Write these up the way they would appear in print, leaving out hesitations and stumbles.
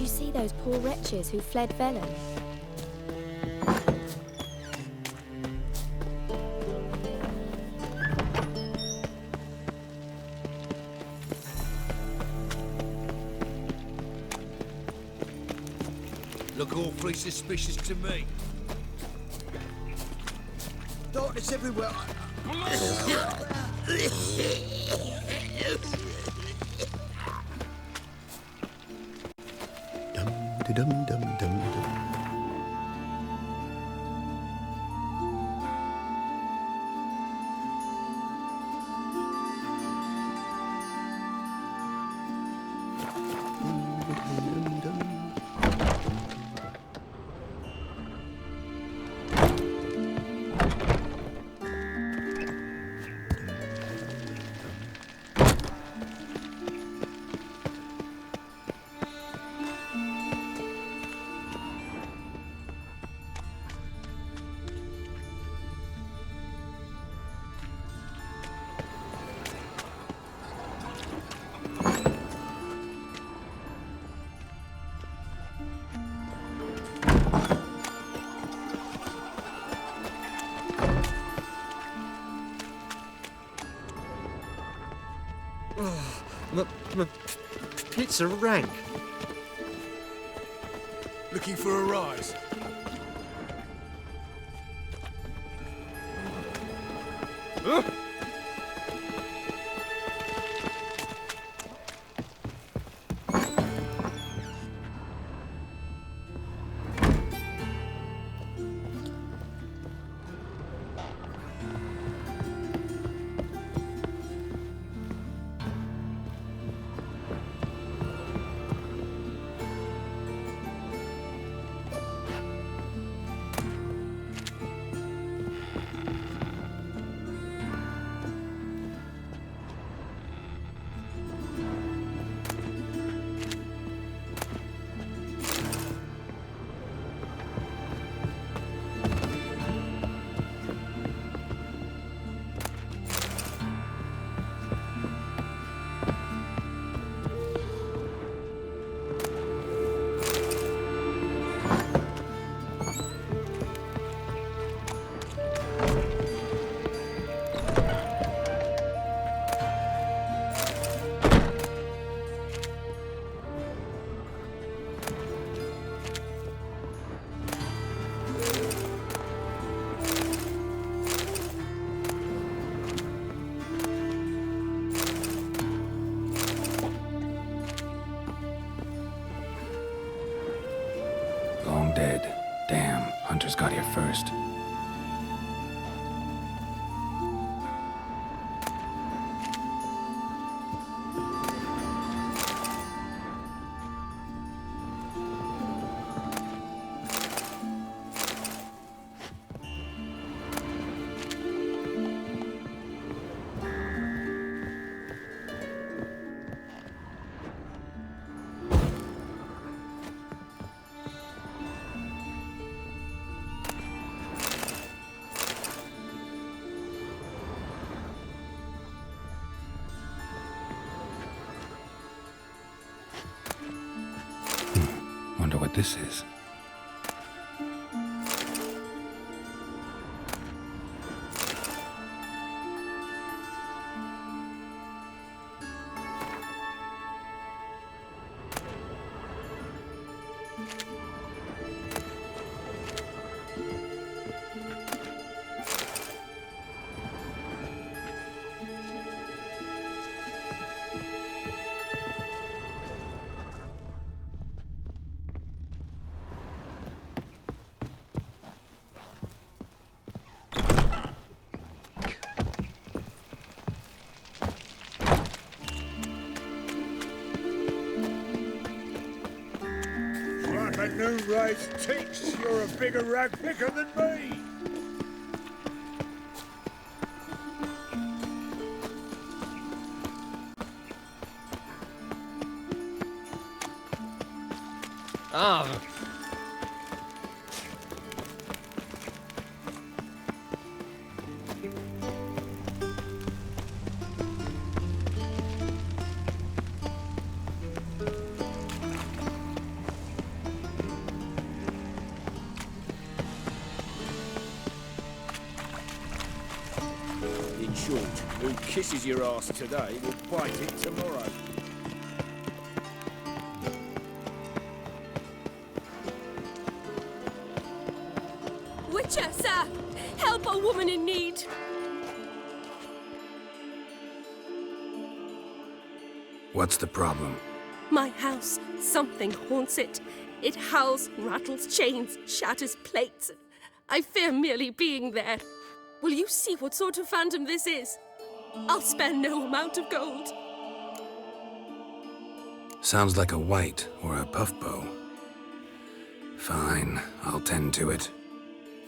you see those poor wretches who fled Velen? Look awfully suspicious to me. Darkness everywhere. Dum dum dum dum. Pits are rank. Looking for a rise? Long dead. Damn, hunters got here first. Wonder what this is. A new race thinks you're a bigger rag picker than me. Ah. good. Who kisses your ass today will bite it tomorrow. Witcher, sir! Help a woman in need! What's the problem? My house, something haunts it. It howls, rattles chains, shatters plates. I fear merely being there. Will you see what sort of phantom this is? I'll spare no amount of gold. Sounds like a white or a puffbow. Fine, I'll tend to it.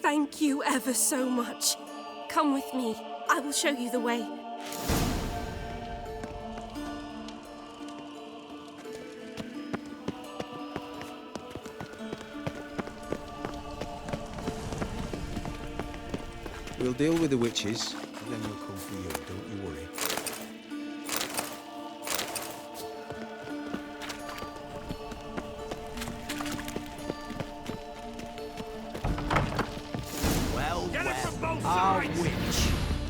Thank you ever so much. Come with me. I will show you the way. We'll deal with the witches, and then we'll come for you, don't you worry. Well, our witch.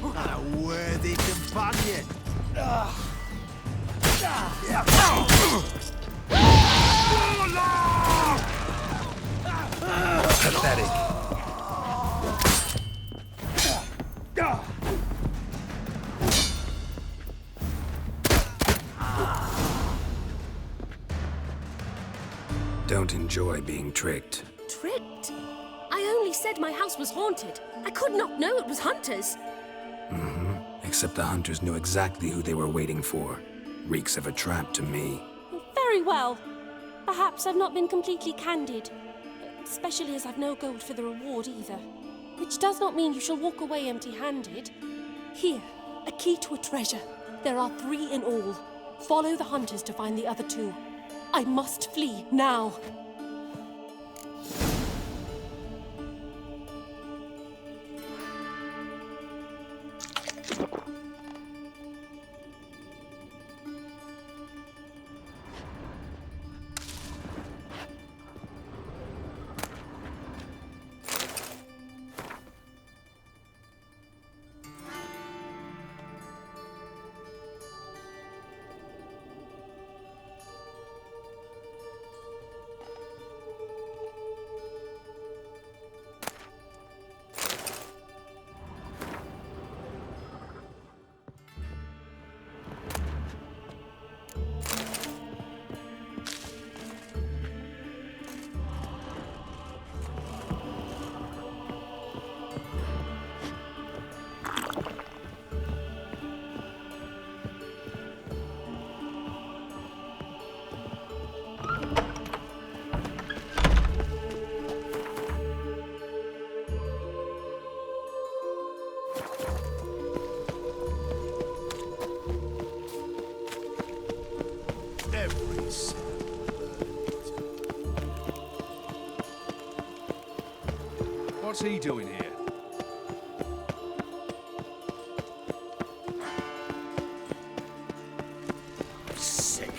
A worthy companion. Pathetic. Don't enjoy being tricked. Tricked? I only said my house was haunted. I could not know it was hunters. Except the hunters knew exactly who they were waiting for. Reeks of a trap to me. Very well. Perhaps I've not been completely candid. Especially as I've no gold for the reward either. Which does not mean you shall walk away empty-handed. Here, a key to a treasure. There are 3 in all. Follow the hunters to find the other 2. I must flee now. Every single bird. What's he doing here? Sick.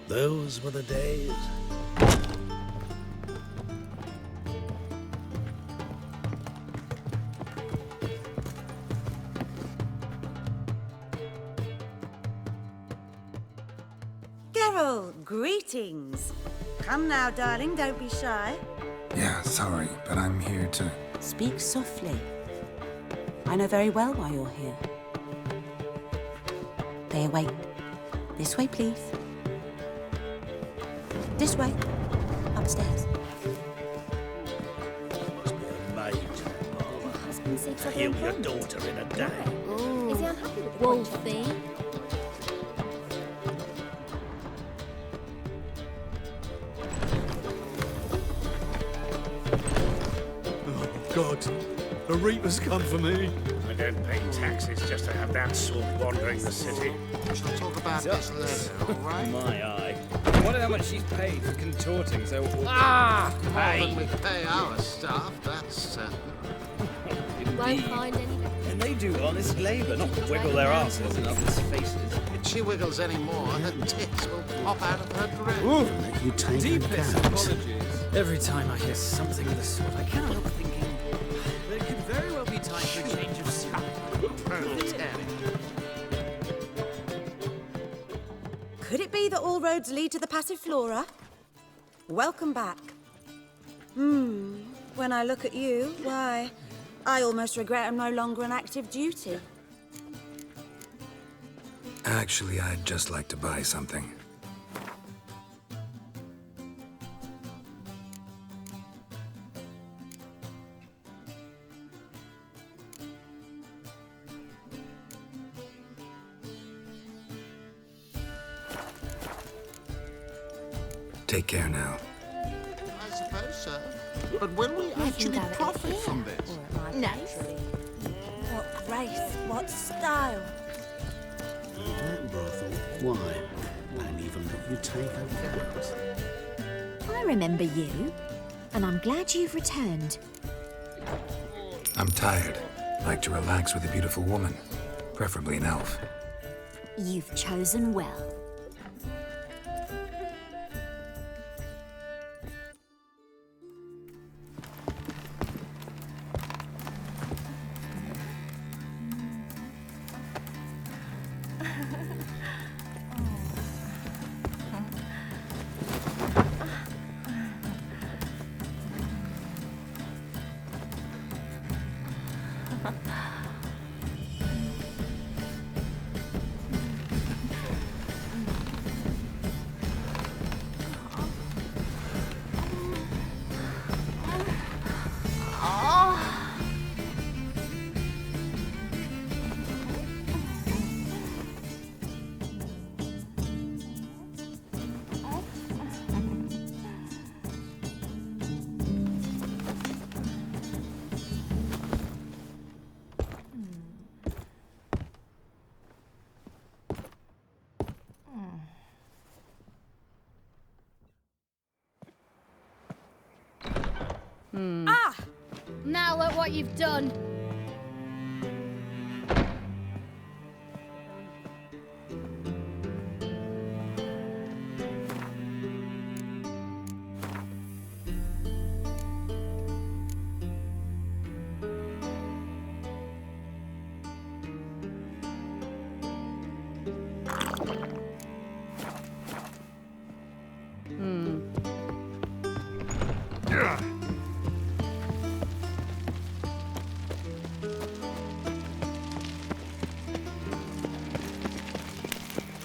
Those were the days. Geralt, greetings. Come now, darling, don't be shy. Yeah, sorry, but I'm here to... Speak softly. I know very well why you're here. They await. This way, please. This way. Upstairs. Must be a maid. Your husband said something Kill your important. daughter in a day. Is he unhappy with the Wolfie? Oh, God. The Reaper's come for me. I don't pay taxes just to have that sort wandering the city. We shall talk about this later, all right? My eye. I wonder how much she's paid for contorting so awkward. More than we pay our staff, that's certain. In won't find any. And they do honest labour, not wiggle their asses in others' faces. If she wiggles any more, her tits will pop out of her dress. Let you take Deepest account. apologies. Every time I hear something of the sort, I cannot help thinking there could very well be time for a change of scene. Could it be that all roads lead to the Passiflora? Welcome back. When I look at you, why, I almost regret I'm no longer on active duty. Actually, I'd just like to buy something. Take care now. I suppose so. But will we actually profit from this? What grace, what style. That brothel. Why? Won't even let you take account. I remember you, and I'm glad you've returned. I'm tired. Like to relax with a beautiful woman, preferably an elf. You've chosen well. Ah! Now look what you've done.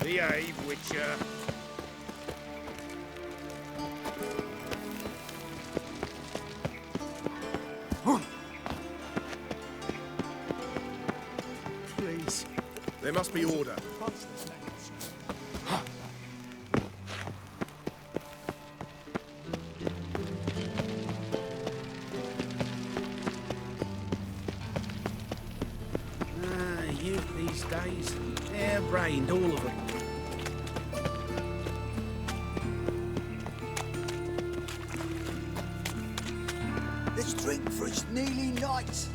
Behave, Witcher. Please. There must be order. Youth these days, hair-brained, all of them. Let's drink for it's nearly night.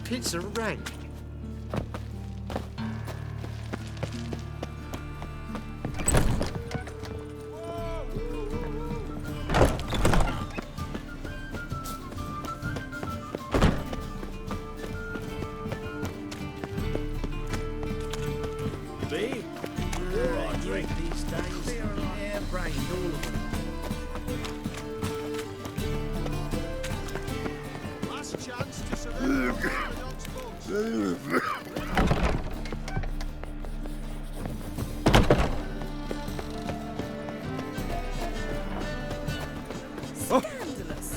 Pizza rank. Me? I drink these days. Hair-brained, all of them. Last chance to surrender. Scandalous.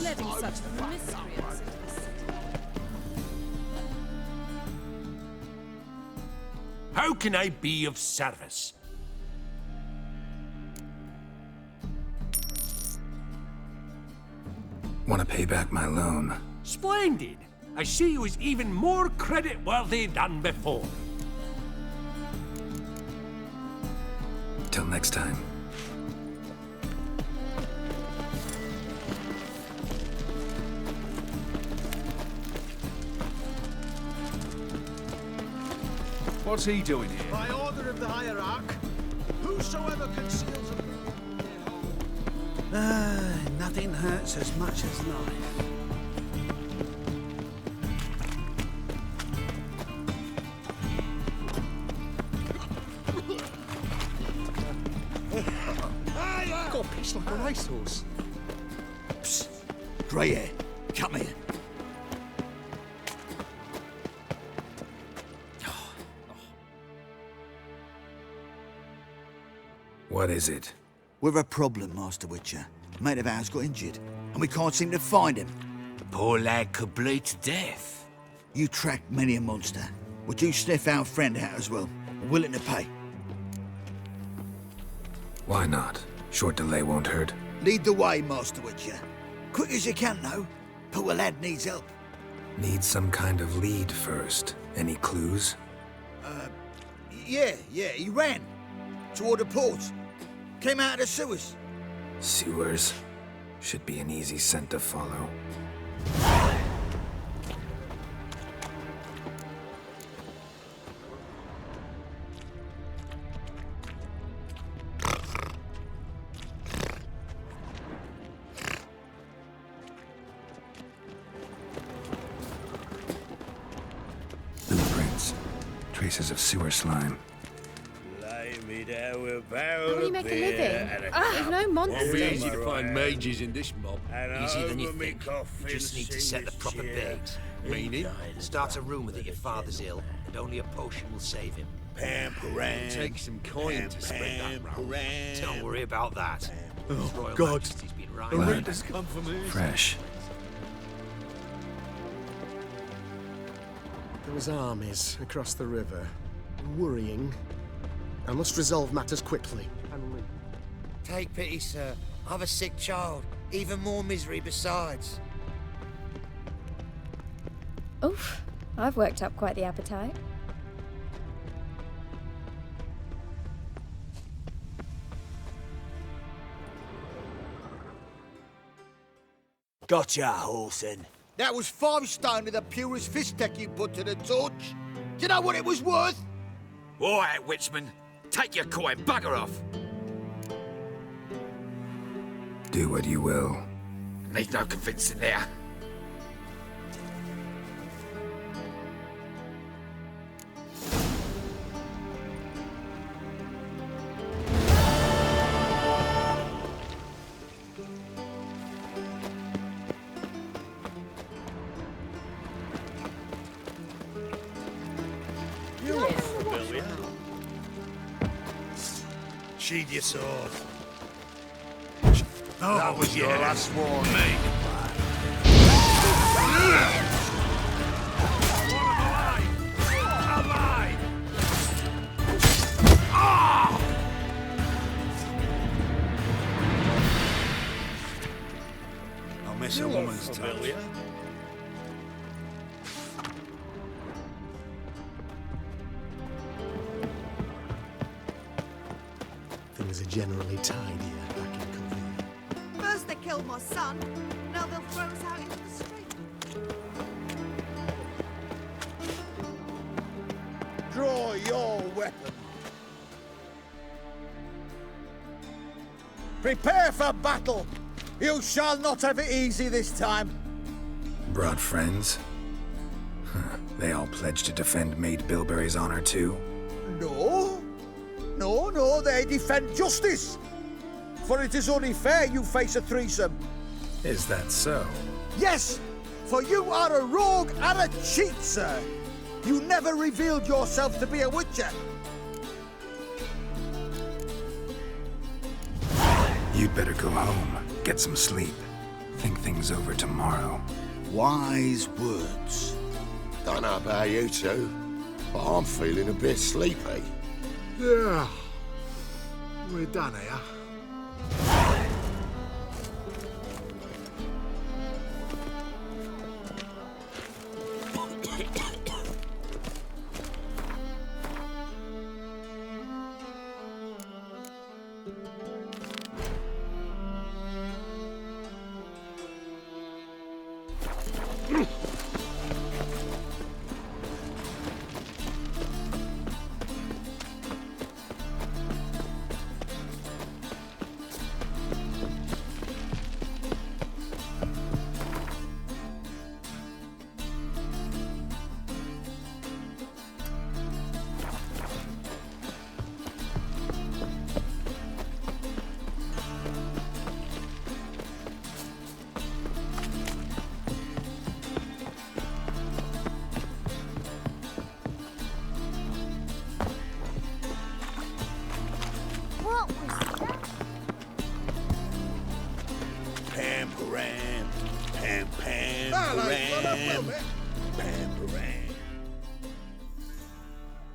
Letting such miscreants into the city. How can I be of service? Want to pay back my loan? Splendid! I see you as even more credit-worthy than before. Till next time. What's he doing here? By order of the hierarch, whosoever conceals a... Nothing hurts as much as life. Got a piece like a racehorse. Psst. Grey hair, come here. What is it? We've a problem, Master Witcher. Mate of ours got injured, and we can't seem to find him. The poor lad could bleed to death. You tracked many a monster. Would you sniff our friend out as well? Willing to pay? Why not? Short delay won't hurt. Lead the way, Master Witcher. Quick as you can, though. Poor lad needs help. Need some kind of lead first. Any clues? Yeah, he ran. Toward the port. Came out of the sewers. Sewers. Should be an easy scent to follow. Blueprints. Traces of sewer slime. How do you make a living? There's no monsters. It'll be easy to find mages in this mob. Easier than you think. You just need to set the proper bait. Meaning? Start a rumour that your father's ill, and only a potion will save him. It'll take some coin to spread that round. Don't worry about that. His Royal God. Majesty's been right. The Blood. Reaper's come for me. Fresh. There was armies across the river. Worrying. I must resolve matters quickly. Take pity, sir. I've a sick child. Even more misery besides. Oof, I've worked up quite the appetite. Gotcha, Horson. That was 5 stone of the purest fistek you put to the torch. Do you know what it was worth? All right, Witchman. Take your coin, bugger off. Do what you will. Need no convincing there. You're familiar. Sheathe your sword. That was your last warning. I'll miss a woman's touch. Things are generally tidier back in Covey. First they killed my son, now they'll throw us out into the street. Draw your weapon. Prepare for battle. You shall not have it easy this time. Brought friends? They all pledged to defend Maid Bilberry's honor too? No. No, they defend justice. For it is only fair you face a threesome. Is that so? Yes, for you are a rogue and a cheat, sir. You never revealed yourself to be a witcher. You'd better go home, get some sleep, think things over tomorrow. Wise words. Don't know about you two, but I'm feeling a bit sleepy. Yeah. We're done here.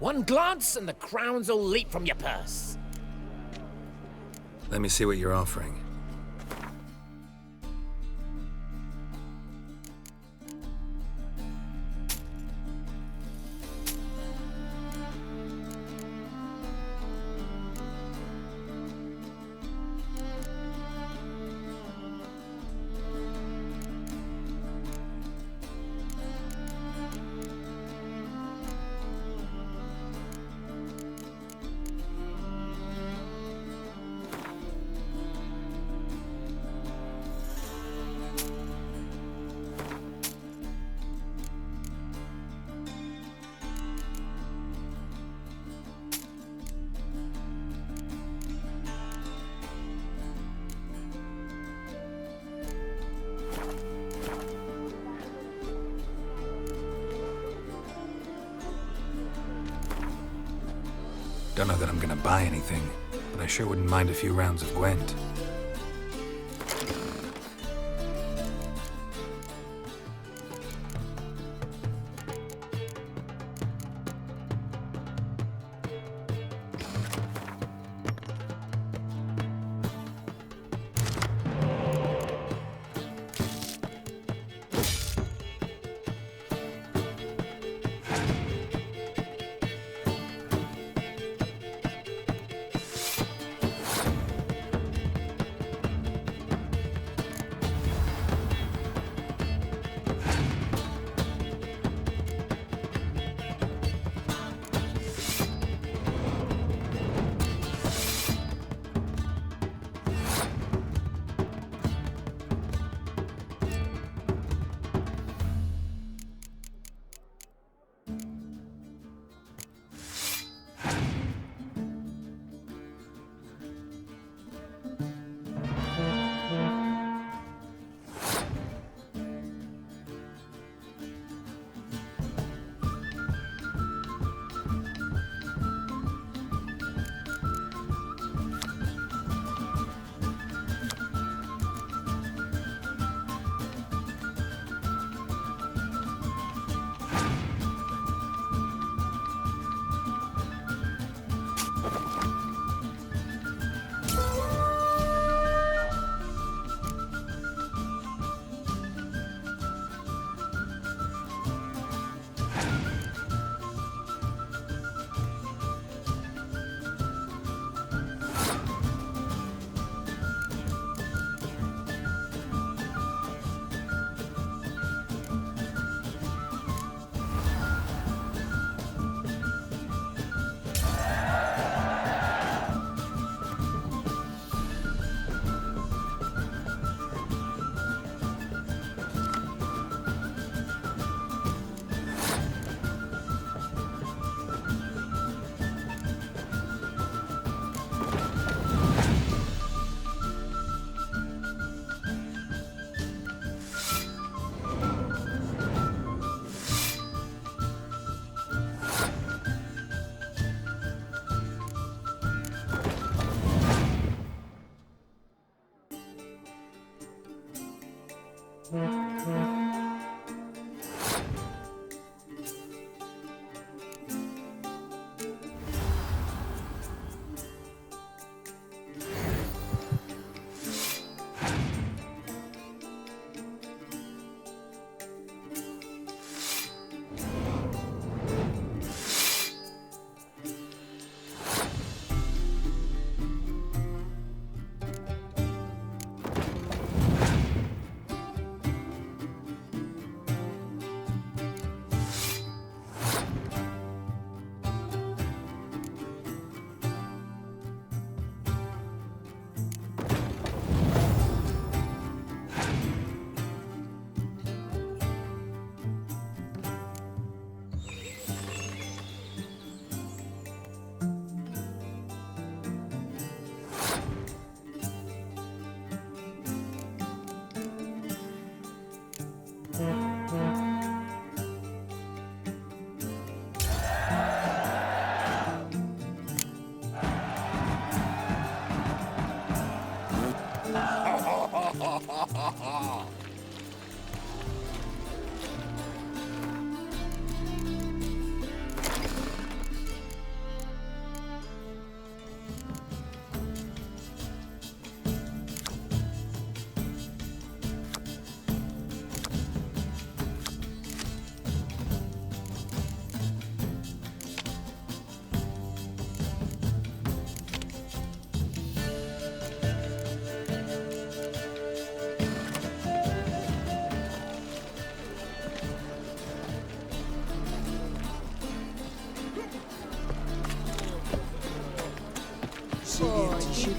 One glance and the crowns will leap from your purse. Let me see what you're offering. Don't know that I'm gonna buy anything, but I sure wouldn't mind a few rounds of Gwent.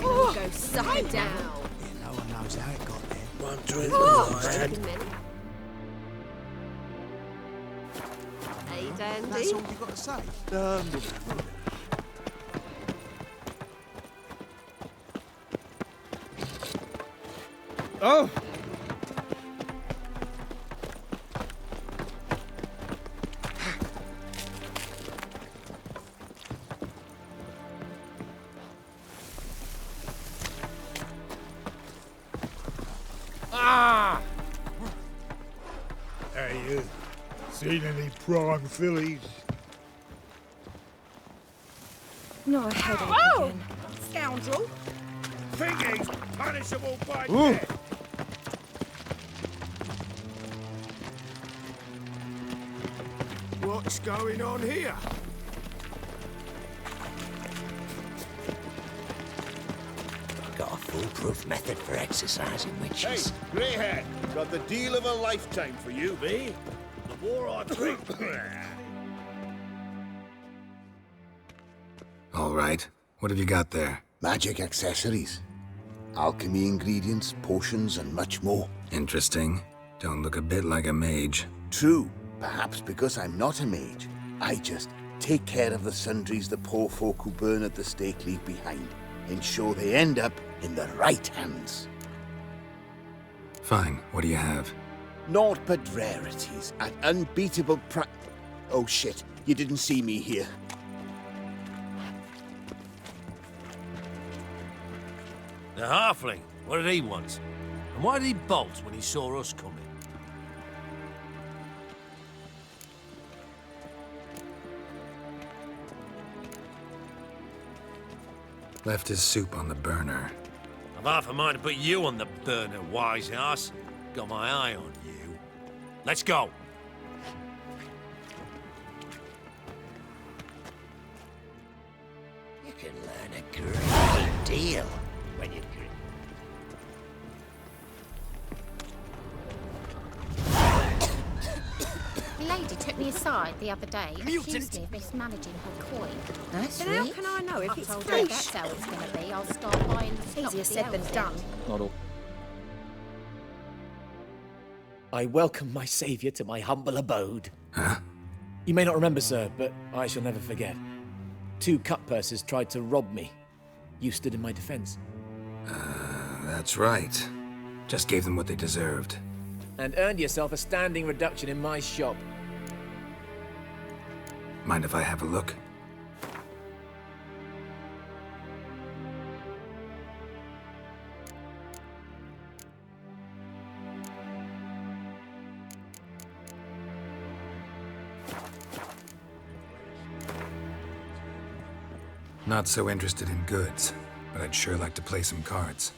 Oh, go suck it down. No one knows how it got there. One drink Hey, Dandy. That's all you got to say? Oh! Ah! Hey, you. Seen any prime fillies? No, I headache again. Scoundrel! Think he's punishable by Ooh. death? What's going on here? Got a foolproof method for exercising Hey, witches. greyhead, got the deal of a lifetime for you, be? The more I drink. All right. What have you got there? Magic accessories, alchemy ingredients, potions, and much more. Interesting. Don't look a bit like a mage. True, perhaps because I'm not a mage. I just take care of the sundries the poor folk who burn at the stake leave behind, ensure they end up in the right hands. Fine. What do you have? Naught but rarities at unbeatable Oh shit, you didn't see me here. The halfling. What did he want? And why did he bolt when he saw us coming? Left his soup on the burner. I've half a mind to put you on the burner, wise ass. Got my eye on you. Let's go. You can learn a great deal when you The lady took me aside the other day and accused me of mismanaging her coin. That's Then sweet. how can I know if it's told fresh? her That's how it's going to be. I'll start buying stock Easier said than the done. Not all. I welcome my saviour to my humble abode. Huh? You may not remember, sir, but I shall never forget. 2 cut pursers tried to rob me. You stood in my defence. That's right. Just gave them what they deserved. And earned yourself a standing reduction in my shop. Mind if I have a look? Not so interested in goods, but I'd sure like to play some cards.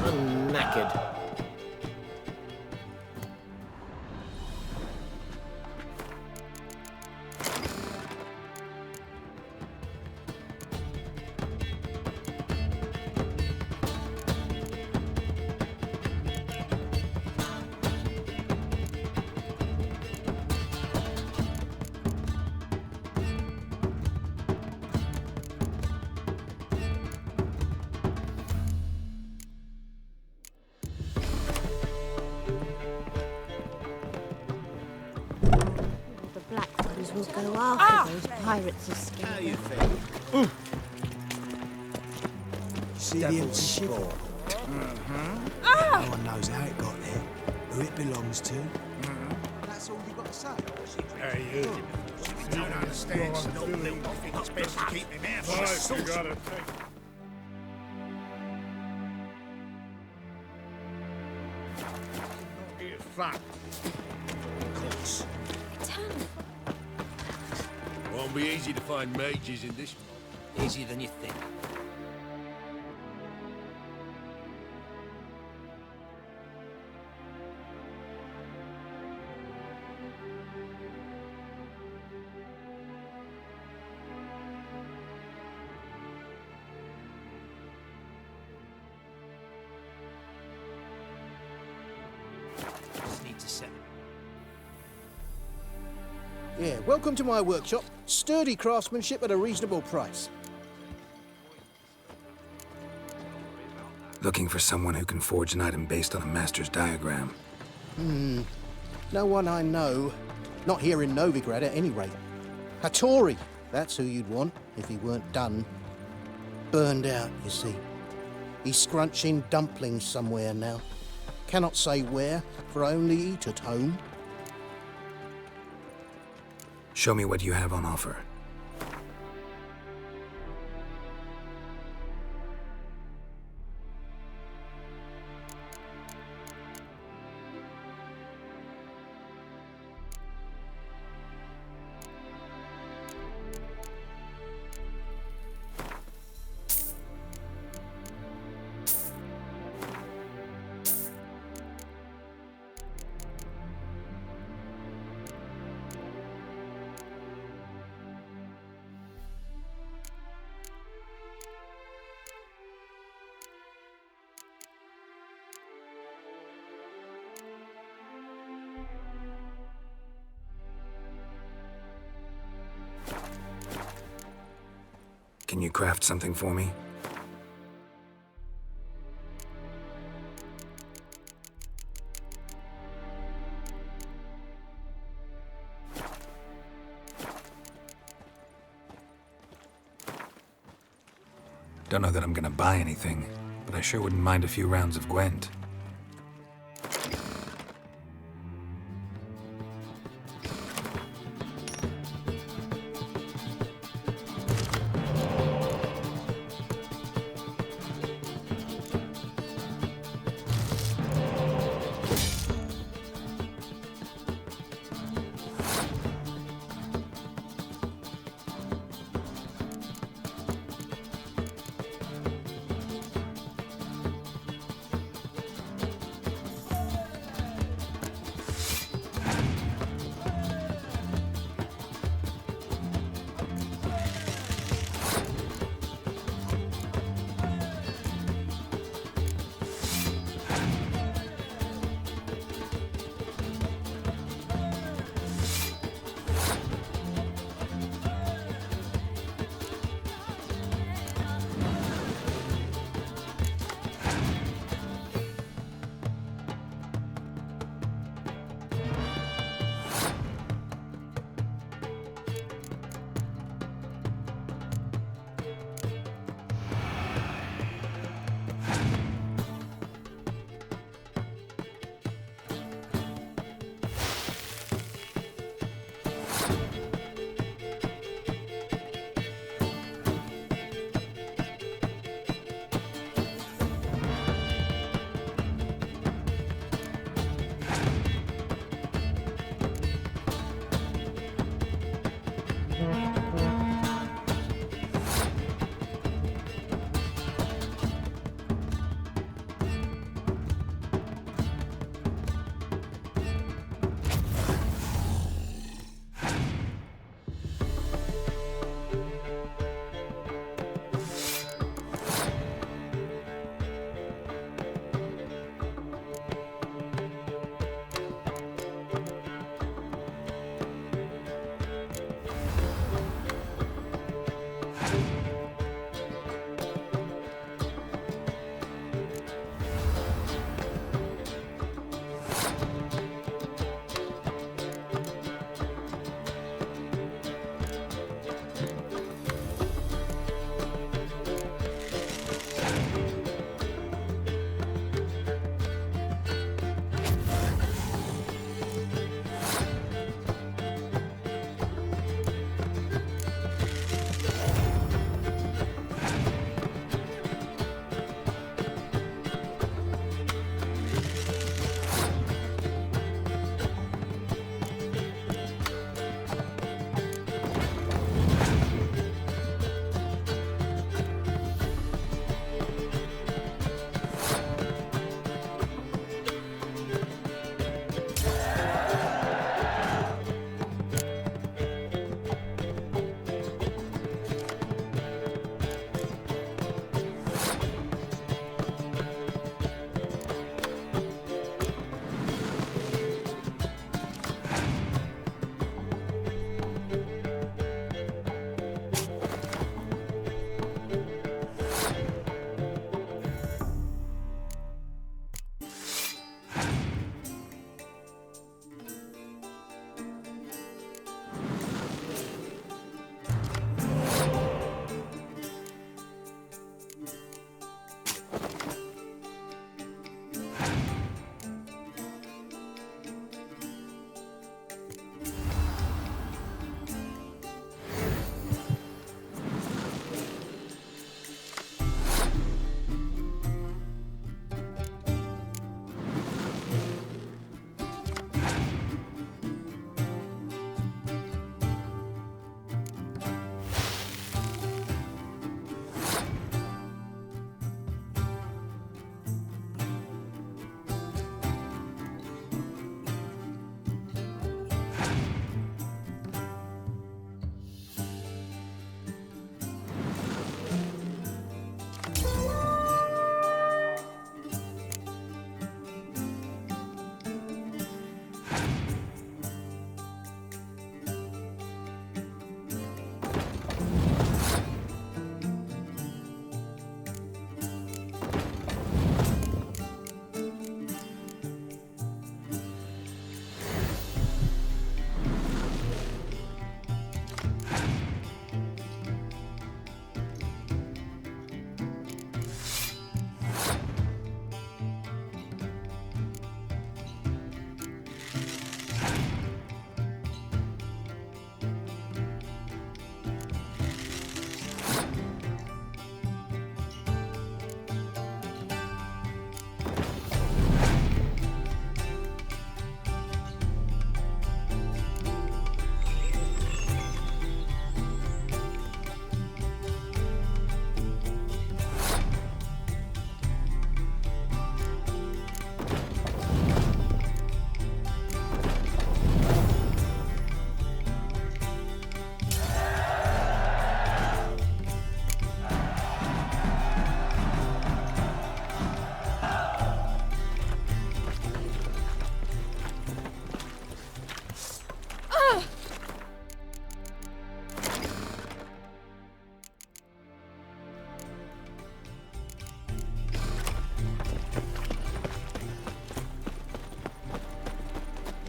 I'm knackered. We'll go after those pirates of skin. How you feel? See the empty ship? No one knows how it got there, who it belongs to. That's all you got to say. Hey, you. I don't understand. So I think it's best to keep him out for the Right, you sauce. gotta take... Here's fun. Of course. Won't be easy to find mages in this. Easier than you think. Just need to set. Yeah, welcome to my workshop. Sturdy craftsmanship at a reasonable price. Looking for someone who can forge an item based on a master's diagram. No one I know. Not here in Novigrad at any rate. Hattori, that's who you'd want if he weren't done. Burned out, you see. He's scrunching dumplings somewhere now. Cannot say where, for I only eat at home. Show me what you have on offer. Can you craft something for me? Don't know that I'm gonna buy anything, but I sure wouldn't mind a few rounds of Gwent.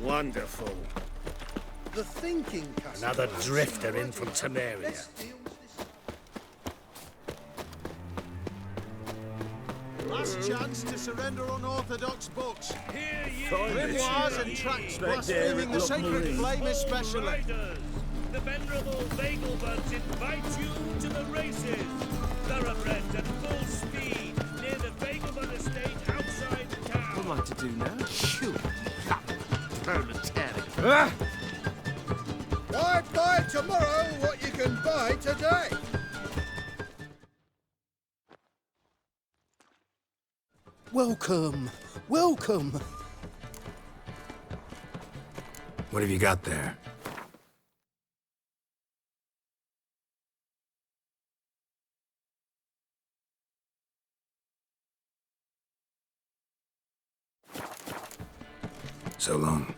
Wonderful. The thinking customer. Another drifter in from Temeria. Last chance to surrender unorthodox books. Find the Grimoires and cheese. tracts Back blaspheming there the at sacred Lockmarie. flame especially. The venerable Vagelbuds invite you to the races. Thoroughbreds at full speed near the Vagelbud estate outside town. What am I to do now? Shoot. Proletariat. Why buy tomorrow what you can buy today? Welcome, welcome. What have you got there? So long.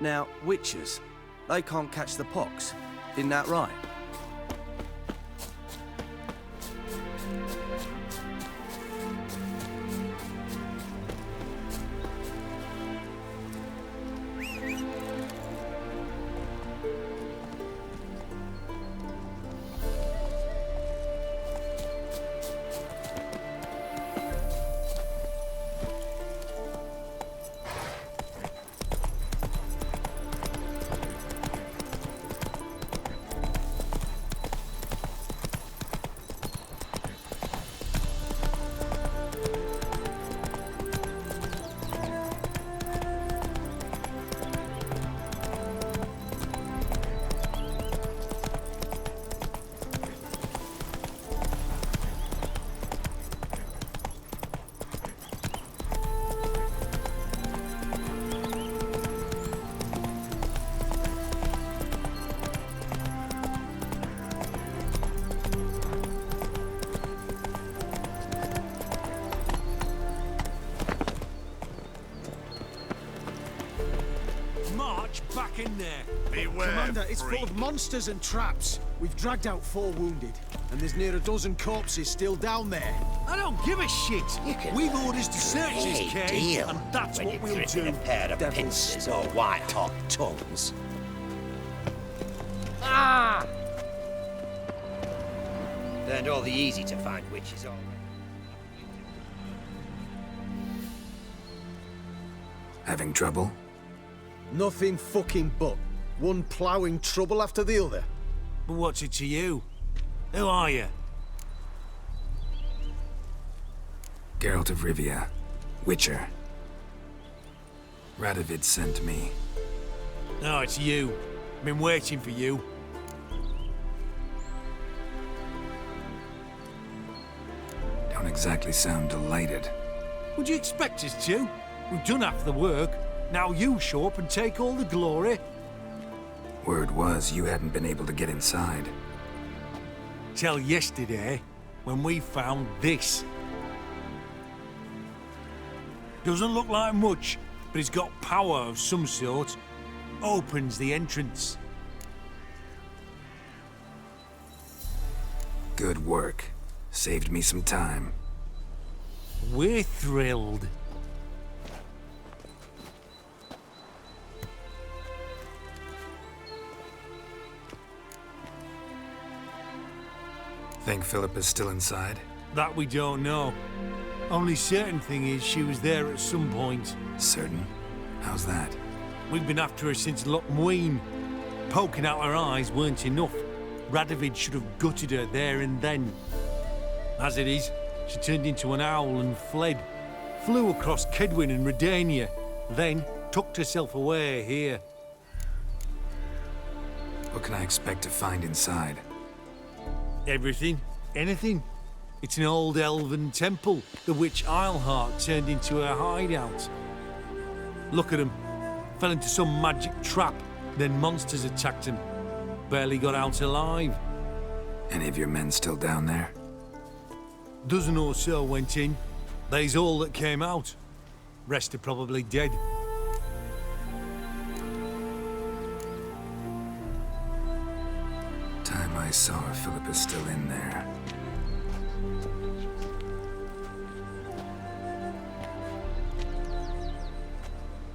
Now, witches, they can't catch the pox. Isn't that right? Back in there. Beware, Commander, it's freak. full of monsters and traps. We've dragged out 4 wounded, and there's near a dozen corpses still down there. I don't give a shit. We've orders to search this Hey, cave, deal. and that's when what you're we'll gripping do. a pair of pincers or white-hot tongues. Ah! Learned all the easy-to-find witches already. Having trouble? Nothing fucking but. One ploughing trouble after the other. But what's it to you? Who are you? Geralt of Rivia, Witcher. Radovid sent me. No, it's you. I've been waiting for you. Don't exactly sound delighted. Would you expect us to? We've done half the work. Now you show up and take all the glory. Word was you hadn't been able to get inside. Till yesterday, when we found this. Doesn't look like much, but it's got power of some sort. Opens the entrance. Good work. Saved me some time. We're thrilled. Think Philippa's still inside? That we don't know. Only certain thing is she was there at some point. Certain? How's that? We've been after her since Lochmuin. Poking out her eyes weren't enough. Radovid should have gutted her there and then. As it is, she turned into an owl and fled. Flew across Kedwin and Redania. Then, tucked herself away here. What can I expect to find inside? Everything. Anything. It's an old elven temple, the witch Isleheart turned into her hideout. Look at him. Fell into some magic trap, then monsters attacked him. Barely got out alive. Any of your men still down there? Dozen or so went in. They's all that came out. Rest are probably dead. Time I saw her, Philip is still in there.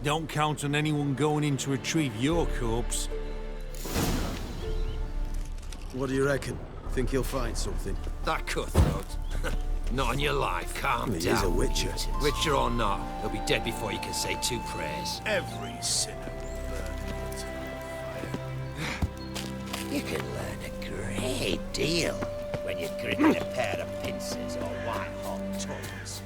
Don't count on anyone going in to retrieve your corpse. What do you reckon? Think you'll find something? That cutthroat? Not on your life. Calm down. He is a witcher. Witcher or not, he'll be dead before you can say two prayers. Every sinner will burn in You can learn a great deal when you're gripping a pair of pincers or white-hot tongues.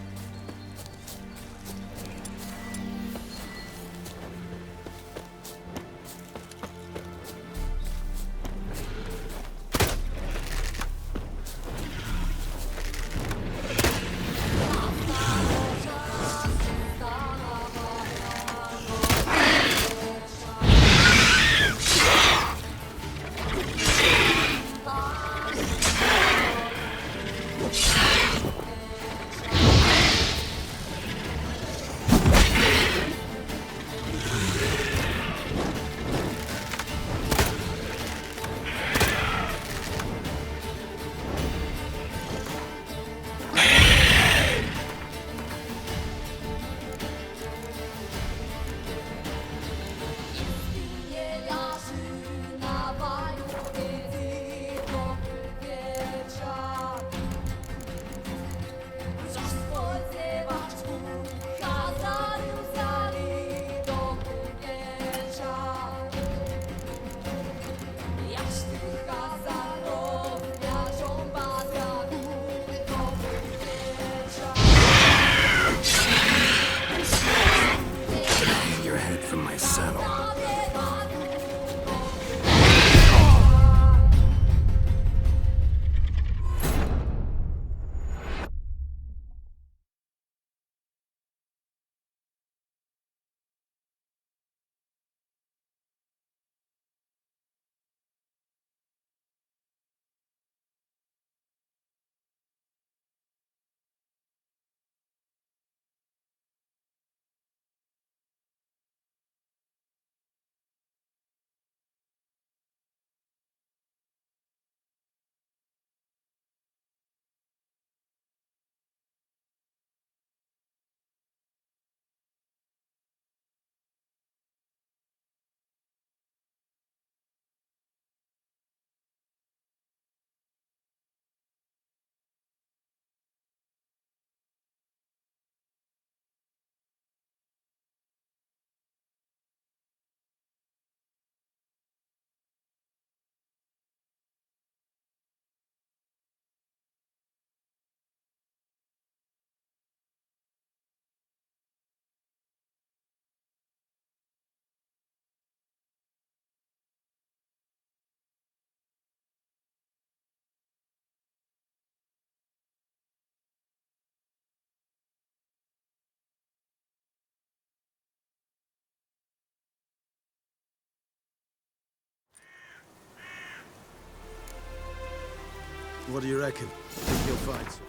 What do you reckon? Think you'll find some?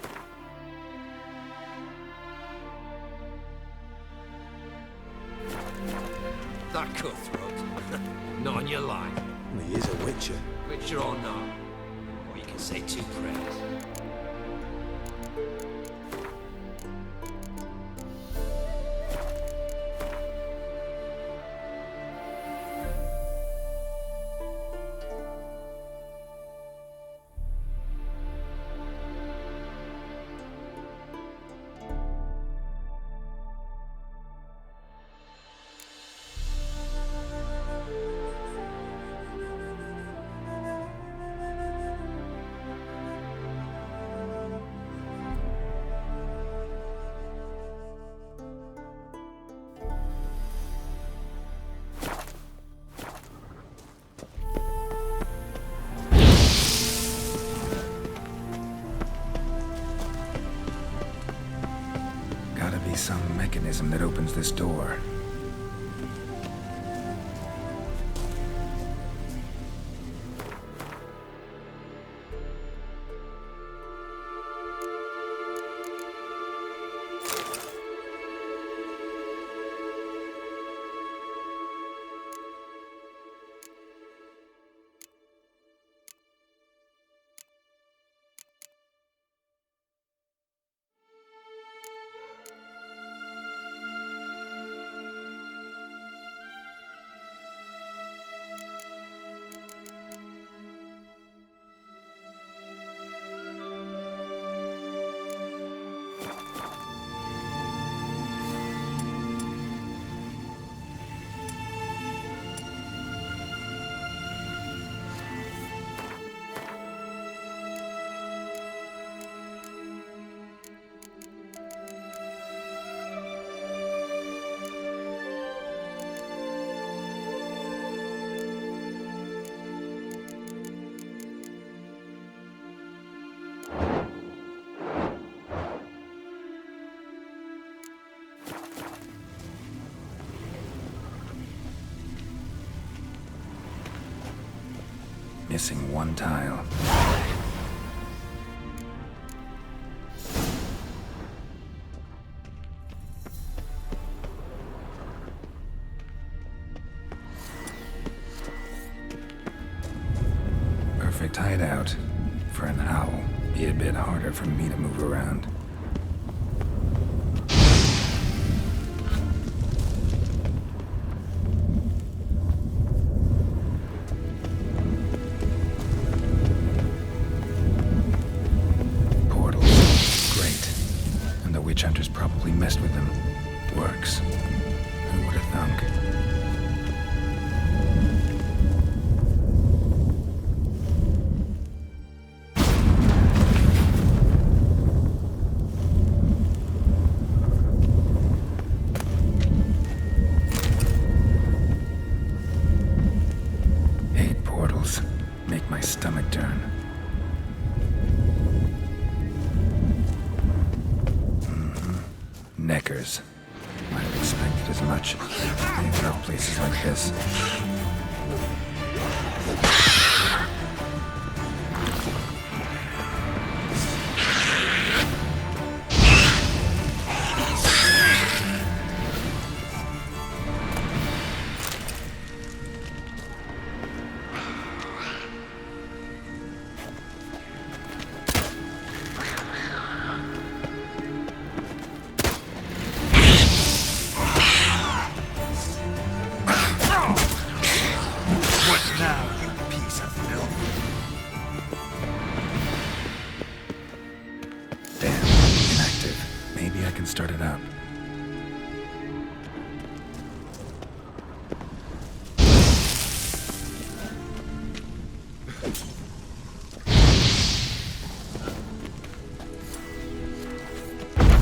That cutthroat? Not on your life. He is a witcher. Witcher or not, or you can say two prayers. be some mechanism that opens this door. Missing one tile. Perfect hideout. For an owl, be a bit harder for me to move around. Hunters probably messed with them. Works. Who would have thunk? Eight portals. Make my stomach turn. Neckers. Might have expected as much. They love places like this. Start it up.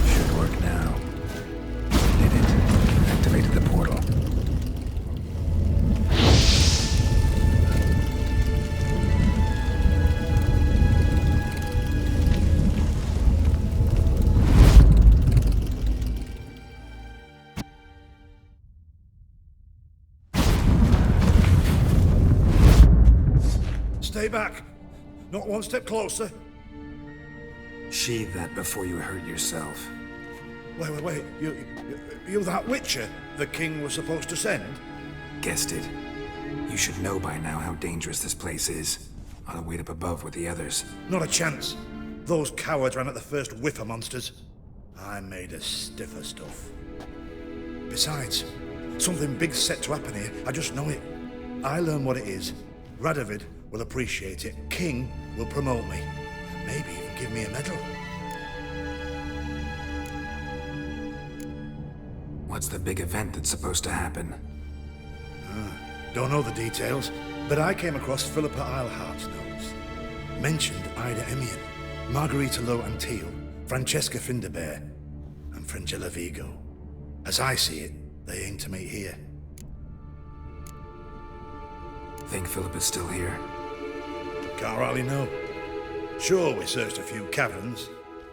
Should work now. Did it. Activated the portal. Stay back. Not one step closer. Sheathe that before you hurt yourself. Wait. You that Witcher the king was supposed to send? Guessed it. You should know by now how dangerous this place is. I'll wait up above with the others. Not a chance. Those cowards ran at the first whiff of monsters. I'm made of stiffer stuff. Besides, something big's set to happen here. I just know it. I learn what it is. Radovid will appreciate it. King will promote me. Maybe even give me a medal. What's the big event that's supposed to happen? Don't know the details, but I came across Philippa Eilhart's notes. Mentioned Ida Emian, Margarita Low Antille, Francesca Finderbear, and Frangilla Vigo. As I see it, they aim to meet here. Think Philippa's still here? Can't really know. Sure, we searched a few caverns,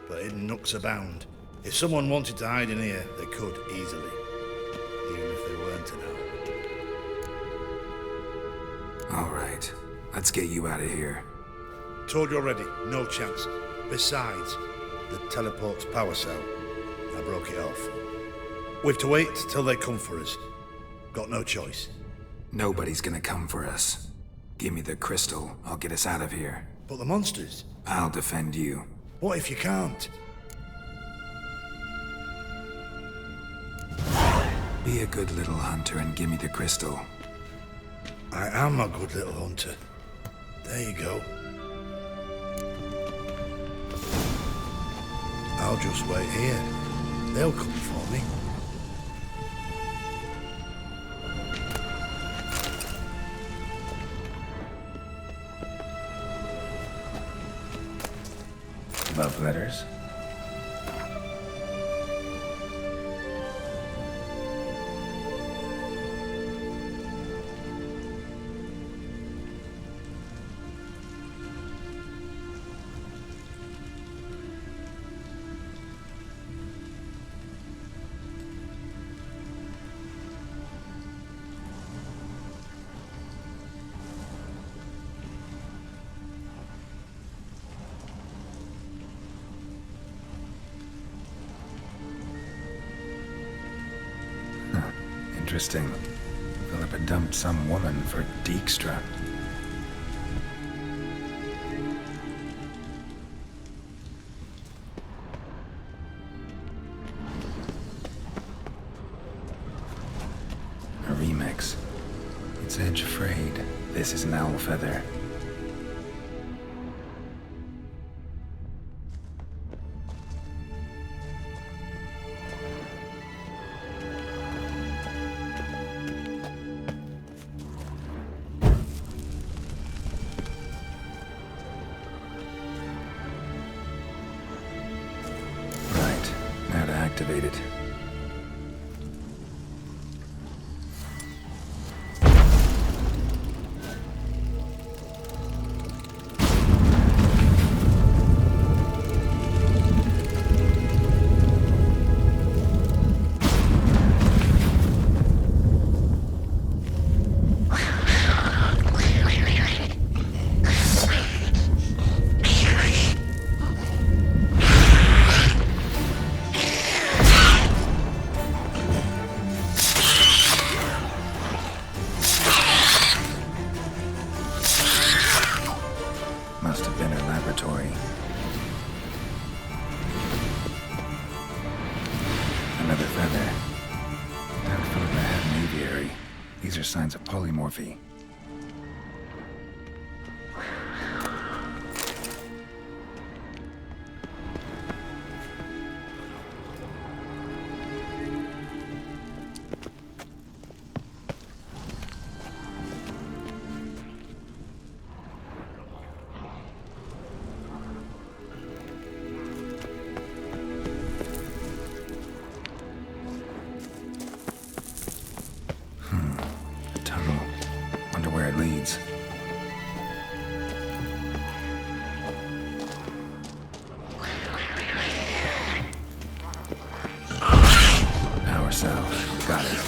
but hidden nooks abound. If someone wanted to hide in here, they could easily. Even if they weren't now. All right, let's get you out of here. Told you already, no chance. Besides, the teleport's power cell. I broke it off. We've to wait till they come for us. Got no choice. Nobody's gonna come for us. Give me the crystal, I'll get us out of here. But the monsters? I'll defend you. What if you can't? Be a good little hunter and give me the crystal. I am a good little hunter. There you go. I'll just wait here. They'll come for me. Love letters? Interesting. Philippa dumped some woman for Dijkstra. A remix. It's edge frayed. This is an owl feather. Activated. Signs of polymorphy. Leads. Power cell. Got it.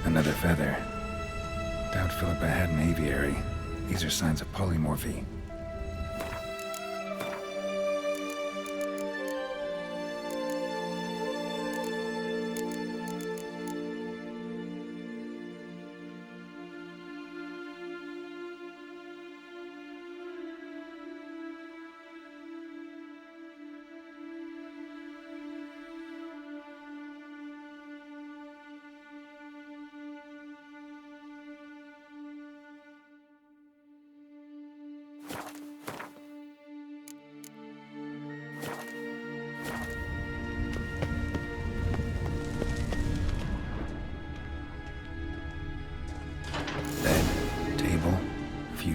Another feather. Doubt Philippa had an aviary. These are signs of polymorphy.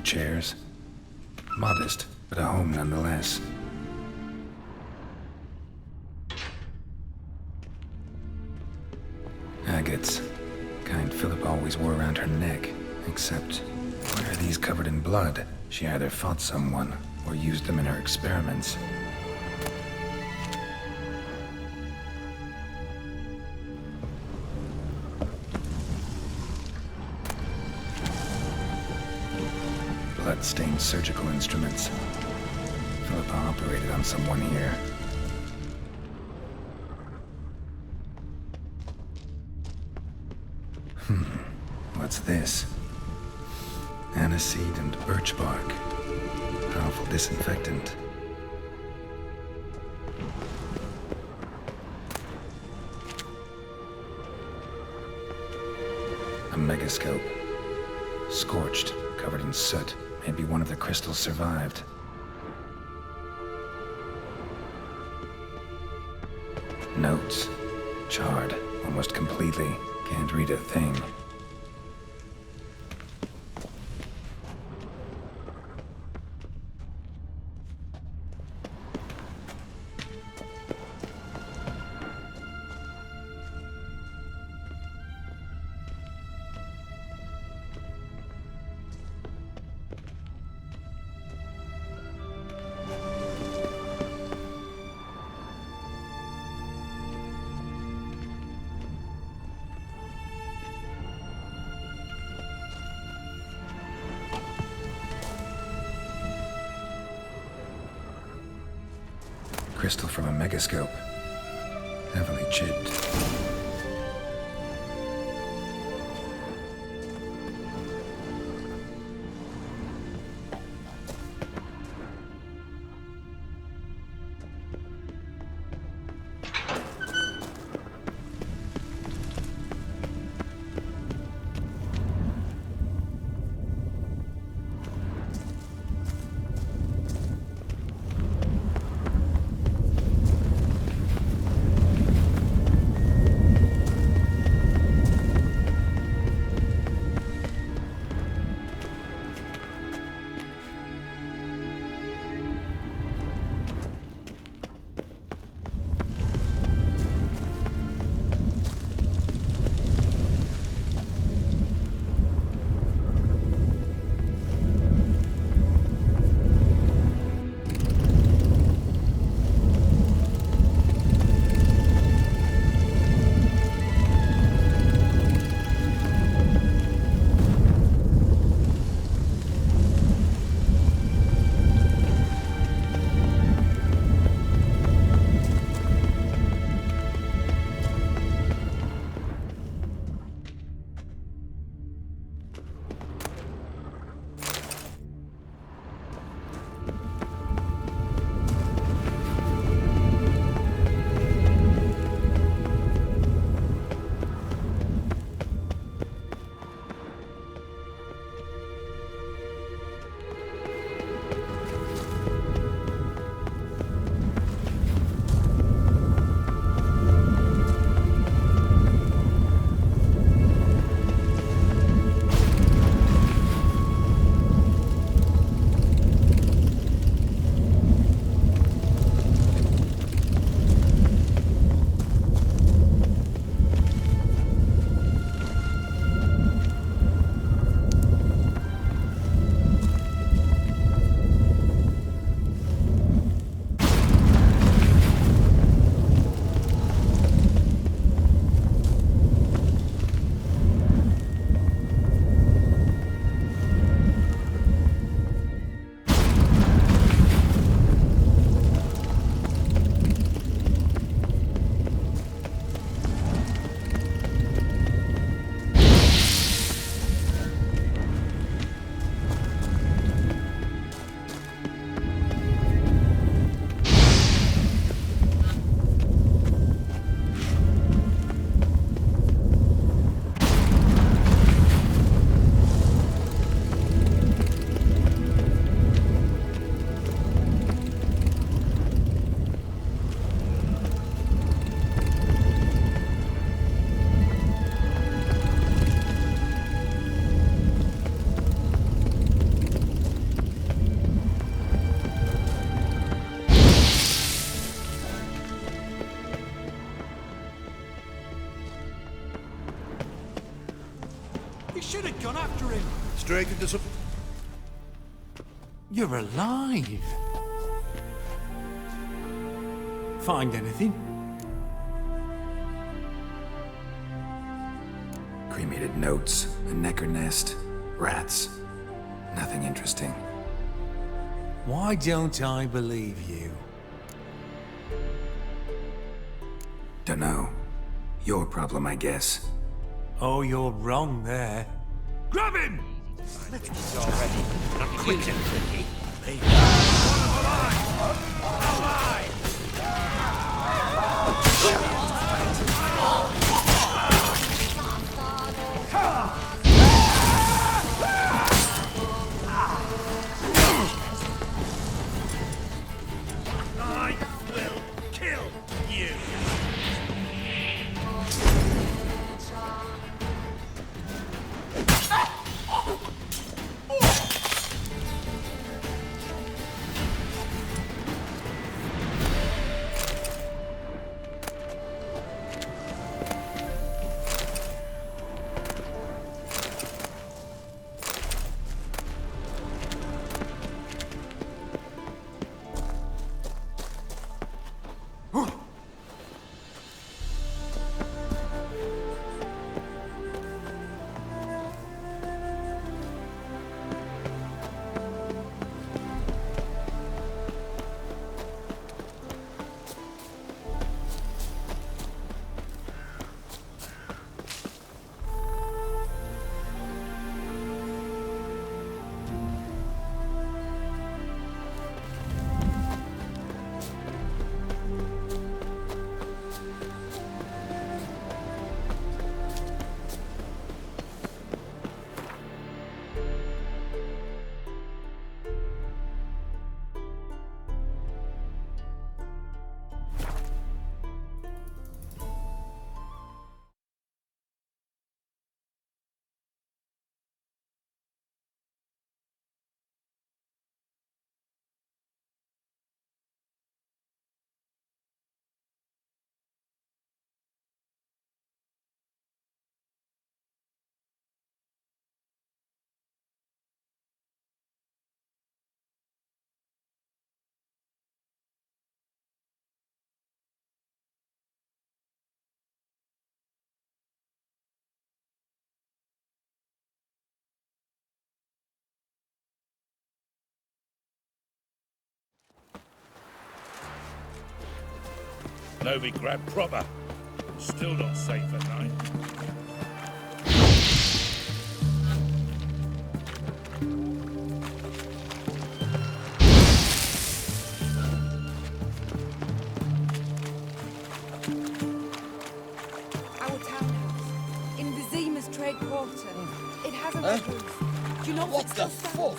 Chairs. Modest, but a home nonetheless. Agates. Kind Philippa always wore around her neck. Except, why are these covered in blood? She either fought someone, or used them in her experiments. Blood-stained surgical instruments. Philippa operated on someone here. What's this? Aniseed and birch bark. Powerful disinfectant. A megascope. Scorched, covered in soot. Maybe one of the crystals survived. Notes. Charred, almost completely. Can't read a thing. Crystal from a megascope. Heavily chipped. should have gone after him. Straight into some... You're alive. Find anything? Cremated notes, a necker nest, rats. Nothing interesting. Why don't I believe you? Dunno. Your problem, I guess. Oh, you're wrong there. Grab him! It's already not quick and tricky. I will kill you. Novigrad proper. Still not safe at night. Our townhouse. In Vizima's trade quarter. It has a red roof. Do you know what the fuck?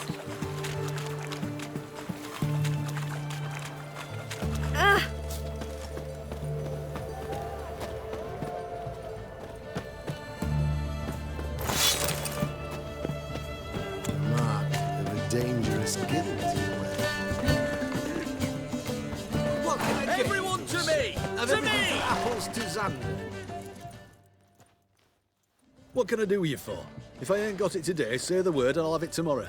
Mark of a dangerous guild. What can I get? Everyone to me! Of To everything me! from apples to Xander. What can I do with you for? If I ain't got it today, say the word and I'll have it tomorrow.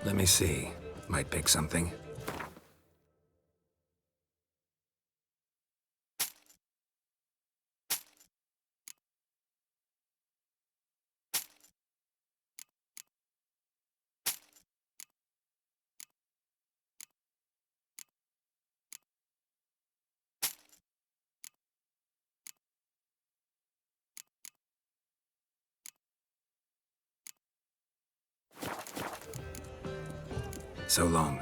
Let me see. Might pick something. So long.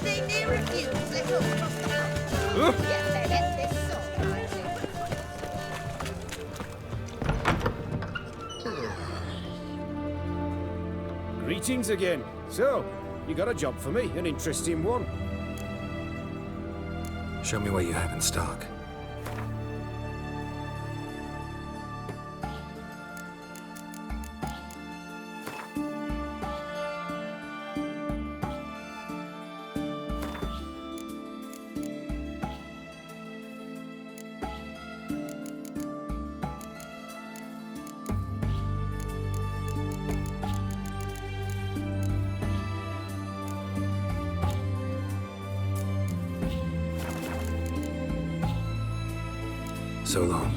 They may refuse. Let's all cross the path. Get their head this sword rising. Greetings again. So, you got a job for me, an interesting one. Show me what you have in stock. So long.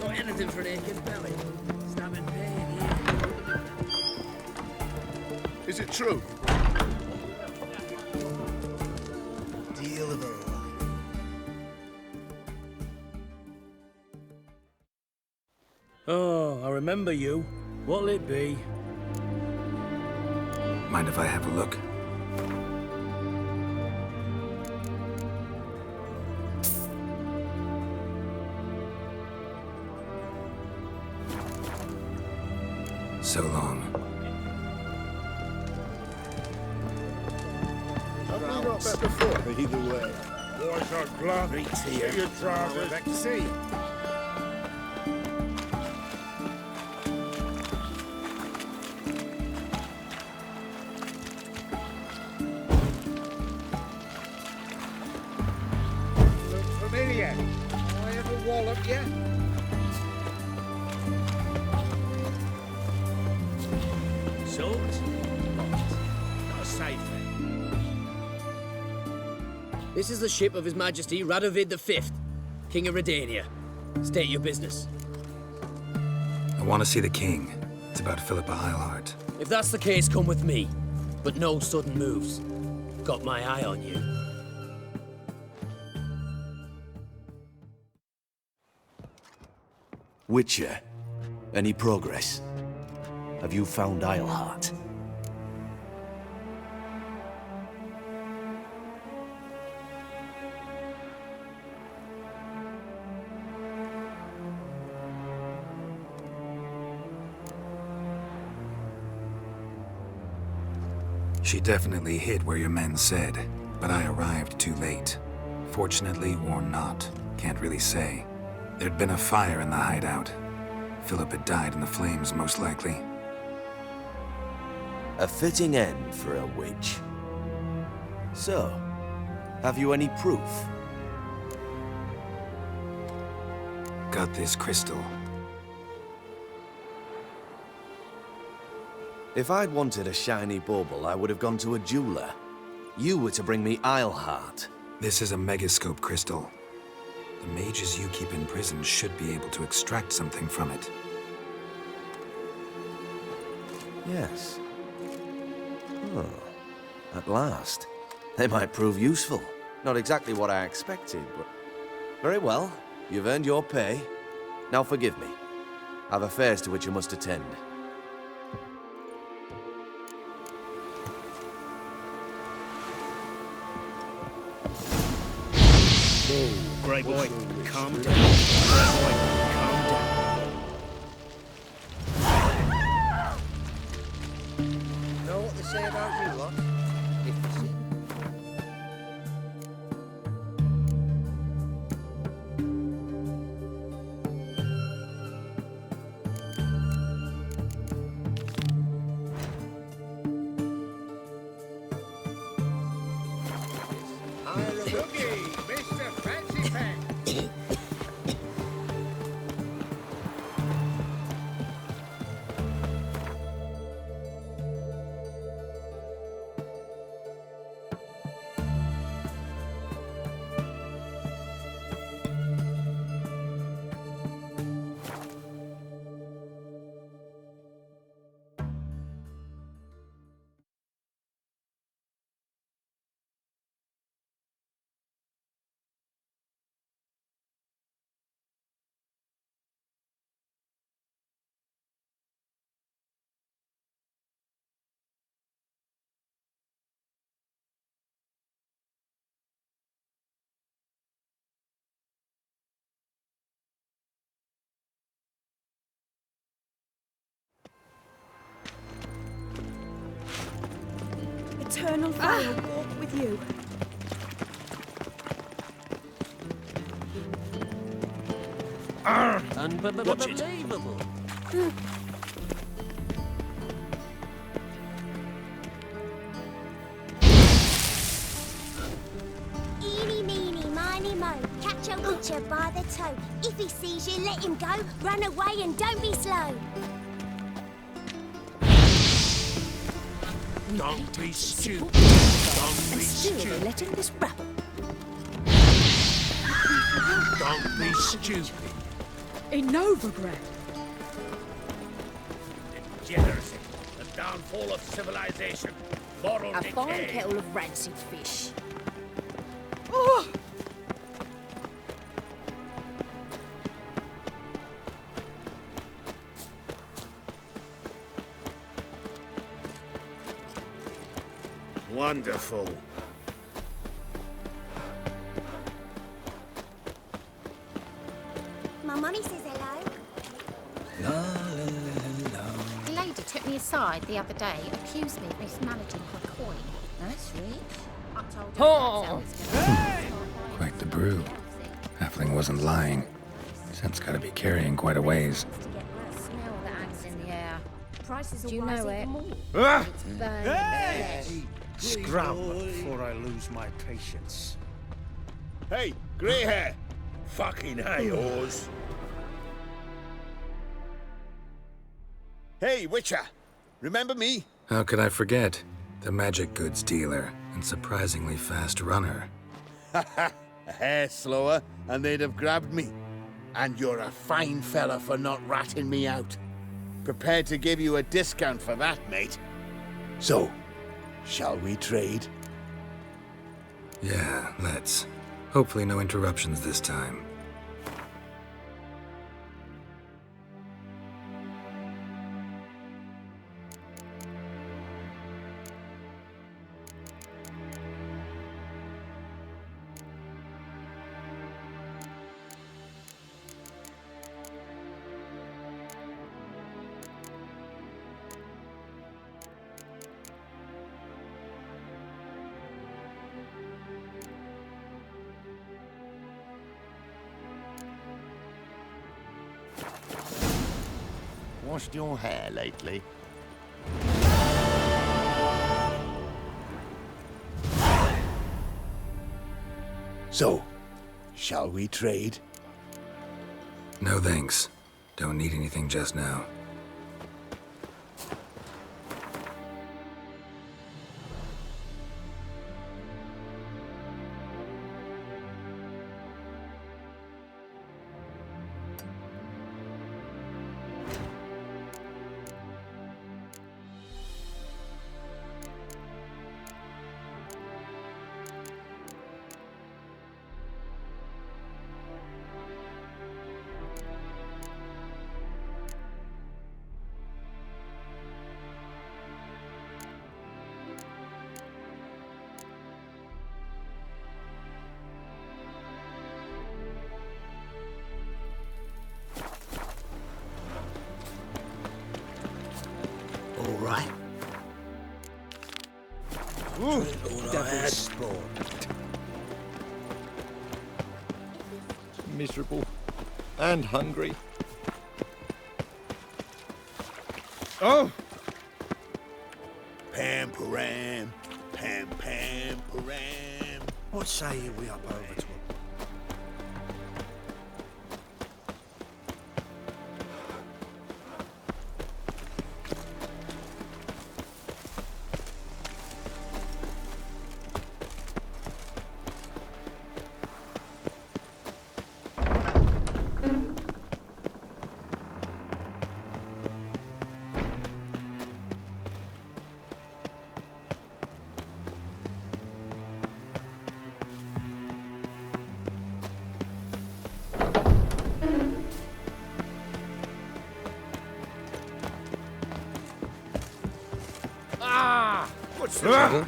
Got anything for an aching belly? Stabbing pain here. Is it true? Deal of a life. Oh, I remember you. What'll it be? Mind if I have a look? So long. Have we not met before? But either way. Boys are glad. Greets here. Your trousers. Back to see you. Look familiar. I ever wallop you? Soaked? Not a safe thing. This is the ship of His Majesty Radovid V, King of Redania. State your business. I want to see the king. It's about Philippa Eilhart. If that's the case, come with me. But no sudden moves. Got my eye on you. Witcher, any progress? Have you found Eilhart? She definitely hid where your men said, but I arrived too late. Fortunately or not, can't really say. There'd been a fire in the hideout. Philip had died in the flames, most likely. A fitting end for a witch. So, have you any proof? Got this crystal. If I'd wanted a shiny bauble, I would have gone to a jeweler. You were to bring me Eilhart. This is a megascope crystal. The mages you keep in prison should be able to extract something from it. Yes. Oh, at last. They might prove useful. Not exactly what I expected, but... Very well. You've earned your pay. Now forgive me. I've affairs to which you must attend. Grey boy, calm down. Grey boy, calm down. Know what they say about you lot? If you see. Mr. Fancy Pants. Eternal fire walk with you. Unbelievable. catch her by the toe. If he sees you, let him go. Run away and don't be slow. Don't be stupid. Don't be stupid. Let him this rabble. Don't be stupid. In Novigrad. Degeneracy. The downfall of civilization. Moral A decay. fine kettle of rancid fish. Oh! Wonderful. My mummy says hello. A lady took me aside the other day, accused me of mismanaging her coin. That's rich. I told her that's how it's going. Quite the brew. Halfling wasn't lying. Scent's gotta be carrying quite a ways. Smell the ants in the air. Prices Do you will rise know even it? more. Ah! It's burning Hey! flesh. Scram before I lose my patience. Hey, grey hair! Fucking hey, Oz. Hey, Witcher! Remember me? How could I forget? The magic goods dealer and surprisingly fast runner. A hair slower, and they'd have grabbed me. And you're a fine fella for not ratting me out. Prepared to give you a discount for that, mate. So, shall we trade? Yeah, let's. Hopefully no interruptions this time. Washed your hair lately? So, shall we trade? No thanks. Don't need anything just now. All right. Ooh, Devil's spawn. Miserable and hungry. Oh! Pam param, pam pam param. What say you we up over to him? What's the trouble?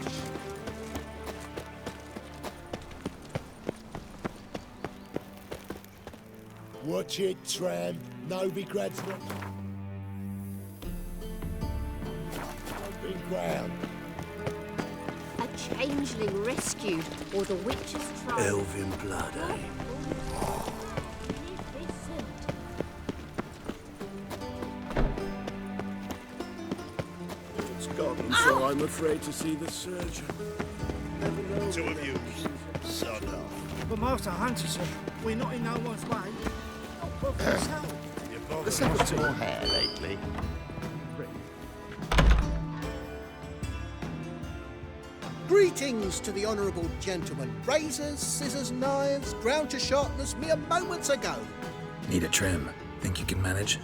Watch it, tramp. Novigrad's not. Open ground. A changeling rescued, or the witch's trial. Elven blood, eh? It's gone, so I'm afraid to see the surgeon. Two of you, sod off. But Master Hunter, sir, we're not in no one's way. Not both ourselves. There's lost more hair lately. Greetings to the honourable gentleman. Razors, scissors, knives, ground to sharpness mere moments ago. Need a trim. Think you can manage?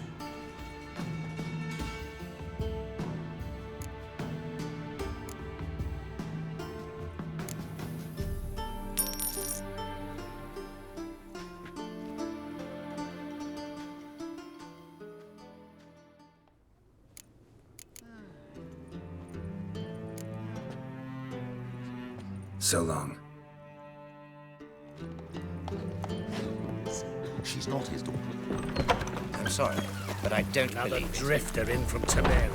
So long. She's not his daughter. I'm sorry, but I don't Another believe it. drifter in from Temeria.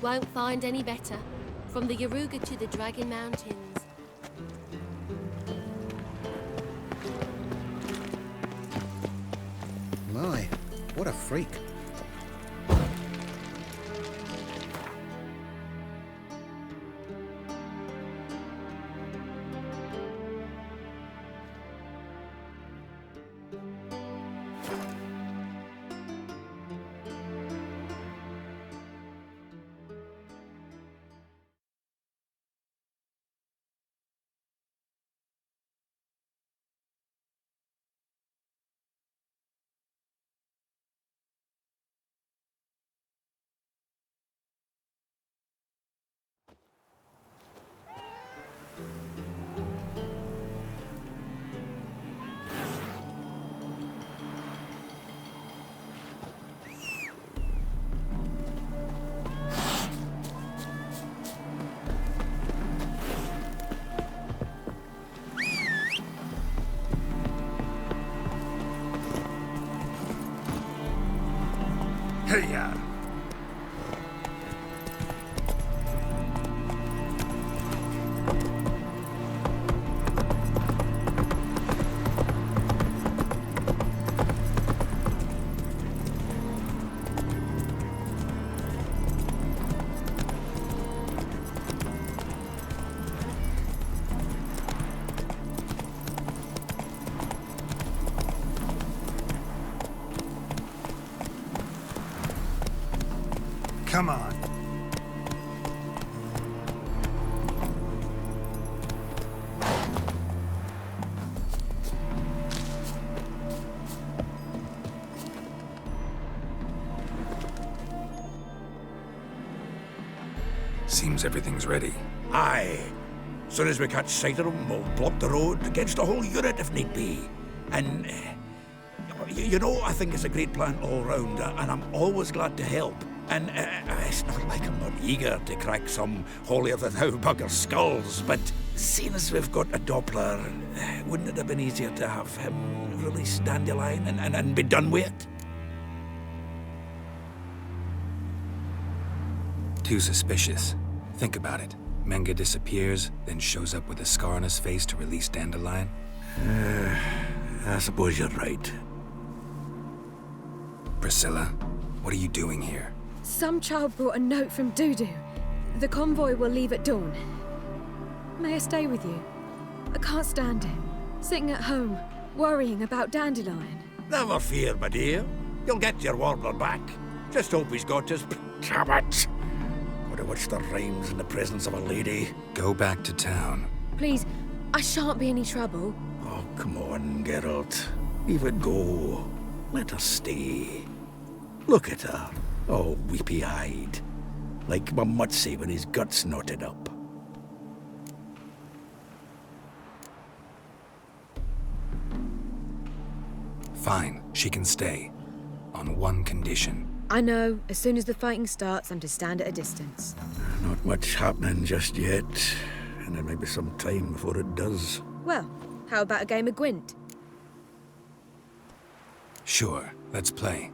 Won't find any better. From the Yaruga to the Dragon Mountains. My, what a freak. Hey-ya! Come on. Seems everything's ready. Aye. Soon as we catch sight of them, we'll block the road against the whole unit if need be. And, you know, I think it's a great plan all round, and I'm always glad to help. And it's not like I'm not eager to crack some holier-than-thou bugger's skulls, but seeing as we've got a Doppler, wouldn't it have been easier to have him release Dandelion and be done with it? Too suspicious. Think about it. Menga disappears, then shows up with a scar on his face to release Dandelion. I suppose you're right. Priscilla, what are you doing here? Some child brought a note from Dudu. The convoy will leave at dawn. May I stay with you? I can't stand it. Sitting at home, worrying about Dandelion. Never fear, my dear. You'll get your warbler back. Just hope he's got his... Damn it! Gotta watch the rhymes in the presence of a lady. Go back to town. Please, I shan't be any trouble. Oh, come on, Geralt. Leave it go. Let her stay. Look at her. Oh, weepy-eyed. Like my Mutsy when his guts knotted up. Fine, she can stay. On one condition. I know, as soon as the fighting starts, I'm to stand at a distance. Not much happening just yet. And there may be some time before it does. Well, how about a game of Gwent? Sure, let's play.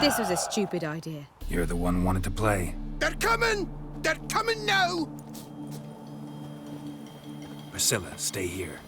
This was a stupid idea. You're the one who wanted to play. They're coming! They're coming now! Priscilla, stay here.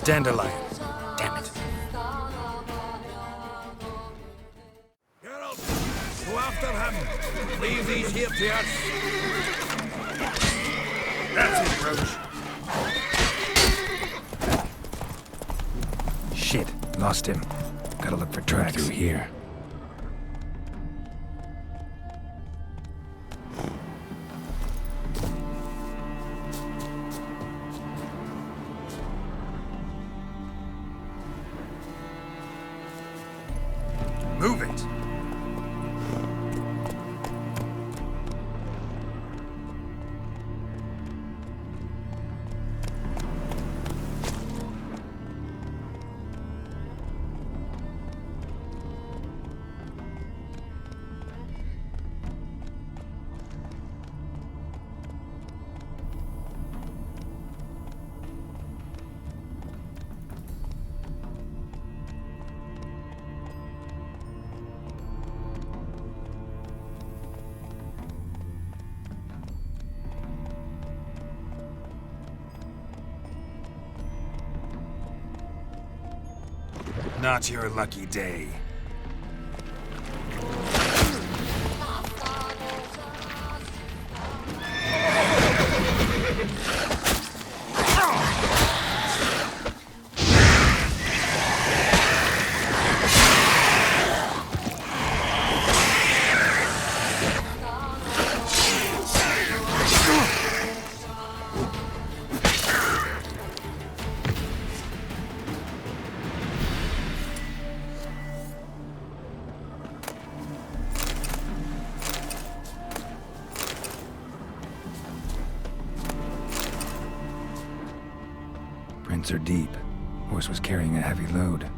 Dandelion. Damn it. these here to us. That's it, Roach. Shit, lost him. Gotta look for tracks through here. Move it. Not your lucky day. Prints are deep. Horse was carrying a heavy load.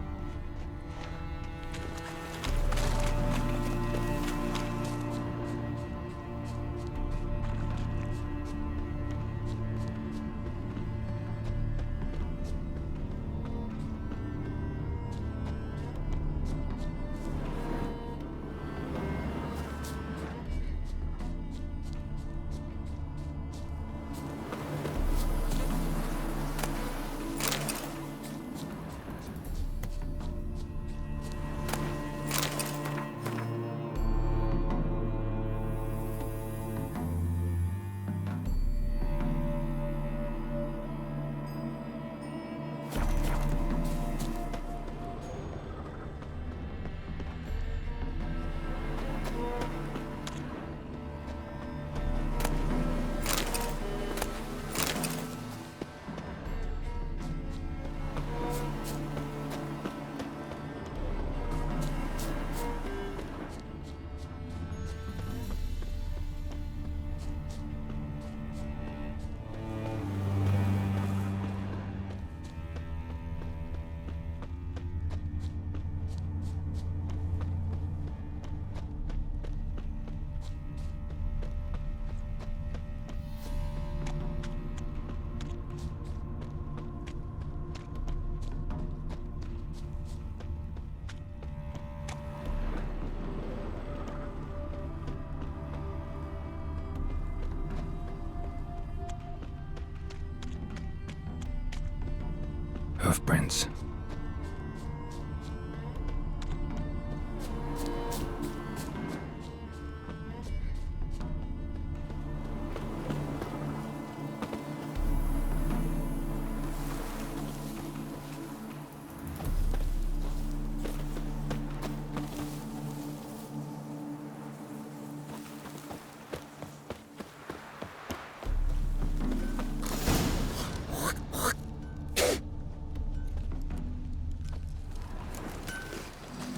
Hoofprints.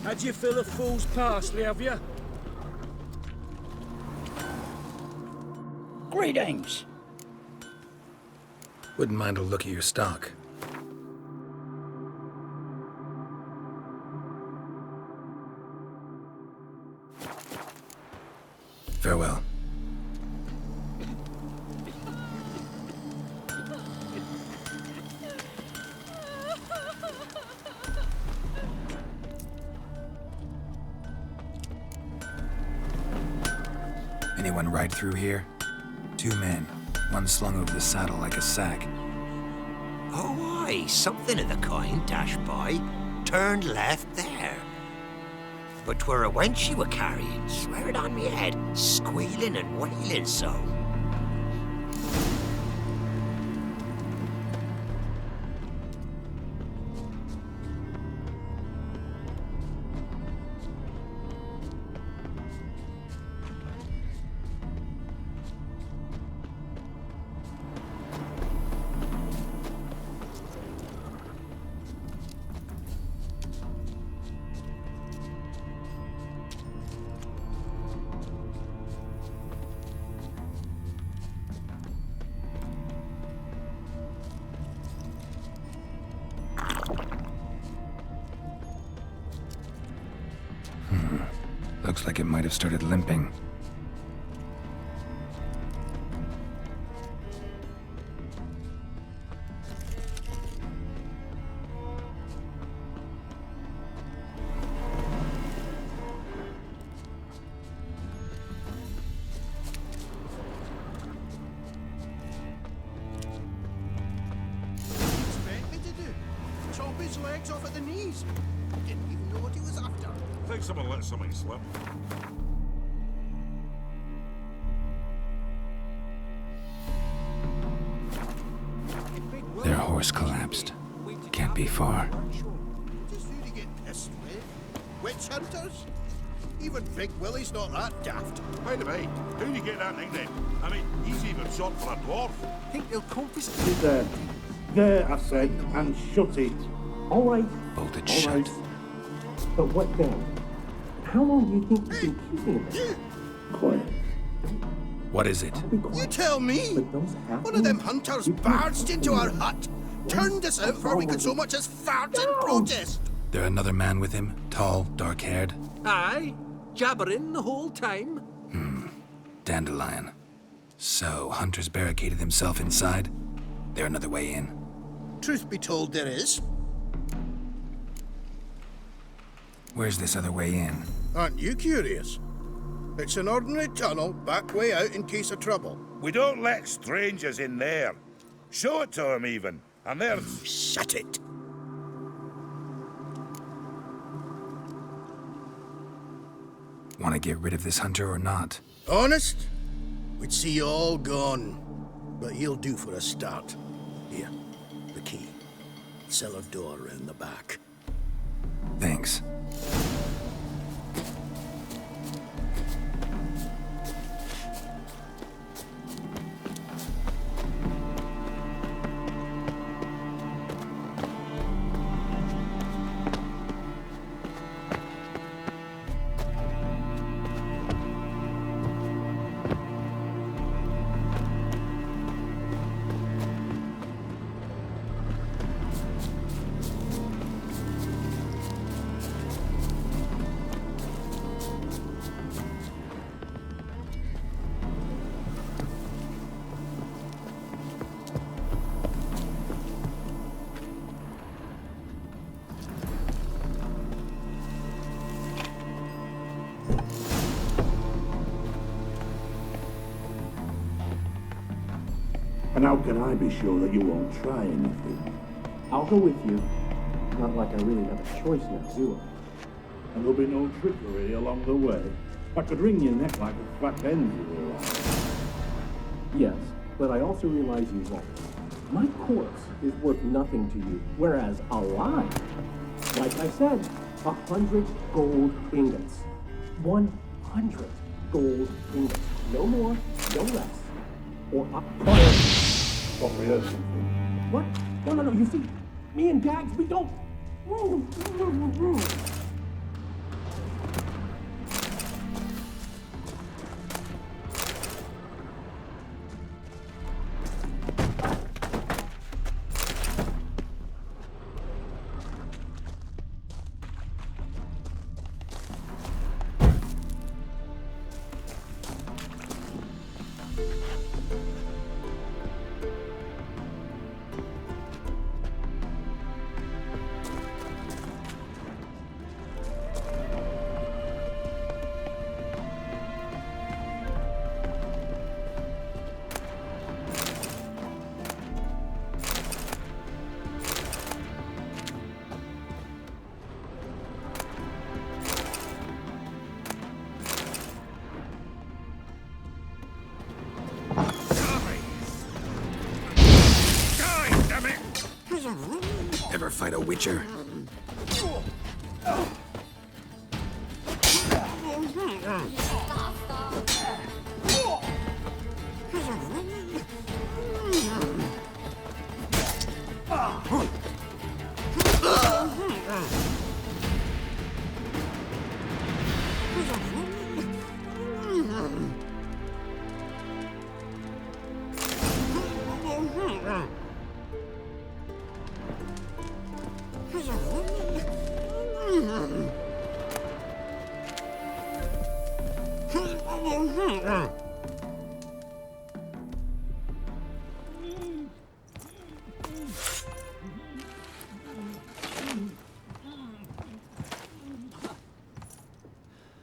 Had you fill a fool's parsley, have you? Greetings. Wouldn't mind a look at your stock. Farewell. Anyone ride through here? 2 men, one slung over the saddle like a sack. Oh, aye, something of the kind dashed by. Turned left there. But 'twere a wench you were carrying, swear it on me head, squealing and wailing so. Looks like it might have started limping. Expect me to do? Chop his legs off at the knees. Didn't even know what he was after. I think someone let something slip. Their horse collapsed. Can't be far. Just who to get pissed with? Witch hunters? Even Big Willie's not that daft. By the way, how do you get that nickname? I mean, he's even short for a dwarf. Think they'll confiscate There. There, I said, and shut it. All right. Bolted All shut. right. But what then? How long do you think you've been keeping it? Quiet. What is it? You tell me! One of them hunters barged into our hut, turned us out before we could so much as fart in protest. There another man with him? Tall, dark-haired? Aye, jabbering the whole time. Dandelion. So, Hunter's barricaded himself inside? There another way in? Truth be told, there is. Where's this other way in? Aren't you curious? It's an ordinary tunnel, back way out in case of trouble. We don't let strangers in there. Show it to them even, and they're... Shut it. Want to get rid of this hunter or not? Honest? We'd see you all gone. But he'll do for a start. Here, the key. Cellar door round the back. Thanks. And how can I be sure that you won't try anything? I'll go with you. Not like I really have a choice now, do I? And there'll be no trickery along the way. I could wring your neck like a fat hen if you were alive. Yes, but I also realize you won't. My corpse is worth nothing to you, whereas alive, like I said, 100 gold ingots. 100 gold ingots. No more, no less. Or up. What we heard something. What? No, you see, me and Dags, we don't. ever fight a witcher?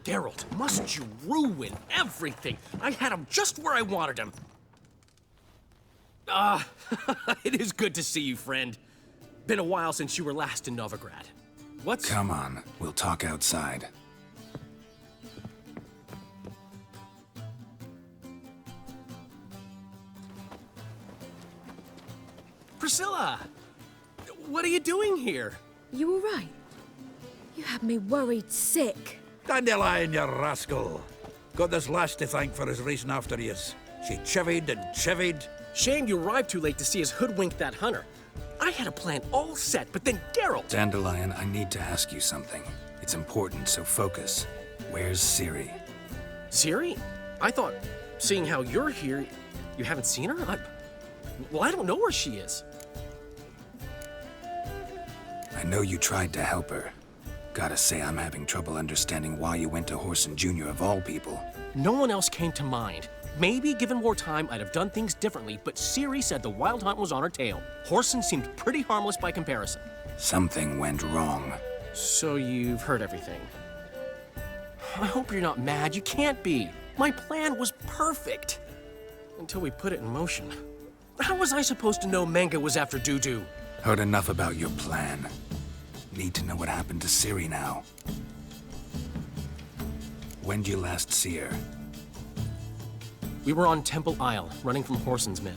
Geralt, must you ruin everything? I had him just where I wanted him. It is good to see you, friend. Been a while since you were last in Novigrad. What's... Come on, we'll talk outside. Priscilla! What are you doing here? You all right? You had me worried sick. Dandelion, you rascal. Got this lass to thank for his racing after yous. She chivied and chivied. Shame you arrived too late to see us hoodwink that hunter. I had a plan all set, but then Geralt... Dandelion, I need to ask you something. It's important, so focus. Where's Ciri? Ciri? I thought, seeing how you're here, you haven't seen her? Well, I don't know where she is. I know you tried to help her. Gotta say, I'm having trouble understanding why you went to Whoreson Jr. of all people. No one else came to mind. Maybe, given more time, I'd have done things differently, but Ciri said the Wild Hunt was on her tail. Whoreson seemed pretty harmless by comparison. Something went wrong. So you've heard everything. I hope you're not mad. You can't be. My plan was perfect. Until we put it in motion. How was I supposed to know Manga was after Dudu? Heard enough about your plan. Need to know what happened to Ciri now. When'd you last see her? We were on Temple Isle, running from Whoreson's men.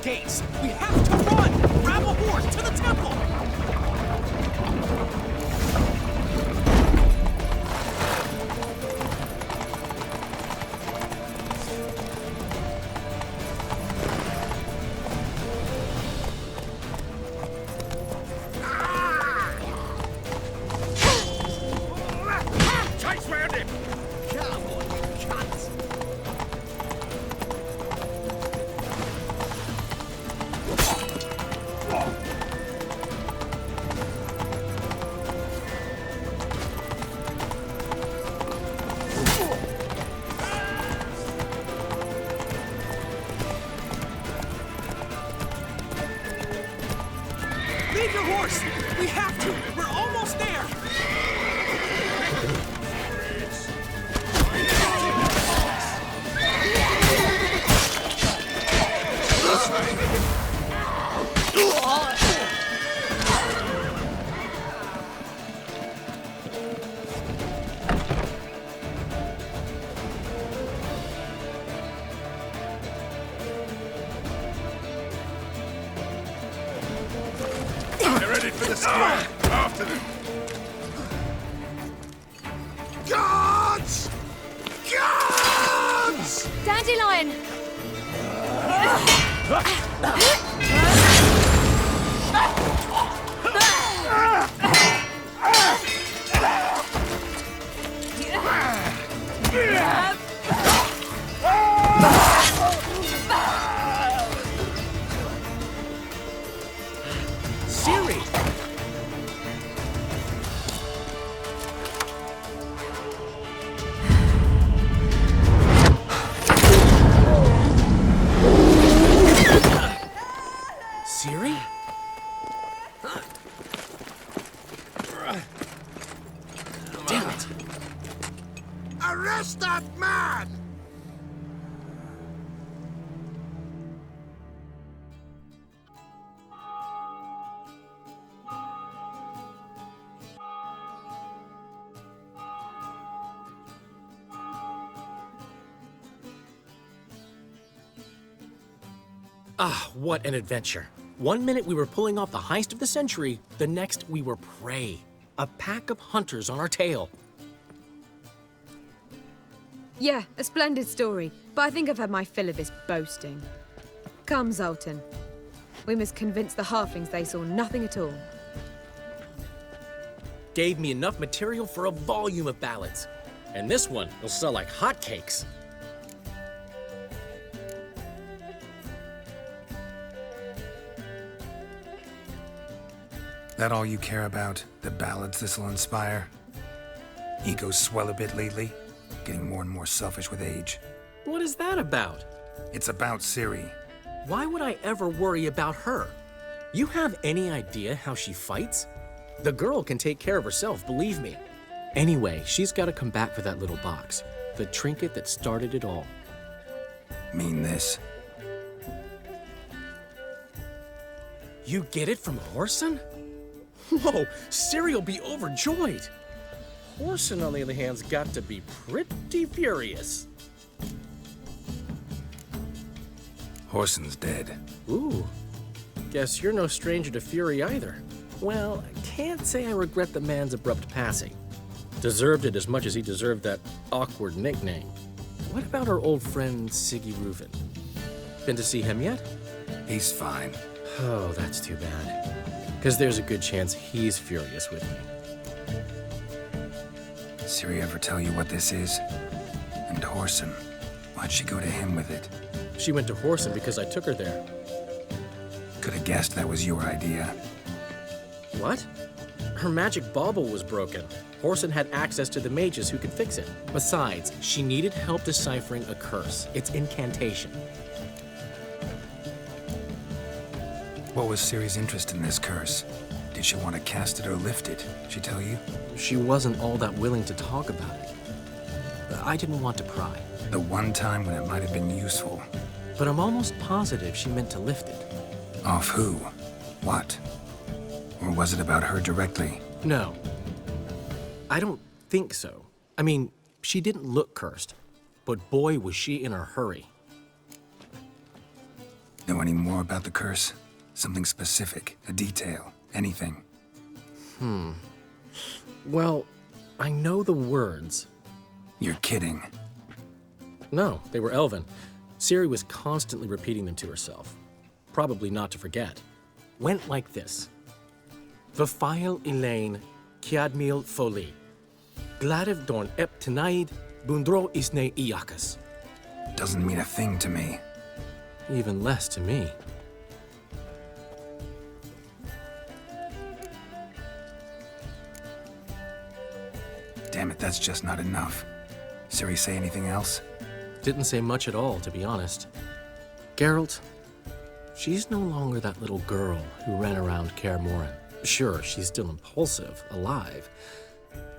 Gates! We have to run! Grab a horse to the temple! Chase round him! Come on, you cunts! Leave your horse! We have to! We're almost there! for the square! After them! Guards! Guards! Dandelion! Ciri! Ciri? Damn it! Arrest that man! Ah, what an adventure. One minute we were pulling off the heist of the century, the next we were prey. A pack of hunters on our tail. Yeah, a splendid story, but I think I've had my fill of this boasting. Come, Zoltan. We must convince the halflings they saw nothing at all. Gave me enough material for a volume of ballads. And this one will sell like hotcakes. That all you care about? The ballads this'll inspire? Egos swell a bit lately? Getting more and more selfish with age. What is that about? It's about Ciri. Why would I ever worry about her? You have any idea how she fights? The girl can take care of herself, believe me. Anyway, she's got to come back for that little box. The trinket that started it all. Mean this? You get it from Whoreson? Whoa, Ciri'll be overjoyed. Whoreson, on the other hand, has got to be pretty furious. Whoreson's dead. Ooh, guess you're no stranger to fury either. Well, I can't say I regret the man's abrupt passing. Deserved it as much as he deserved that awkward nickname. What about our old friend Siggy Reuven? Been to see him yet? He's fine. Oh, that's too bad. Because there's a good chance he's furious with me. Ciri ever tell you what this is? And Whoreson, why'd she go to him with it? She went to Whoreson because I took her there. Could have guessed that was your idea. What? Her magic bauble was broken. Whoreson had access to the mages who could fix it. Besides, she needed help deciphering a curse. Its incantation. What was Ciri's interest in this curse? Did she want to cast it or lift it? She tell you? She wasn't all that willing to talk about it. I didn't want to pry. The one time when it might have been useful. But I'm almost positive she meant to lift it. Off who? What? Or was it about her directly? No. I don't think so. I mean, she didn't look cursed. But boy, was she in a hurry. Know any more about the curse? Something specific, a detail, anything? Well, I know the words. You're kidding. No, they were Elven. Ciri was constantly repeating them to herself. Probably not to forget. Went like this. Vafile Elaine, Kiadmil Foli. Gladev Dorn Ep Tenaid, Bundro Isne Iakas. Doesn't mean a thing to me. Even less to me. Damn it, that's just not enough. Ciri say anything else? Didn't say much at all, to be honest. Geralt, she's no longer that little girl who ran around Kaer Morhen. Sure, she's still impulsive, alive,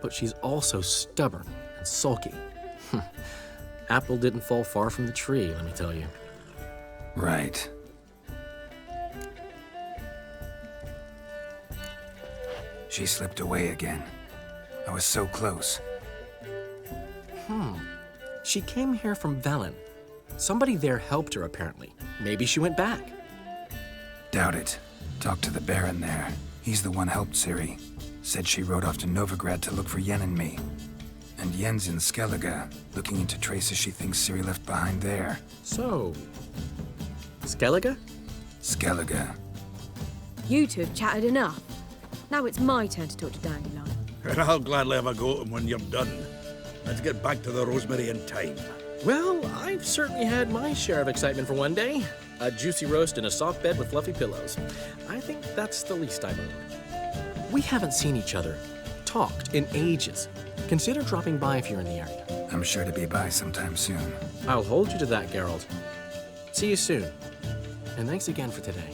but she's also stubborn and sulky. Apple didn't fall far from the tree, let me tell you. Right. She slipped away again. I was so close. She came here from Velen. Somebody there helped her, apparently. Maybe she went back. Doubt it. Talk to the Baron there. He's the one helped Ciri. Said she rode off to Novigrad to look for Yen and me. And Yen's in Skellige, looking into traces she thinks Ciri left behind there. So... Skellige? Skellige. You two have chatted enough. Now it's my turn to talk to Dandelion. And I'll gladly have a go at him when you're done. Let's get back to the rosemary in time. Well, I've certainly had my share of excitement for one day. A juicy roast in a soft bed with fluffy pillows. I think that's the least I own. We haven't seen each other, talked in ages. Consider dropping by if you're in the area. I'm sure to be by sometime soon. I'll hold you to that, Geralt. See you soon. And thanks again for today.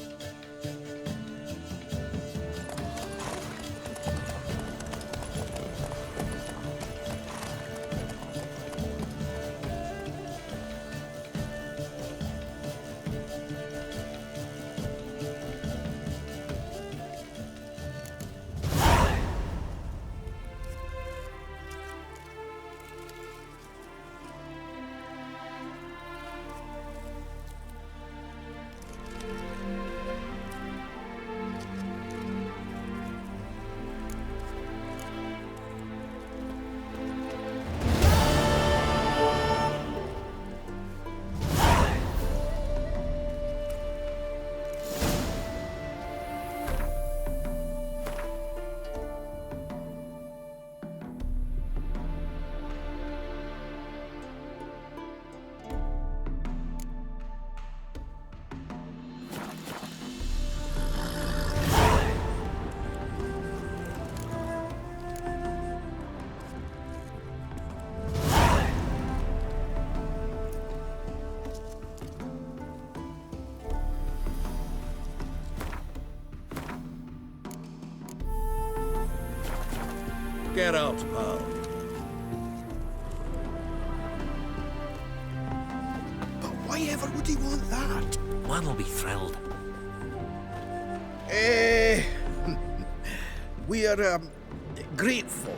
Get out, pal. But why ever would he want that? One will be thrilled. We are grateful.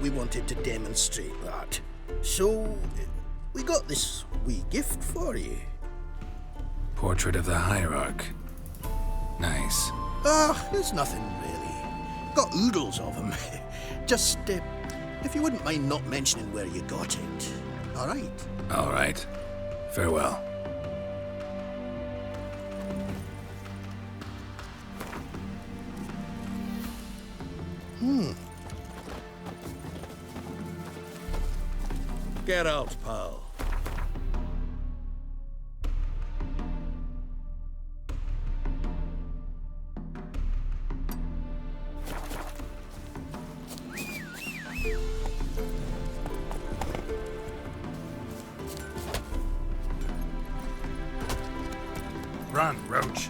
We wanted to demonstrate that. So, we got this wee gift for you. Portrait of the Hierarch. Nice. There's nothing really. Got oodles of them. Just, if you wouldn't mind not mentioning where you got it. All right? All right. Farewell. Get out, pal. Run, Roach.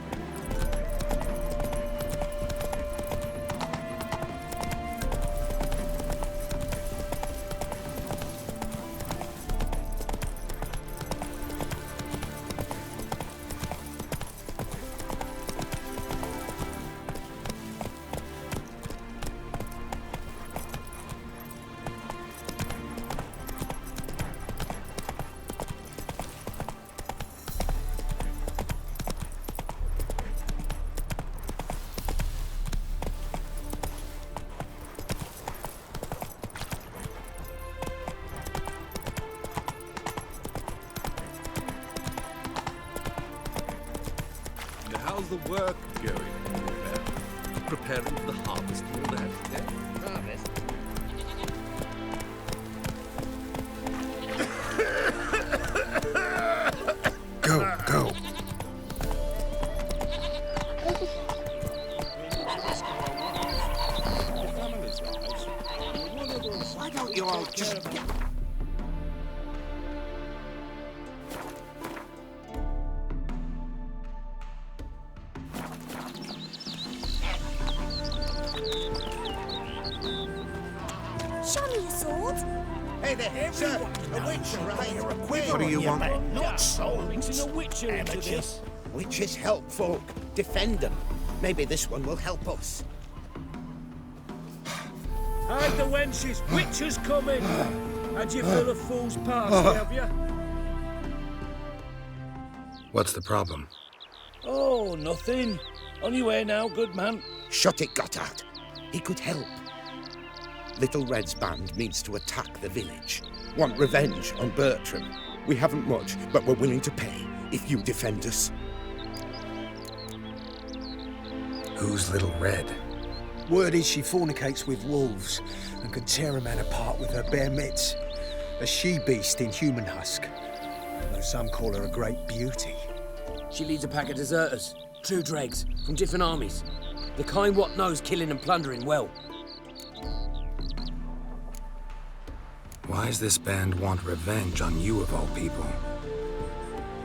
How's the work going? Preparing for the harvest and all that, eh? Harvest? Go. Why don't you all just get... Show me your sword. Hey there, sir. A witch, right? What do you want? Not souls. Mixing a witcher into this. Witches help folk. Defend them. Maybe this one will help us. Hide the wenches. Witcher's coming. Had you fill a fool's party, have you? What's the problem? Oh, nothing. On your way now, good man. Shut it, Gotthard. He could help. Little Red's band means to attack the village. Want revenge on Bertram. We haven't much, but we're willing to pay if you defend us. Who's Little Red? Word is she fornicates with wolves and can tear a man apart with her bare mitts. A she-beast in human husk. Though some call her a great beauty. She leads a pack of deserters, true dregs, from different armies. The kind what knows killing and plundering well. Why does this band want revenge on you of all people?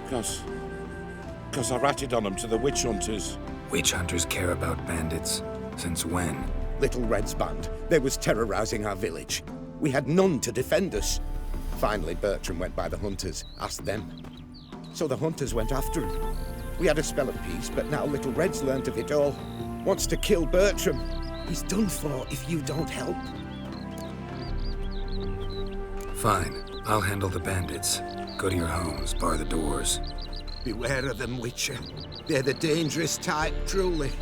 Because I ratted on them to the witch hunters. Witch hunters care about bandits. Since when? Little Red's band. They was terrorizing our village. We had none to defend us. Finally, Bertram went by the hunters, asked them. So the hunters went after him. We had a spell of peace, but now Little Red's learnt of it all. Wants to kill Bertram. He's done for if you don't help. Fine. I'll handle the bandits. Go to your homes, bar the doors. Beware of them, Witcher. They're the dangerous type, truly.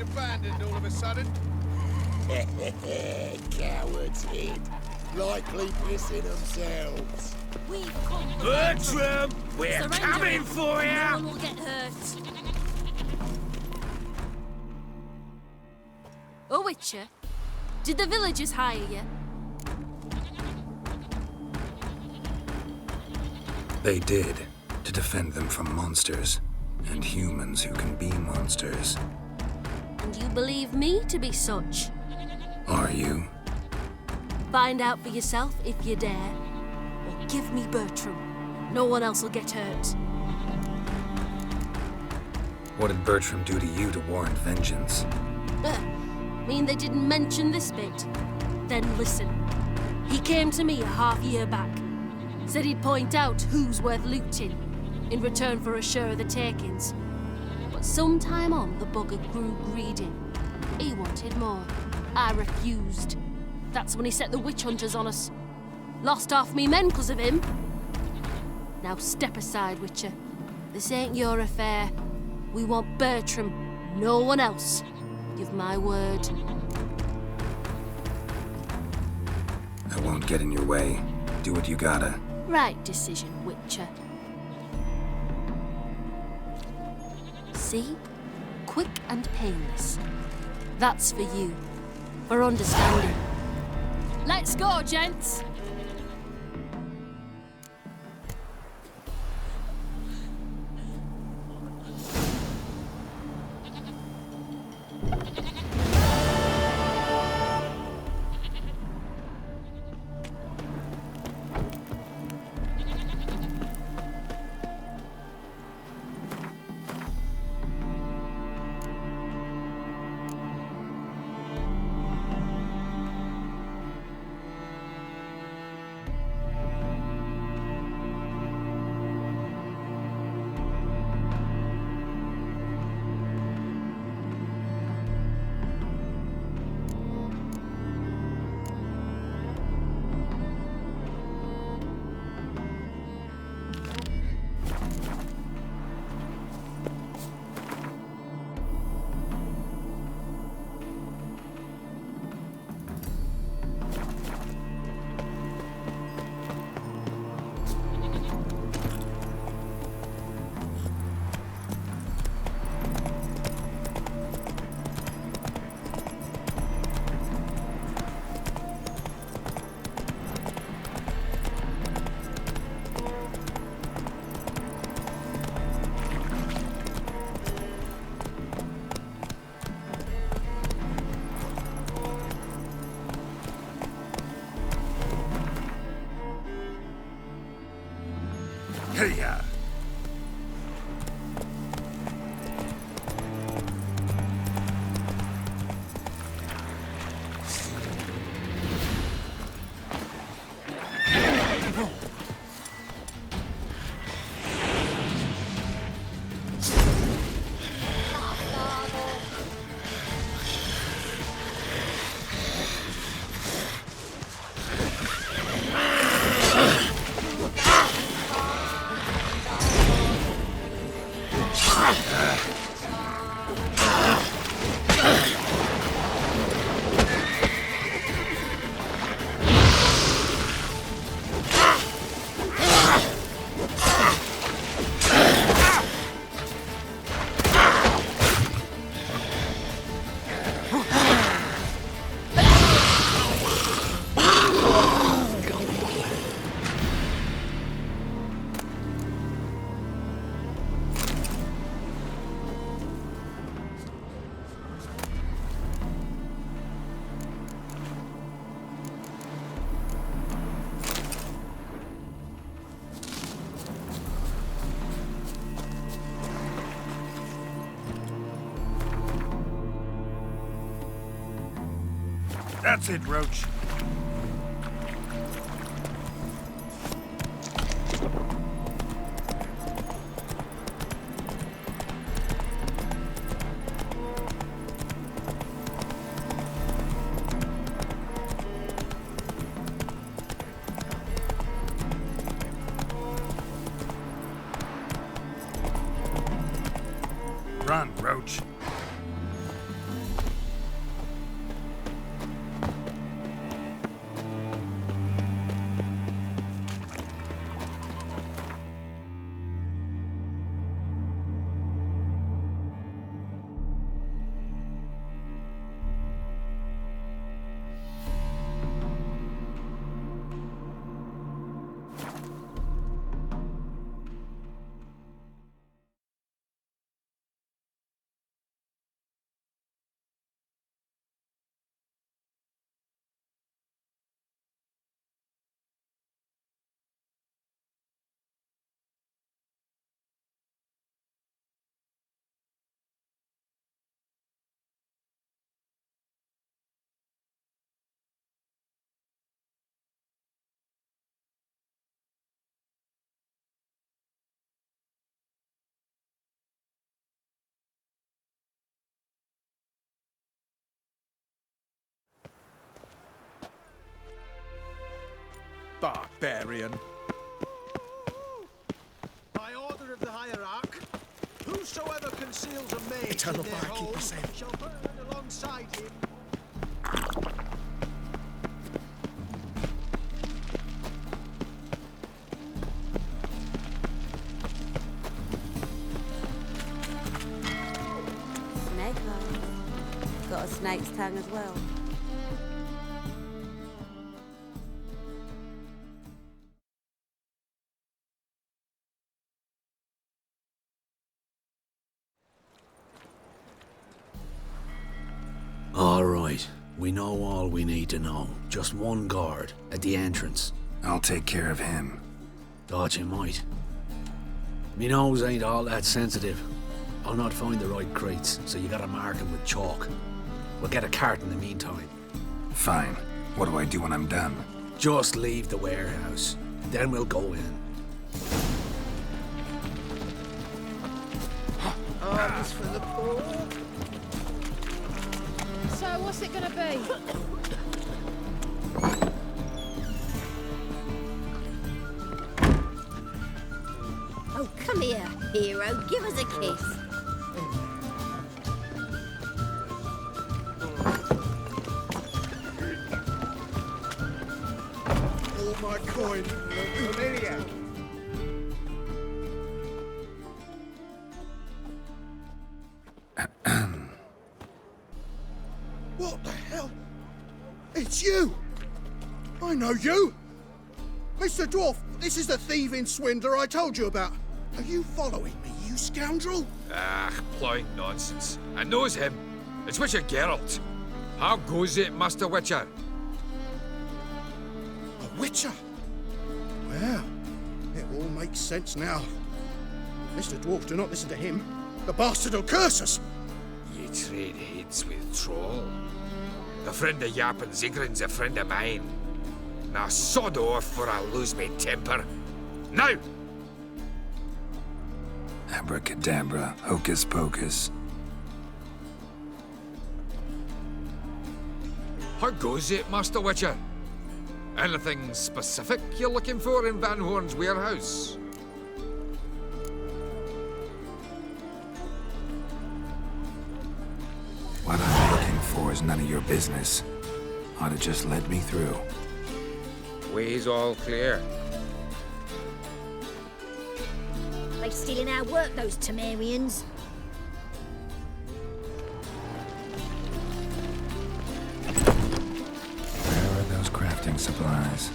Abandoned all of a sudden. Cowards hid. Likely pissing themselves. We've come. Bertram, we're Surrender. coming for you! No one will get hurt. Oh, Witcher, did the villagers hire you? They did, to defend them from monsters, and humans who can be monsters. And you believe me to be such? Are you? Find out for yourself if you dare. or give me Bertram. No one else will get hurt. What did Bertram do to you to warrant vengeance? Mean they didn't mention this bit? Then listen. He came to me a half-year back. Said he'd point out who's worth looting, in return for a share of the takings. But sometime on, the bugger grew greedy. He wanted more. I refused. That's when he set the witch hunters on us. Lost half me men 'cause of him. Now step aside, Witcher. This ain't your affair. We want Bertram, no one else. Give my word. I won't get in your way. Do what you gotta. Right decision, Witcher. See? Quick and painless. That's for you. For understanding. Let's go, gents! Hiya! That's it, Roach. Run, Roach. barbarian. By order of the hierarch, whosoever conceals a maid Eternal in their fire, keep home us safe. shall burn alongside him. Snake eyes. Got a snake's tongue as well. All right. We know all we need to know. Just one guard at the entrance. I'll take care of him. Thought you might. Me nose ain't all that sensitive. I'll not find the right crates, so you gotta mark them with chalk. We'll get a cart in the meantime. Fine. What do I do when I'm done? Just leave the warehouse. Then we'll go in. Arms for the poor. So, what's it gonna be? Oh, come here, hero. Give us a kiss. All my coin. Familiar. What the hell? It's you! I know you! Mr. Dwarf, this is the thieving swindler I told you about. Are you following me, you scoundrel? Ah, plowing nonsense. I knows him. It's Witcher Geralt. How goes it, Master Witcher? A witcher? Well, it all makes sense now. Mr. Dwarf, do not listen to him. The bastard will curse us. Ye trade heads with troll. A friend of Yap and Zigrin's a friend of mine. Now sod off or I'll lose my temper. Now! Abracadabra, hocus pocus. How goes it, Master Witcher? Anything specific you're looking for in Van Horn's warehouse? What I'm looking for is none of your business. Ought to just let me through. Way's all clear. They stealing our work, those Temerians. Where are those crafting supplies?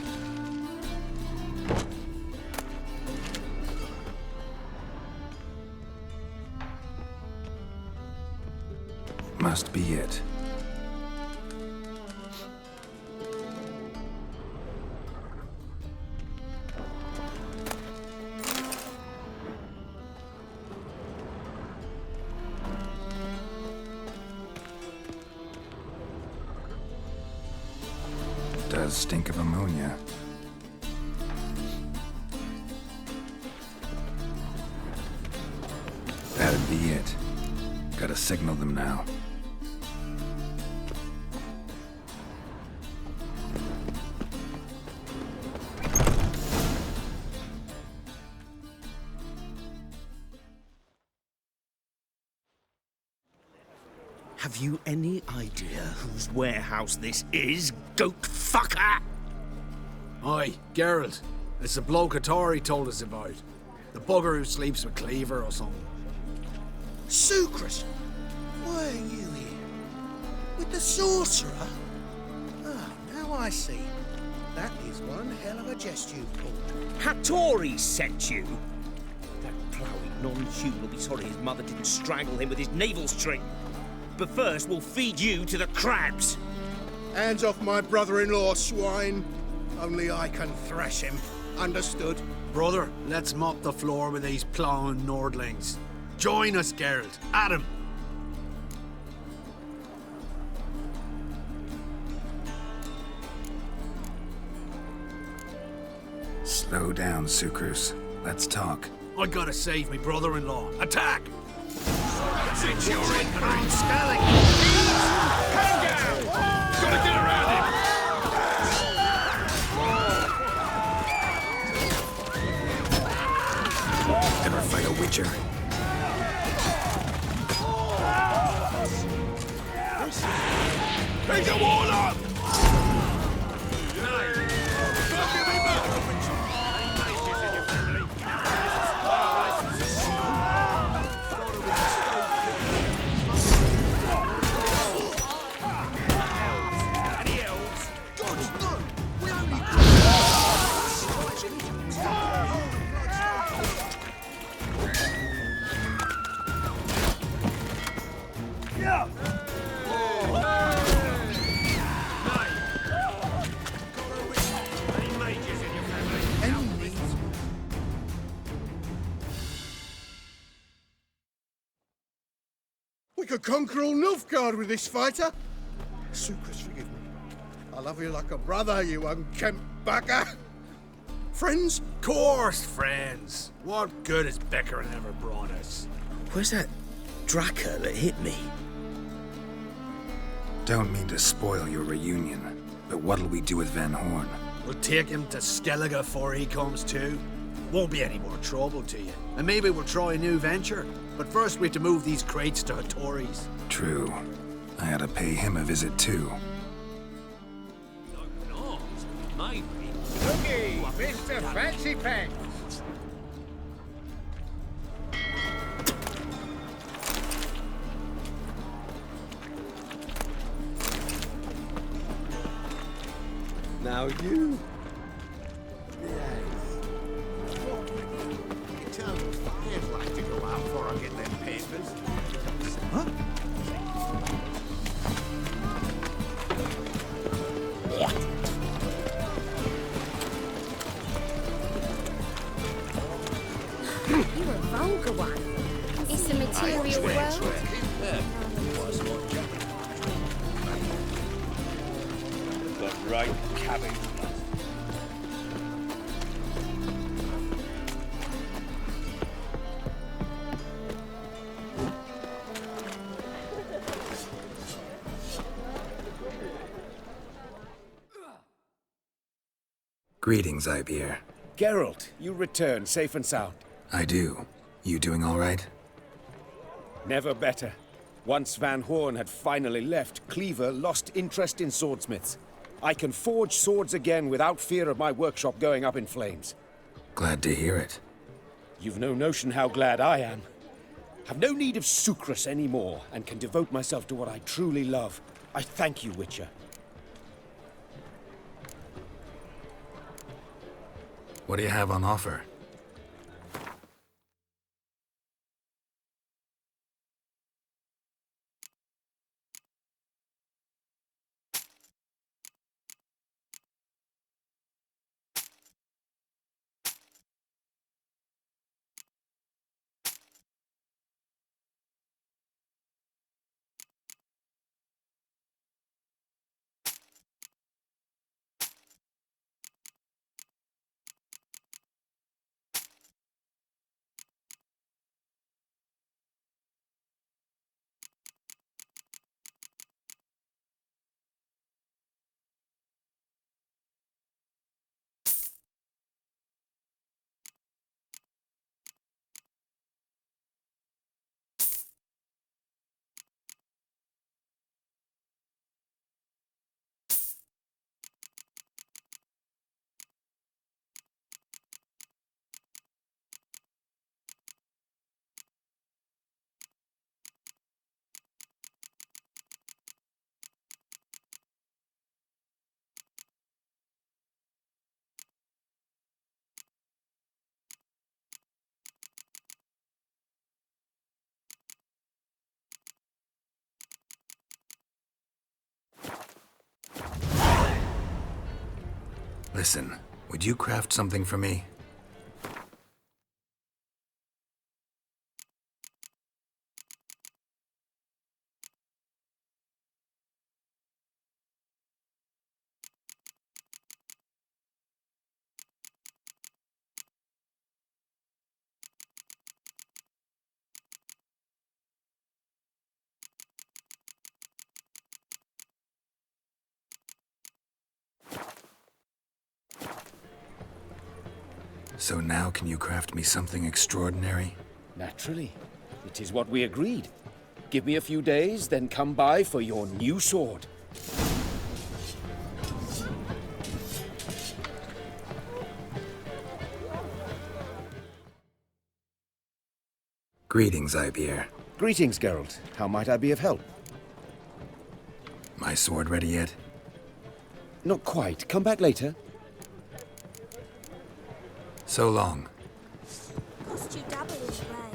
Must be it. Does stink of ammonia. That'd be it. Gotta signal them now. Have you any idea whose warehouse this is, goat fucker? Aye, Geralt. It's the bloke Tori told us about. The bugger who sleeps with Cleaver or something. Sucrus! Why are you here? With the sorcerer? Ah, now I see. That is one hell of a jest you've pulled. Hattori sent you? That ploughing non-human will be sorry his mother didn't strangle him with his navel string. But first, we'll feed you to the crabs. Hands off my brother-in-law, swine. Only I can thrash him. Understood? Brother, let's mop the floor with these ploughing Nordlings. Join us, Geralt. Adam. Slow down, Sucrus. Let's talk. I gotta save me brother-in-law. Attack! Since you're in Crown Skellig! Calm down! Gotta get around him! Witcher. He's a warlock! We could conquer all Nilfgaard with this fighter. Sucrus, forgive me. I love you like a brother, you unkempt bugger. Friends? Course, friends. What good has bickering ever brought us? Where's that Draka that hit me? Don't mean to spoil your reunion, but what'll we do with Van Horn? We'll take him to Skellige before he comes to. Won't be any more trouble to you. And maybe we'll try a new venture. But first we have to move these crates to Hattori's. True. I ought to pay him a visit too. Maybe. Looky, Mr. Fancy Pants. Now you. Eternal fire's like to go out before I get them papers. Huh? You're a vulgar one. It's a material world. Got right cabbage. Greetings, Ibeer. Geralt, you return safe and sound. I do. You doing all right? Never better. Once Van Horn had finally left, Cleaver lost interest in swordsmiths. I can forge swords again without fear of my workshop going up in flames. Glad to hear it. You've no notion how glad I am. Have no need of Sucrus anymore, and can devote myself to what I truly love. I thank you, Witcher. What do you have on offer? Listen, would you craft something for me? So now can you craft me something extraordinary? Naturally. It is what we agreed. Give me a few days, then come by for your new sword. Greetings, Ibeer. Greetings, Geralt. How might I be of help? My sword ready yet? Not quite. Come back later. So long. Cost you double in rain.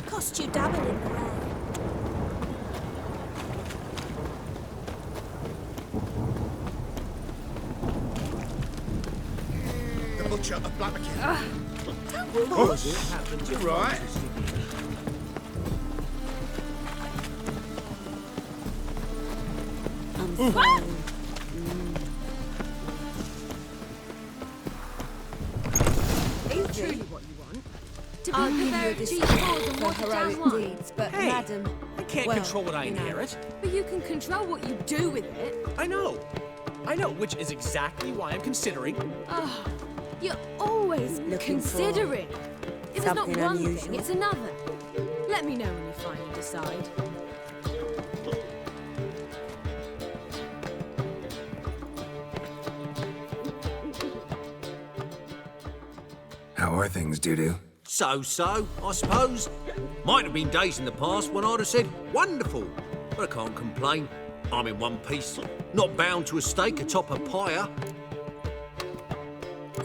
Cost you double in the rain. The butcher of Blaviken. What happened? You're right. I'm fine. Is truly what you want? To be I'll give you a prepared to discount cheat more than for what the heroic damn wine. deeds, but Hey, madam, I can't well, control what I you know. inherit. But you can control what you do with it. I know, which is exactly why I'm considering. Oh, you're always Looking for considering. If it's not something one unusual. thing, it's another. Let me know when you finally decide. How are things, Dudu? So, I suppose. Might have been days in the past when I'd have said, wonderful. But I can't complain. I'm in one piece. Not bound to a stake atop a pyre.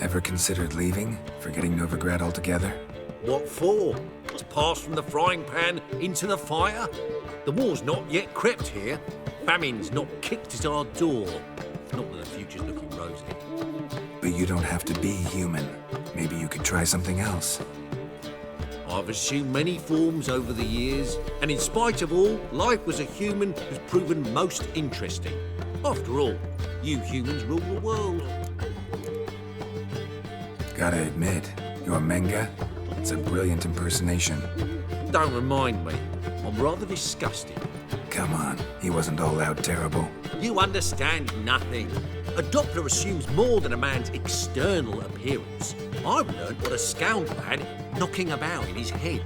Ever considered leaving? Forgetting Novigrad altogether? What for? To pass from the frying pan into the fire? The war's not yet crept here. Famine's not kicked at our door. Not that the future's looking rosy. But you don't have to be human. Maybe you could try something else. I've assumed many forms over the years, and in spite of all, life as a human has proven most interesting. After all, you humans rule the world. Gotta admit, your Menga? It's a brilliant impersonation. Don't remind me. I'm rather disgusted. Come on, he wasn't all out terrible. You understand nothing. A Doppler assumes more than a man's external appearance. I've learned what a scoundrel had knocking about in his head.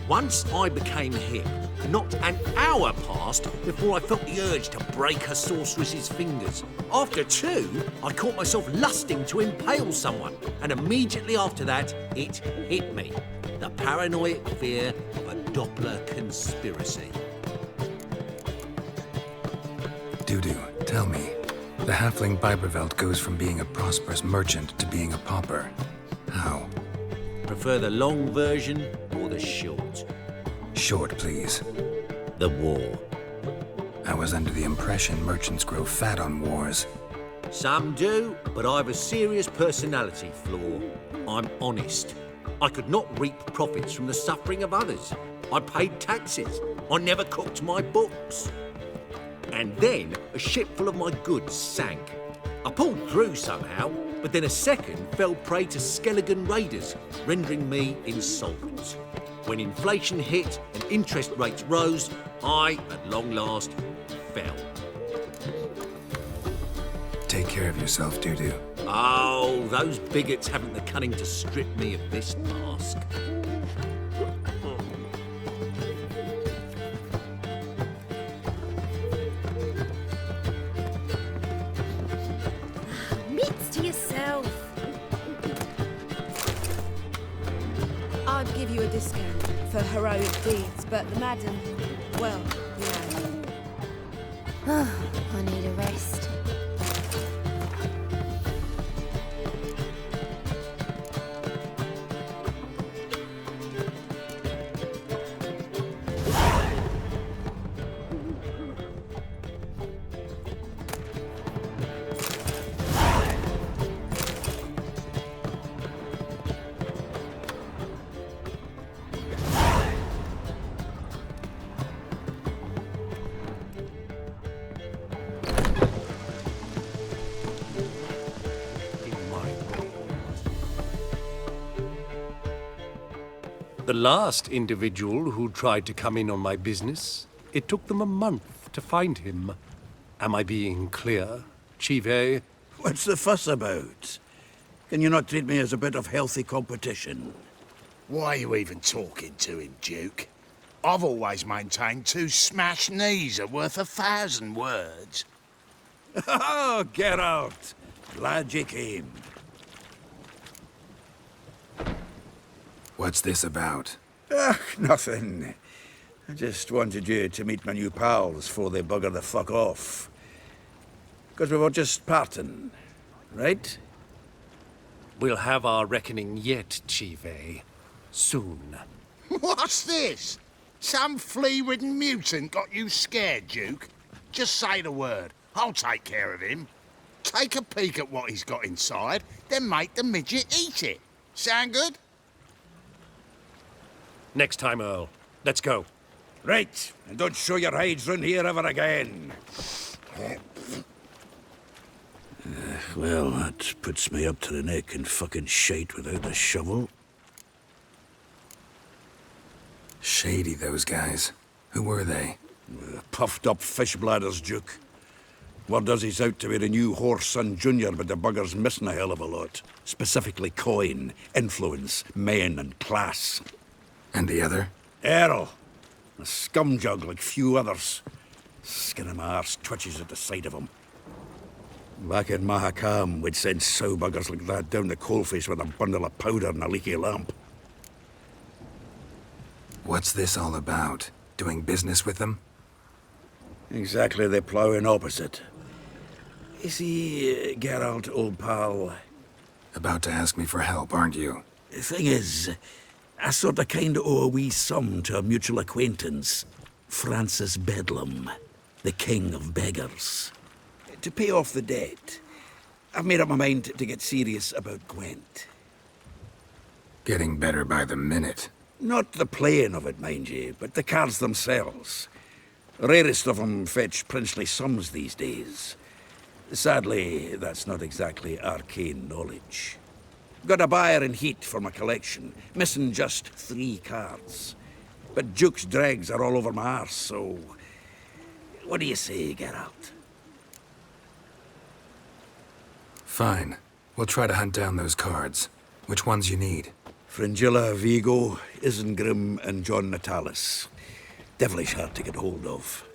Once I became hip, not an hour passed before I felt the urge to break a sorceress's fingers. After two, I caught myself lusting to impale someone, and immediately after that, it hit me. The paranoid fear of a Doppler conspiracy. Dudu, tell me. The halfling Biberveld goes from being a prosperous merchant to being a pauper. How? Prefer the long version or the short? Short, please. The war. I was under the impression merchants grow fat on wars. Some do, but I have a serious personality flaw. I'm honest. I could not reap profits from the suffering of others. I paid taxes. I never cooked my books. And then a ship full of my goods sank. I pulled through somehow, but then a second fell prey to Skelligan raiders, rendering me insolvent. When inflation hit and interest rates rose, I, at long last, fell. Take care of yourself, Dudu. Oh, those bigots haven't the cunning to strip me of this mask. Mitts to yourself. I'd give you a discount for heroic deeds, but the madam, well, you know. I need a rest. The last individual who tried to come in on my business, it took them a month to find him. Am I being clear, Chive? What's the fuss about? Can you not treat me as a bit of healthy competition? Why are you even talking to him, Duke? I've always maintained 2 smashed knees are worth 1,000 words. Oh, Geralt! Glad you came. What's this about? Nothing. I just wanted you to meet my new pals before they bugger the fuck off. Because we were just parting, right? We'll have our reckoning yet, Chive. Soon. What's this? Some flea-ridden mutant got you scared, Duke? Just say the word. I'll take care of him. Take a peek at what he's got inside, then make the midget eat it. Sound good? Next time, Earl. Let's go. Right, and don't show your hides round here ever again. Well, that puts me up to the neck in fucking shite without a shovel. Shady, those guys. Who were they? Puffed up fish bladders, Duke. Word does he's out to be the new Whoreson Junior, but the bugger's missing a hell of a lot. Specifically coin, influence, men, and class. And the other? Errol. A scumjug like few others. Skin of my arse twitches at the sight of him. Back in Mahakam, we'd send sow buggers like that down the coalface with a bundle of powder and a leaky lamp. What's this all about? Doing business with them? Exactly the ploughing opposite. You see, Geralt, old pal... About to ask me for help, aren't you? The thing is, I sort of kinda owe a wee sum to a mutual acquaintance. Francis Bedlam, the king of beggars. To pay off the debt, I've made up my mind to get serious about Gwent. Getting better by the minute. Not the playing of it, mind you, but the cards themselves. Rarest of them fetch princely sums these days. Sadly, that's not exactly arcane knowledge. Got a buyer in heat for my collection, missing just 3 cards. But Duke's dregs are all over my arse, so... What do you say, Geralt? Fine. We'll try to hunt down those cards. Which ones you need? Fringilla, Vigo, Isengrim, and John Natalis. Devilish hard to get hold of.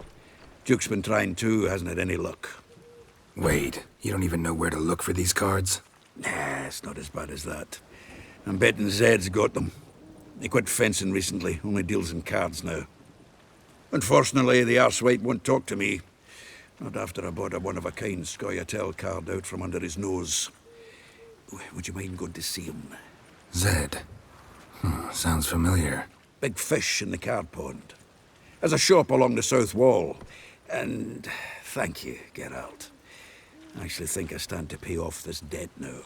Duke's been trying too, hasn't had any luck. Wait, you don't even know where to look for these cards? Nah, it's not as bad as that. I'm betting Zed's got them. He quit fencing recently, only deals in cards now. Unfortunately, the arsewite won't talk to me. Not after I bought a one-of-a-kind Scoia'tael card out from under his nose. Would you mind going to see him? Zed. Sounds familiar. Big fish in the card pond. Has a shop along the south wall. And thank you, Geralt. I actually think I stand to pay off this debt now.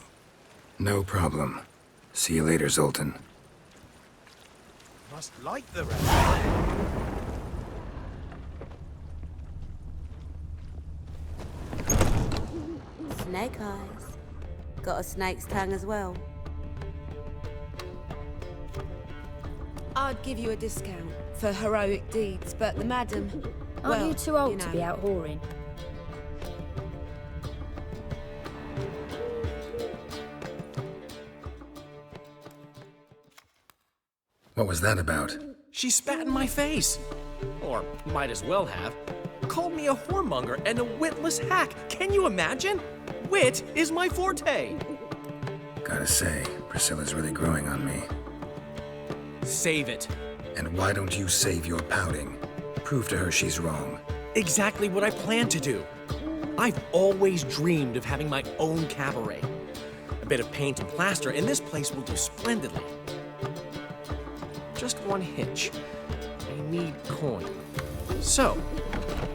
No problem. See you later, Zoltan. Must like the rest. Snake eyes. Got a snake's tongue as well. I'd give you a discount for heroic deeds, but the madam... Aren't you too old you to know. be out whoring? What was that about? She spat in my face. Or might as well have. Called me a whoremonger and a witless hack. Can you imagine? Wit is my forte. Gotta say, Priscilla's really growing on me. Save it. And why don't you save your pouting? Prove to her she's wrong. Exactly what I plan to do. I've always dreamed of having my own cabaret. A bit of paint and plaster, and this place will do splendidly. Just one hitch. I need coin. So,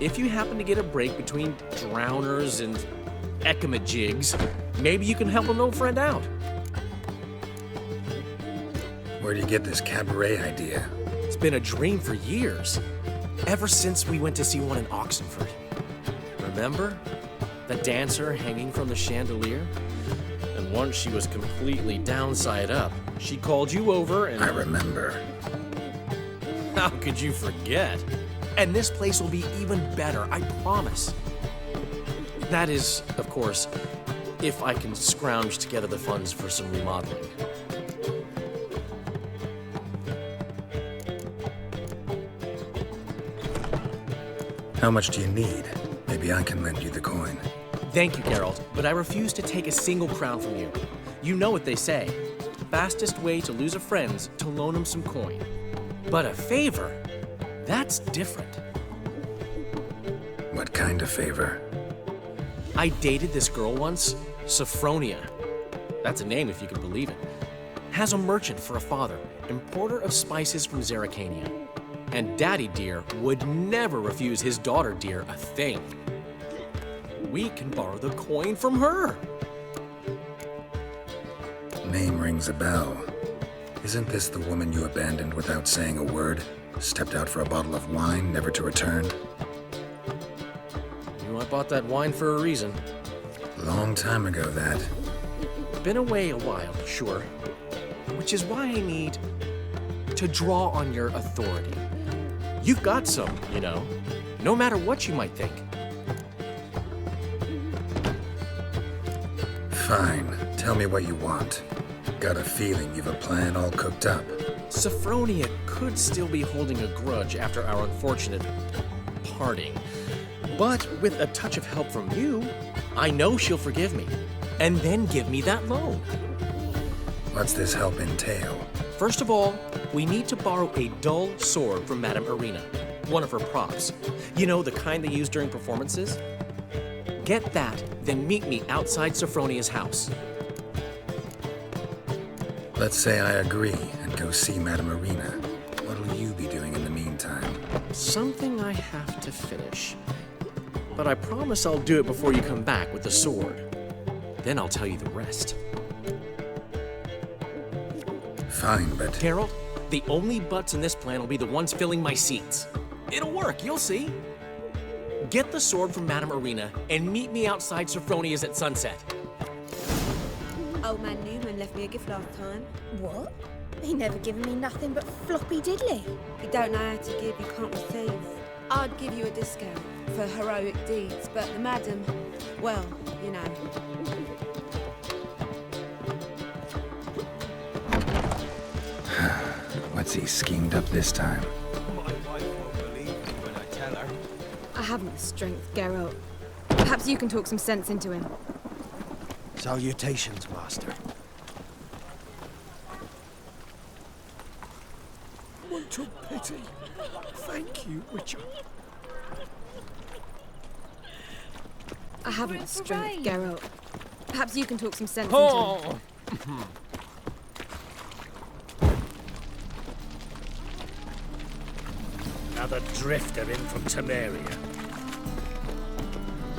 if you happen to get a break between drowners and ekamajigs, maybe you can help an old friend out. Where do you get this cabaret idea? It's been a dream for years. Ever since we went to see one in Oxenford. Remember? The dancer hanging from the chandelier? And once she was completely downside up, she called you over and... I remember. How could you forget? And this place will be even better, I promise. That is, of course, if I can scrounge together the funds for some remodeling. How much do you need? Maybe I can lend you the coin. Thank you, Geralt, but I refuse to take a single crown from you. You know what they say. Fastest way to lose a friend's to loan him some coin. But a favor? That's different. What kind of favor? I dated this girl once, Sophronia. That's a name if you can believe it. Has a merchant for a father, importer of spices from Zerrikania. And Daddy Dear would never refuse his daughter Dear a thing. We can borrow the coin from her. Name rings a bell. Isn't this the woman you abandoned without saying a word? Stepped out for a bottle of wine, never to return? You know, I bought that wine for a reason. Long time ago, that. Been away a while, sure. Which is why I need to draw on your authority. You've got some, you know, no matter what you might think. Fine. Tell me what you want. Got a feeling you've a plan all cooked up. Sophronia could still be holding a grudge after our unfortunate parting. But with a touch of help from you, I know she'll forgive me. And then give me that loan. What's this help entail? First of all, we need to borrow a dull sword from Madame Irina, one of her props. You know, the kind they use during performances? Get that, then meet me outside Sophronia's house. Let's say I agree and go see Madame Irina. What'll you be doing in the meantime? Something I have to finish. But I promise I'll do it before you come back with the sword. Then I'll tell you the rest. Fine, but... Geralt, the only butts in this plan will be the ones filling my seats. It'll work, you'll see. Get the sword from Madame Irina and meet me outside Sophronia's at sunset. Old man Newman left me a gift last time. What? He never given me nothing but floppy diddly. If you don't know how to give, you can't receive. I'd give you a discount for heroic deeds, but the madam, well, you know. What's he schemed up this time? My wife won't believe me when I tell her. I haven't the strength, Geralt. Perhaps you can talk some sense into him. Salutations, master. What a pity. Thank you, Witcher. I haven't the strength, Geralt. Perhaps you can talk some sense into him. Another drifter in from Temeria.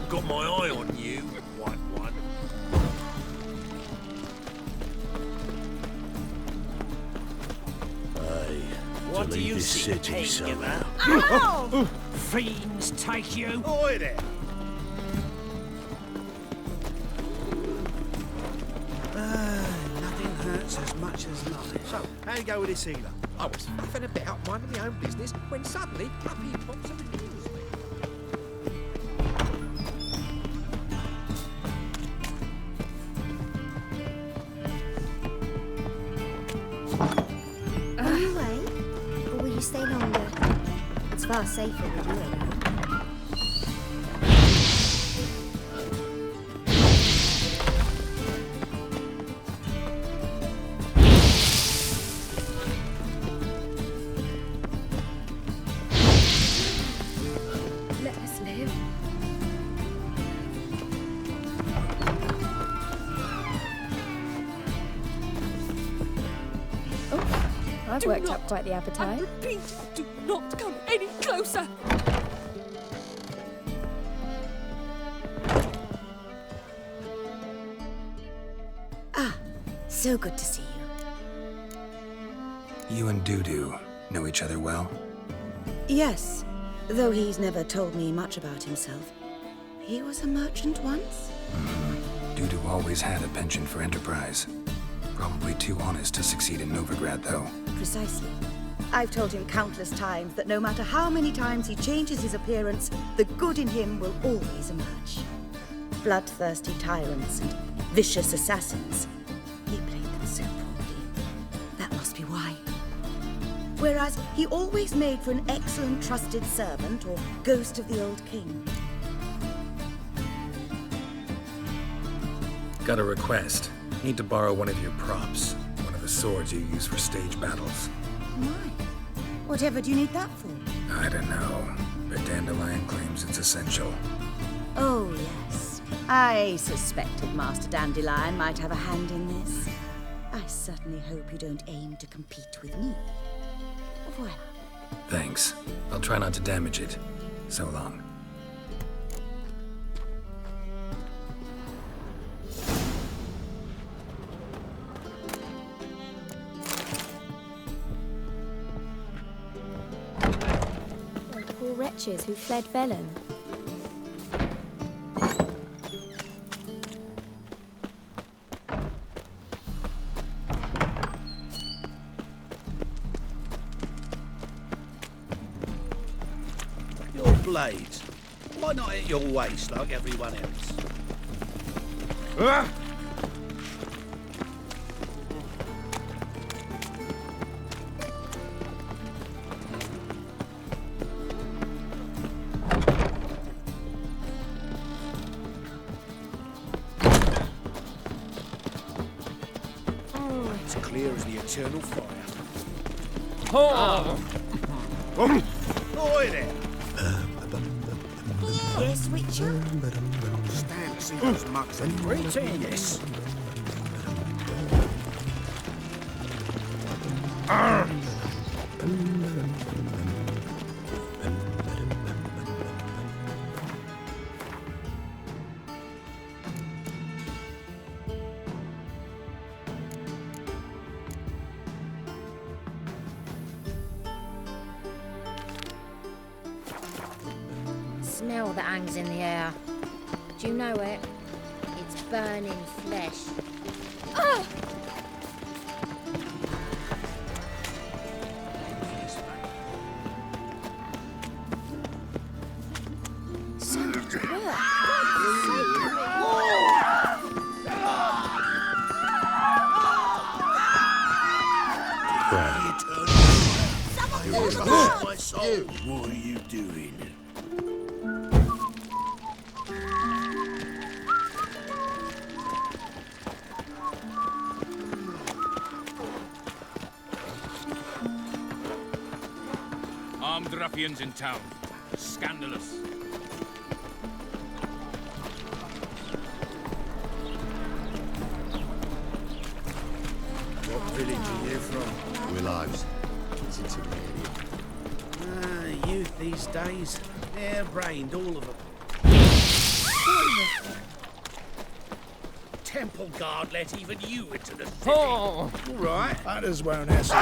Got my eye on you, white one. What do you see, somehow? Ow! Fiends take you! Oi there! Nothing hurts as much as nothing. So, how you go with this healer? I was faffing about minding my own business when suddenly up he pops and amuses me. Are you away? Or will you stay longer? It's far safer with you around. Let us live. I've worked up quite the appetite. I repeat, do not come any closer. Ah, so good to see you. You and Dudu know each other well? Yes, though he's never told me much about himself. He was a merchant once? Dudu always had a penchant for enterprise. Probably too honest to succeed in Novigrad, though. Precisely. I've told him countless times that no matter how many times he changes his appearance, the good in him will always emerge. Bloodthirsty tyrants and vicious assassins. He played them so poorly. That must be why. Whereas he always made for an excellent trusted servant or ghost of the old king. Got a request. Need to borrow one of your props. One of the swords you use for stage battles. Why? Whatever do you need that for? I don't know, but Dandelion claims it's essential. Oh, yes. I suspected Master Dandelion might have a hand in this. I certainly hope you don't aim to compete with me. Voilà. Thanks. I'll try not to damage it. So long. Poor wretches who fled Velen. Your blades. Why not at your waist like everyone else? It's clear as the eternal fire. Oi there! Yes, Witcher? Stand to see those mugs and greetings. Smell that hangs in the air. Do you know it? It's burning flesh. Ah! So much work. My soul. What are you doing? Armed ruffians in town. Scandalous. What village are you from? We're lives. It's into the area. Youth these days. Hair-brained, all of them. Temple guard let even you into the city. Oh! All right. Others won't hassle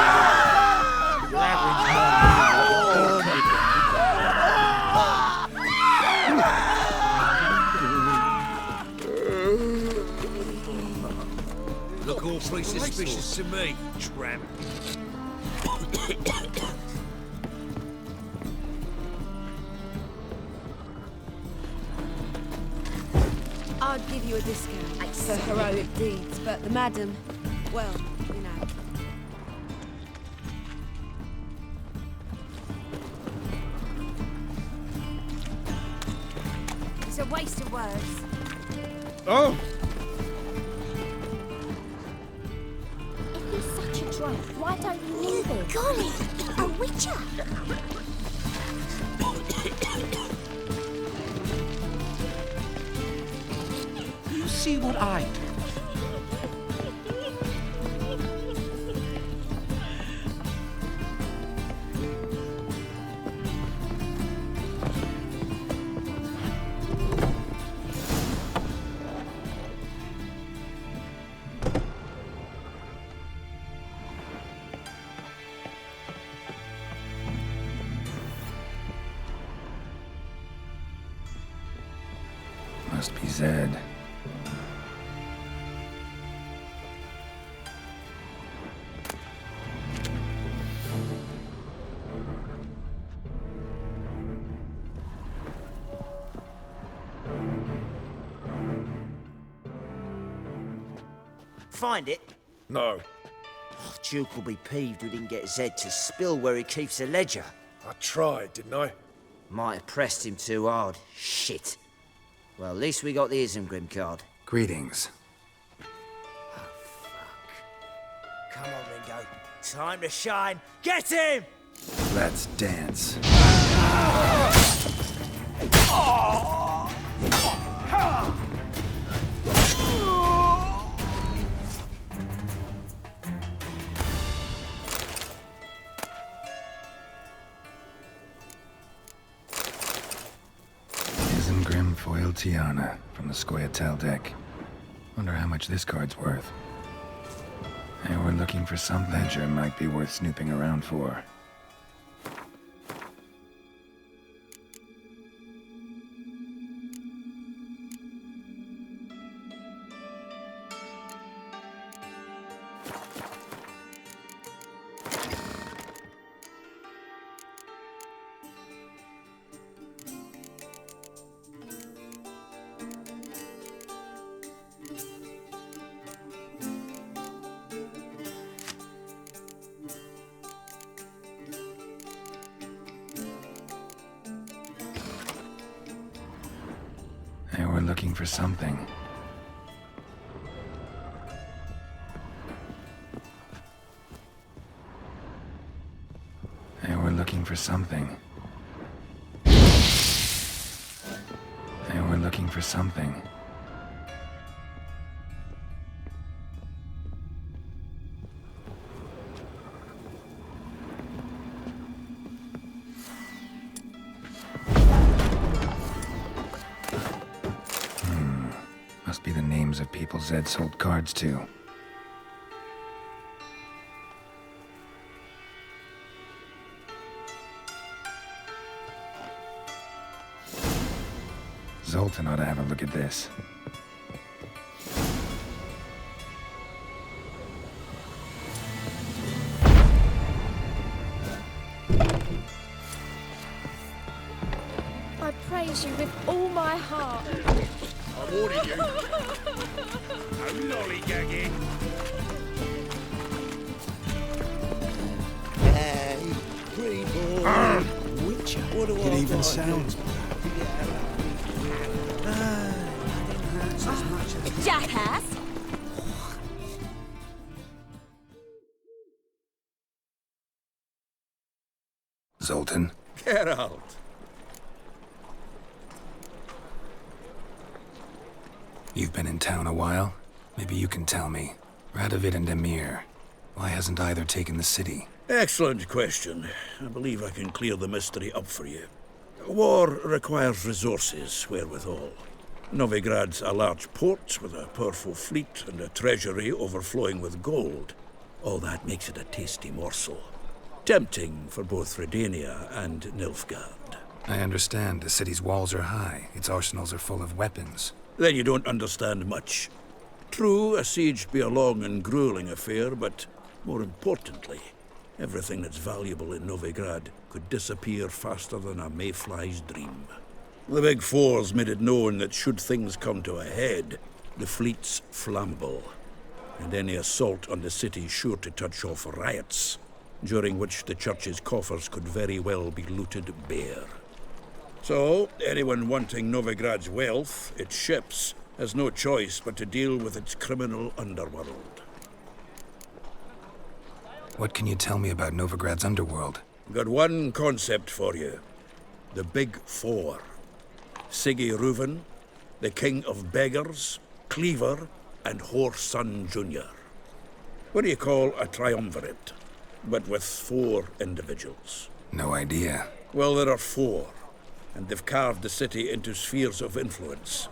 Look all pretty suspicious to me, tramp. I'd give you a discount for heroic deeds, but the madam, well, you know. It's a waste of words. Oh! If he's such a drunk, why don't you leave him? Golly, a witcher! You see what I do? Must be Zed. find it? No. Oh, Duke will be peeved we didn't get Zed to spill where he keeps the ledger. I tried, didn't I? Might have pressed him too hard. Shit. Well, at least we got the Isengrim card. Greetings. Come on, Ringo. Time to shine. Get him! Let's dance. Isengrim foiled Tiana from the Scoia'tael deck. Wonder how much this card's worth. Hey, we're looking for some ledger might be worth snooping around for. Hey, we're looking for something. Hey, we're looking for something. Hey, we're looking for something. Must be the names of people Zed sold cards to. Zoltan ought to have a look at this. I praise you with all my heart. I'm warning you. No lollygagging. Hey, pretty boy. Witcher. What do It I even like? sounds. Jackass! Zoltan? Geralt. You've been in town a while? Maybe you can tell me. Radovid and Emir. Why hasn't either taken the city? Excellent question. I believe I can clear the mystery up for you. War requires resources wherewithal. Novigrad's a large port with a powerful fleet and a treasury overflowing with gold. All that makes it a tasty morsel. Tempting for both Redania and Nilfgaard. I understand. The city's walls are high. Its arsenals are full of weapons. Then you don't understand much. True, a siege be a long and grueling affair, but more importantly, everything that's valuable in Novigrad could disappear faster than a mayfly's dream. The Big Four's made it known that should things come to a head, the fleet's flammable, and any assault on the city's sure to touch off riots, during which the church's coffers could very well be looted bare. So, anyone wanting Novigrad's wealth, its ships, has no choice but to deal with its criminal underworld. What can you tell me about Novigrad's underworld? Got one concept for you. The Big Four. Siggy Reuven, the King of Beggars, Cleaver, and Whoreson Jr. What do you call a triumvirate, but with 4 individuals? No idea. Well, there are 4, and they've carved the city into spheres of influence.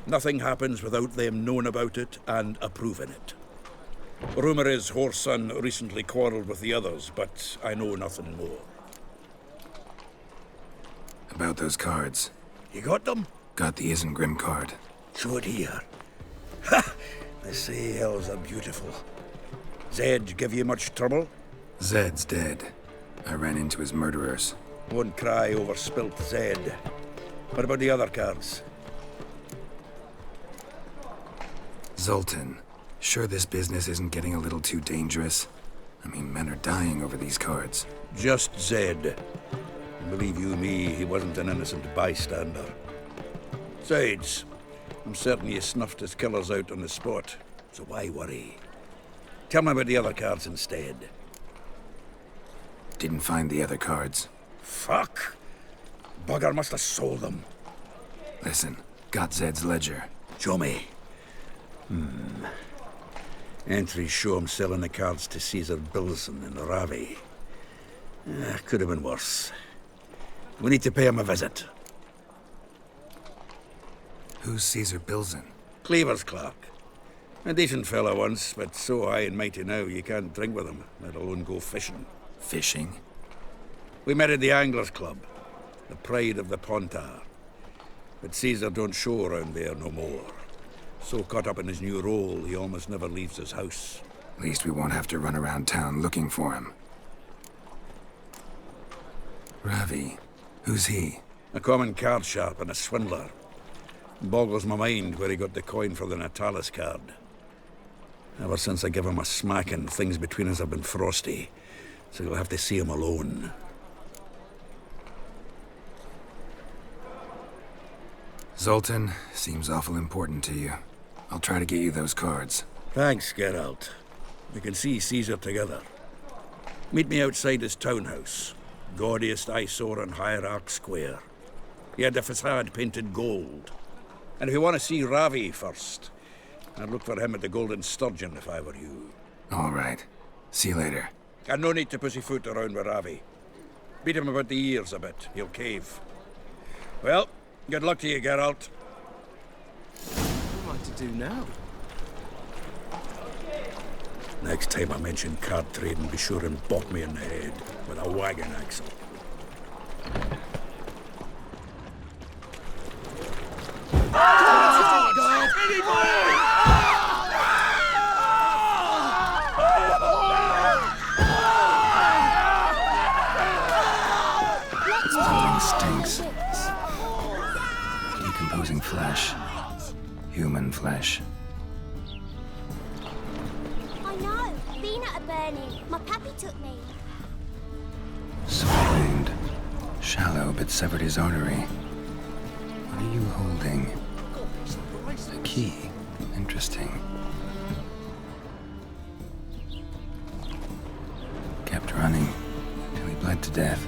Nothing happens without them knowing about it and approving it. Rumor is Whoreson recently quarreled with the others, but I know nothing more. About those cards. You got them? Got the Isengrim card. Show it here. Ha! They say hells are beautiful. Zed give you much trouble? Zed's dead. I ran into his murderers. Won't cry over spilt Zed. What about the other cards? Zoltan. Sure this business isn't getting a little too dangerous? I mean, men are dying over these cards. Just Zed. Believe you me, he wasn't an innocent bystander. Besides, I'm certain he snuffed his killers out on the spot, so why worry? Tell me about the other cards instead. Didn't find the other cards. Fuck! Bugger must have sold them. Listen, got Zed's ledger. Show me. Entries show him selling the cards to Caesar Bilson in Ravi. Could have been worse. We need to pay him a visit. Who's Caesar Bilson? Cleaver's clerk. A decent fellow once, but so high and mighty now you can't drink with him, let alone go fishing. Fishing? We met at the Anglers Club, the pride of the Pontar. But Caesar don't show around there no more. So caught up in his new role, he almost never leaves his house. At least we won't have to run around town looking for him. Ravi, who's he? A common card sharp and a swindler. Boggles my mind where he got the coin for the Natalis card. Ever since I gave him a smacking, things between us have been frosty. So you'll have to see him alone. Zoltan, seems awful important to you. I'll try to get you those cards. Thanks, Geralt. We can see Caesar together. Meet me outside his townhouse. Gaudiest eyesore on Hierarch Square. He had the facade painted gold. And if you want to see Ravi first, I'd look for him at the Golden Sturgeon if I were you. All right. See you later. And no need to pussyfoot around with Ravi. Beat him about the ears a bit. He'll cave. Well, good luck to you, Geralt. What am I to do now? Next time I mention card trading, be sure and bop me in the head with a wagon axle. Something stinks. Decomposing flesh. Human flesh. I know. Been at a burning. My pappy took me. Sore wound. Shallow, but severed his artery. What are you holding? A key. Interesting. Kept running till he bled to death.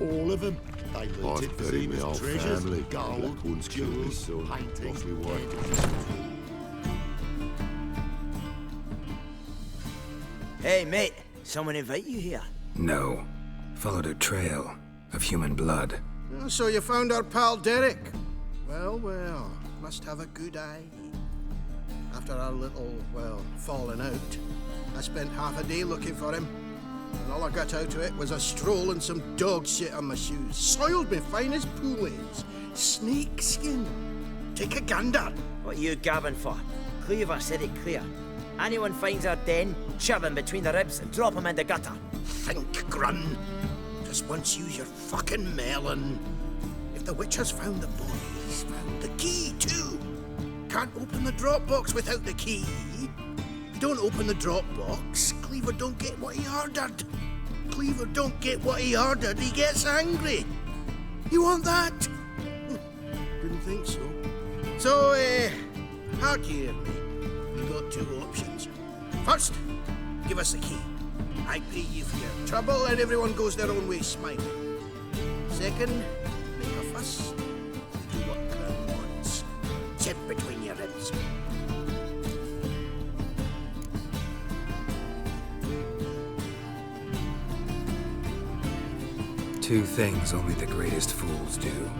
All of them. They loot it for him as treasures, gold, jewels, paintings, Hey, mate. Someone invite you here? No. Followed a trail of human blood. So you found our pal Derek? Well, well, must have a good eye. After our little, well, falling out, I spent half a day looking for him. And all I got out of it was a stroll and some dog shit on my shoes. Soiled me fine as poolades. Snake skin. Take a gander. What are you gabbing for? Cleaver said it clear. Anyone finds our den, shove him between the ribs and drop him in the gutter. Think, Grun. Just once use your fucking melon. If the witch has found the boy, he's found the key too. Can't open the drop box without the key. You don't open the drop box, Cleaver don't get what he ordered. Cleaver don't get what he ordered, he gets angry. You want that? Didn't think so. So, hark here, mate. You got two options. First, give us the key. I pay you for your trouble and everyone goes their own way smiling. Second, make a fuss. Do what Crown wants. Sit between your ribs. Two things only the greatest fools do.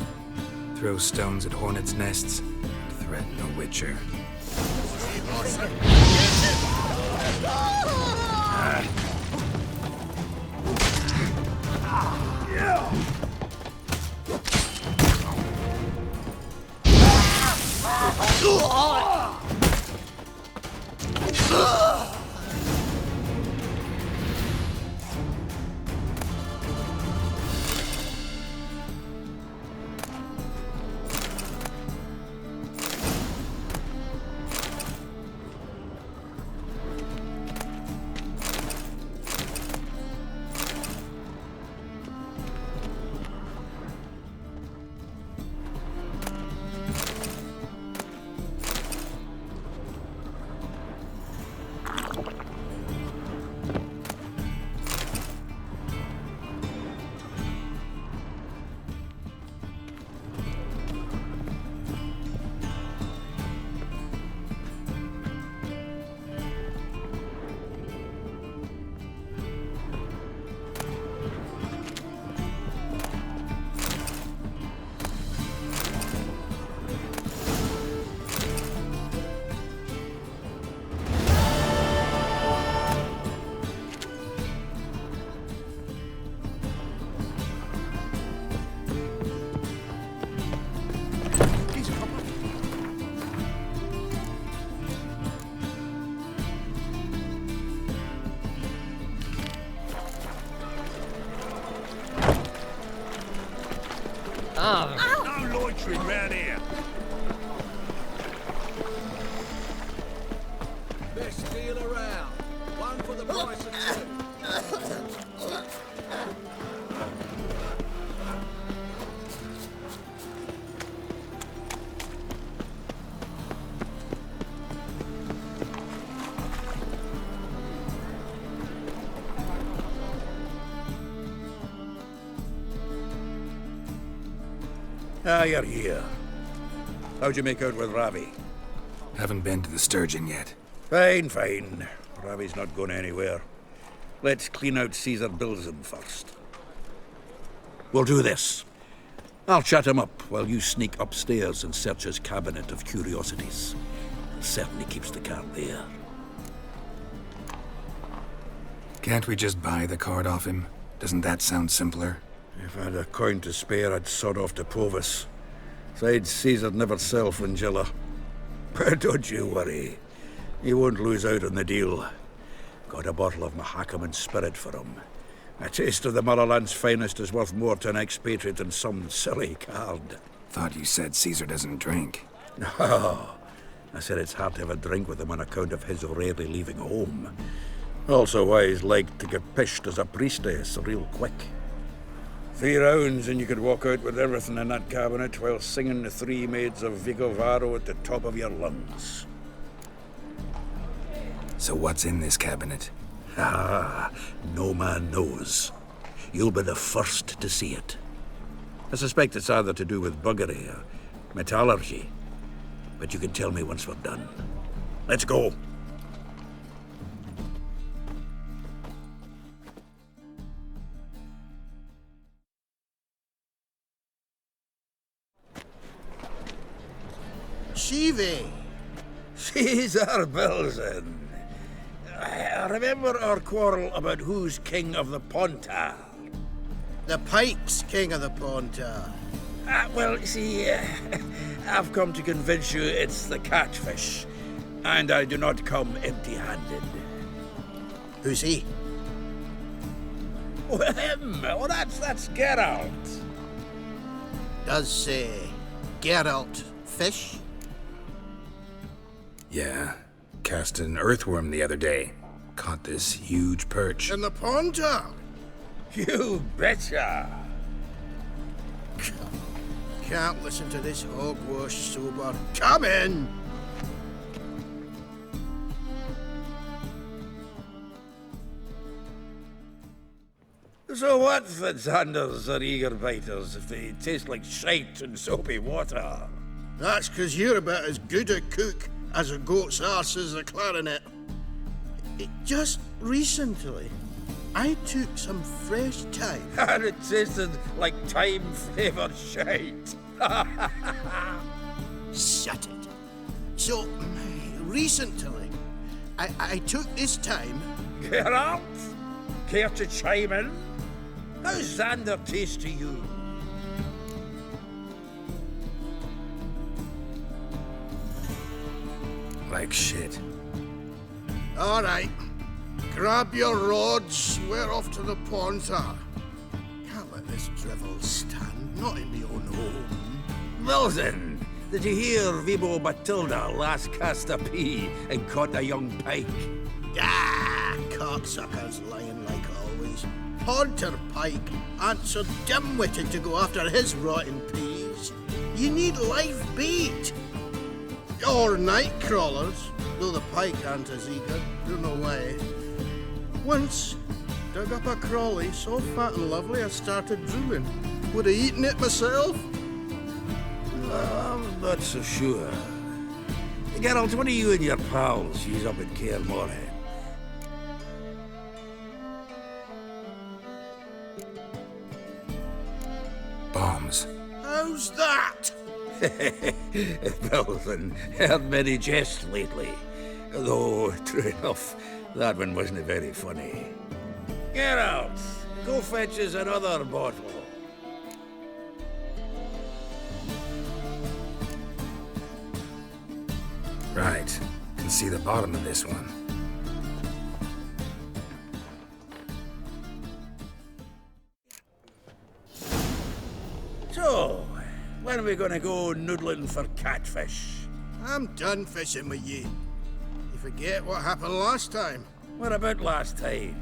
Throw stones at hornets' nests and threaten a witcher. No loitering round here. Best deal around. One for the price of two. Ah, you're here. How'd you make out with Ravi? Haven't been to the Sturgeon yet. Fine, fine. Ravi's not going anywhere. Let's clean out Caesar Bilzen first. We'll do this. I'll chat him up while you sneak upstairs and search his cabinet of curiosities. Certainly keeps the card there. Can't we just buy the card off him? Doesn't that sound simpler? If I had a coin to spare, I'd sod off to Provis. Besides, Caesar'd never sell Fringilla. But don't you worry. He won't lose out on the deal. Got a bottle of Mahakaman spirit for him. A taste of the motherland's finest is worth more to an expatriate than some silly card. Thought you said Caesar doesn't drink. No. I said it's hard to have a drink with him on account of his rarely leaving home. Also why he's like to get pished as a priestess real quick. 3 rounds and you could walk out with everything in that cabinet while singing the 3 maids of Vigovaro at the top of your lungs. So what's in this cabinet? Ah, no man knows. You'll be the first to see it. I suspect it's either to do with buggery or metallurgy. But you can tell me once we're done. Let's go. Shivi! Caesar Bilzen. Remember our quarrel about who's king of the Pontar? The pike's king of the Pontar. Well, see, I've come to convince you it's the catfish. And I do not come empty-handed. Who's he? Well, him. Oh, that's Geralt. Does say Geralt fish? Yeah. Cast an earthworm the other day. Caught this huge perch. In the Pontar? You betcha. Can't listen to this hogwash sober. Come in! So what the Xanders are eager biters if they taste like shite and soapy water? That's 'cause you're about as good a cook as a goat's arse is a clarinet. Just recently, I took some fresh thyme. And it tasted like thyme-flavoured shite. Shut it. So, recently, I took this thyme. Geralt? Care to chime in? How's Xander taste to you? Like shit. All right. Grab your rods. We're off to the Pontar. Can't let this drivel stand. Not in my own home. Bilzen, did you hear Vibo Batilda last cast a pea and caught a young pike? Ah, cocksuckers lying like always. Pontar pike ain't so dim-witted to go after his rotten peas. You need live bait. Or night crawlers, though the pike aren't as eager, don't know why. Once, dug up a crawly so fat and lovely I started drooling. Would have eaten it myself? I'm not so sure. Geralt, what are you and your pals use up at Kaer Morhen? Bombs. How's that? Bilzen, heard many jests lately. Though, true enough, that one wasn't very funny. Geralt, go fetch us another bottle. Right. Can see the bottom of this one. So, are we gonna go noodling for catfish? I'm done fishing with you. You forget what happened last time. What about last time?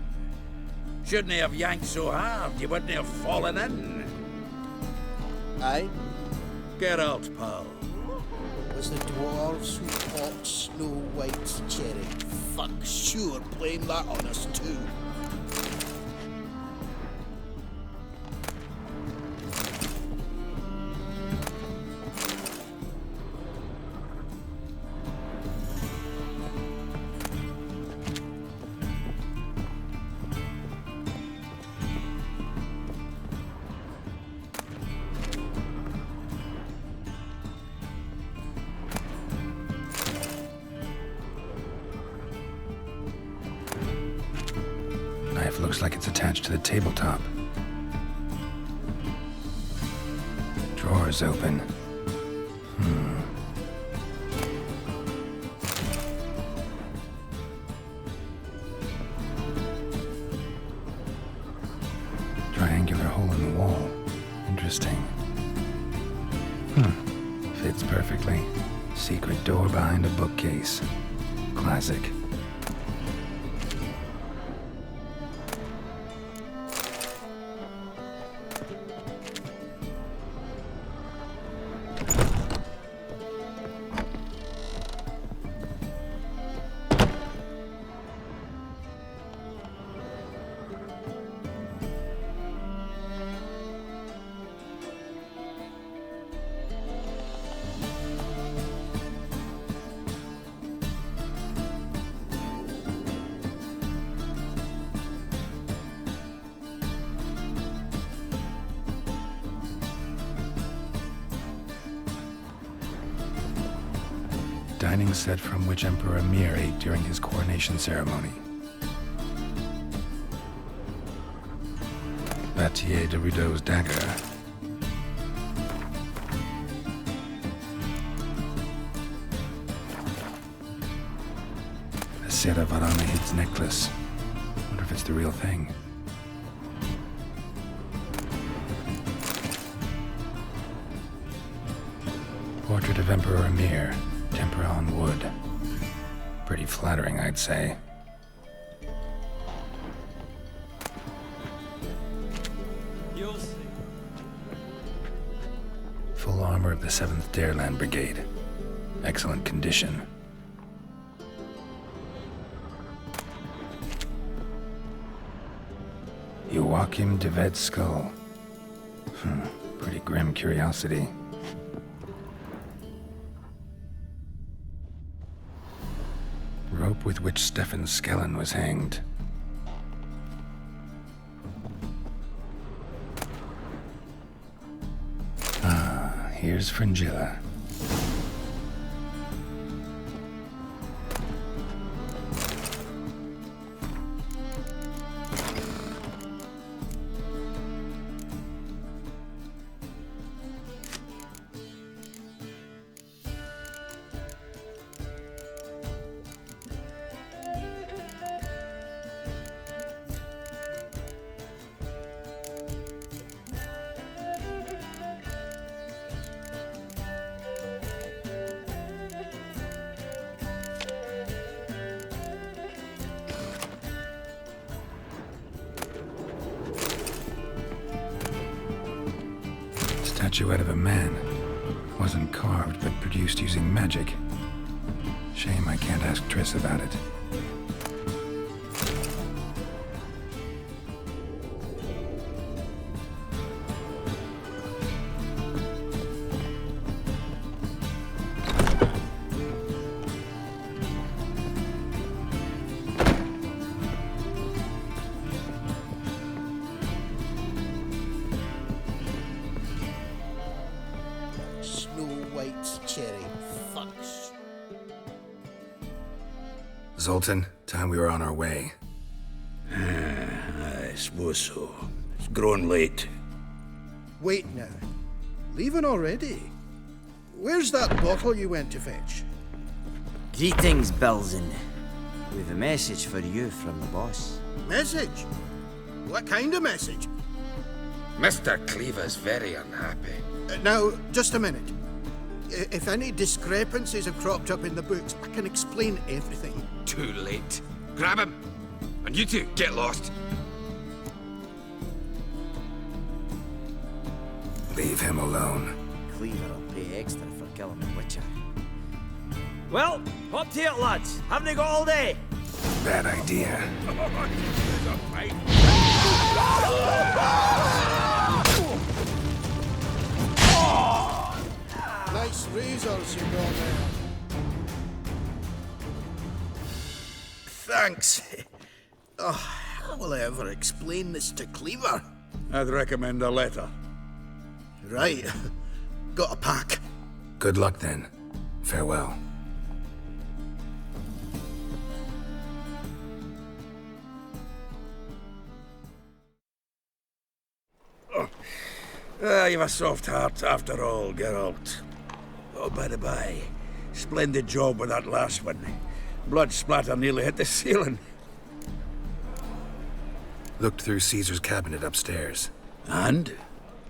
Shouldn't he have yanked so hard you wouldn't have fallen in? Aye? Geralt, pal. Was the dwarves who fought Snow White's cherry. Fuck sure blame that on us too. Knife looks like it's attached to the tabletop. Drawer's open. Triangular hole in the wall. Interesting. Fits perfectly. Secret door behind a bookcase. Classic. Dining set from which Emperor Mir ate during his coronation ceremony. Batier de Rideau's dagger. A Sera Varanahid's necklace. Wonder if it's the real thing. Portrait of Emperor Mir. Tempera on wood. Pretty flattering, I'd say. You'll see. Full armor of the 7th Dareland Brigade. Excellent condition. Joachim de Ved's skull. Pretty grim curiosity. Rope with which Stefan Skellen was hanged. Here's Fringilla. Statuette of a man. Wasn't carved, but produced using magic. Shame I can't ask Triss about it. Zoltan, time we were on our way. I suppose so. It's grown late. Wait now. Leaving already? Where's that bottle you went to fetch? Greetings, Belzen. We've a message for you from the boss. Message? What kind of message? Mr. Cleaver's very unhappy. Now, just a minute. If any discrepancies have cropped up in the books, I can explain everything. Too late. Grab him! And you two, get lost. Leave him alone. Cleaver will pay extra for killing the Witcher. Well, up to it, lads. Haven't they got all day? Bad idea. Nice razors you got there. Thanks. Oh, how will I ever explain this to Cleaver? I'd recommend a letter. Right. Got a pack. Good luck then. Farewell. You've a soft heart after all, Geralt. Oh, by the by, splendid job with that last one. Blood splatter nearly hit the ceiling. Looked through Caesar's cabinet upstairs. And?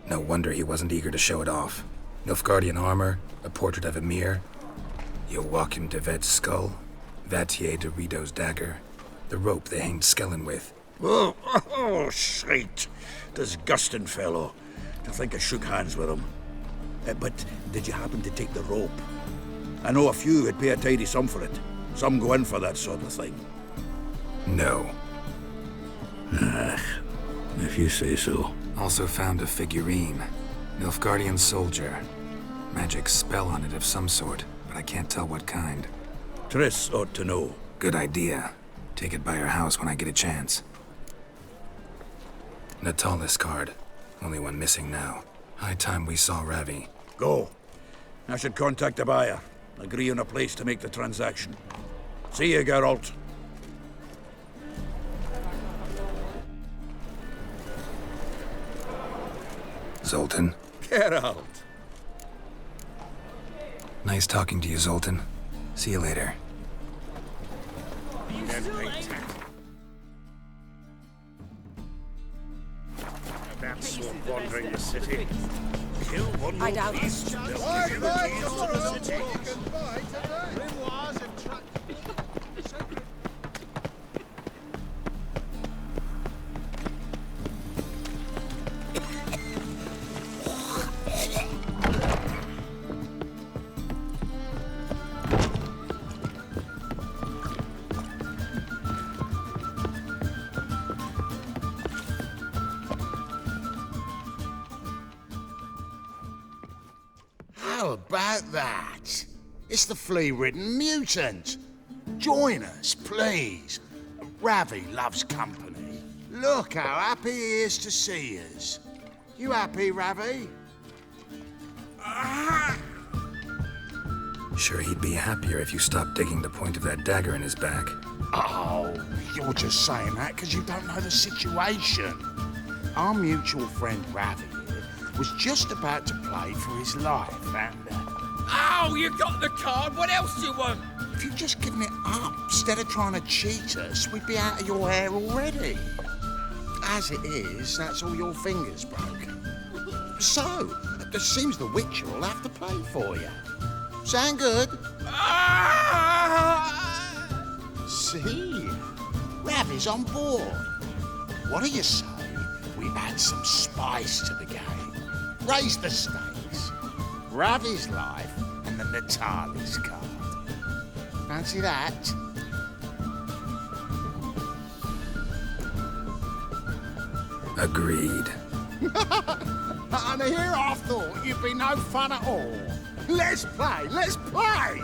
No wonder he wasn't eager to show it off. Nilfgaardian armor, a portrait of Emir, Joachim de Vet's skull, Vatier de Rideau's dagger, the rope they hanged Skellen with. Oh, shite. Disgusting fellow. To think I shook hands with him. But did you happen to take the rope? I know a few would pay a tidy sum for it. Some go in for that sort of thing. No. If you say so. Also found a figurine. Nilfgaardian soldier. Magic spell on it of some sort, but I can't tell what kind. Triss ought to know. Good idea. Take it by her house when I get a chance. Natalis card. Only one missing now. High time we saw Ravi. Go. I should contact the buyer. Agree on a place to make the transaction. See you, Geralt. Zoltan. Geralt. Nice talking to you, Zoltan. See you later. That's wandering the city. Kill one more I doubt beast. it. They'll give you the keys to the city. How about that? It's the flea-ridden mutant. Join us, please. Ravi loves company. Look how happy he is to see us. You happy, Ravi? Sure he'd be happier if you stopped digging the point of that dagger in his back. Oh, you're just saying that because you don't know the situation. Our mutual friend Ravi was just about to play for his life, and... Oh, you got the card! What else do you want? If you'd just given it up, instead of trying to cheat us, we'd be out of your hair already. As it is, that's all your fingers broke. So, it seems the Witcher will have to play for you. Sound good? See? Ravi's on board. What do you say we add some spice to the game? Raise the stakes. Ravi's life and the Natalis card. Fancy that? Agreed. And here I thought you'd be no fun at all. Let's play, let's play!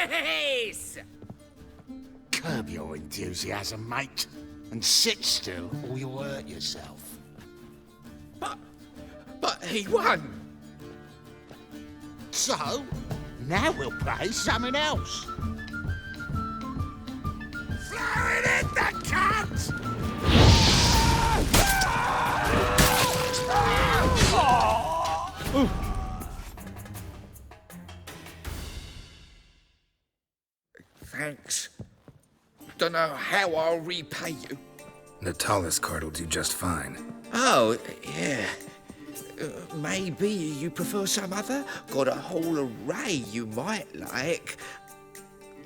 Yes! Curb your enthusiasm, mate, and sit still or you'll hurt yourself. But he won! So, now we'll play something else. Throw it in the cunt! Thanks. Don't know how I'll repay you. Natalis card will do just fine. Oh, yeah. Maybe you prefer some other? Got a whole array you might like.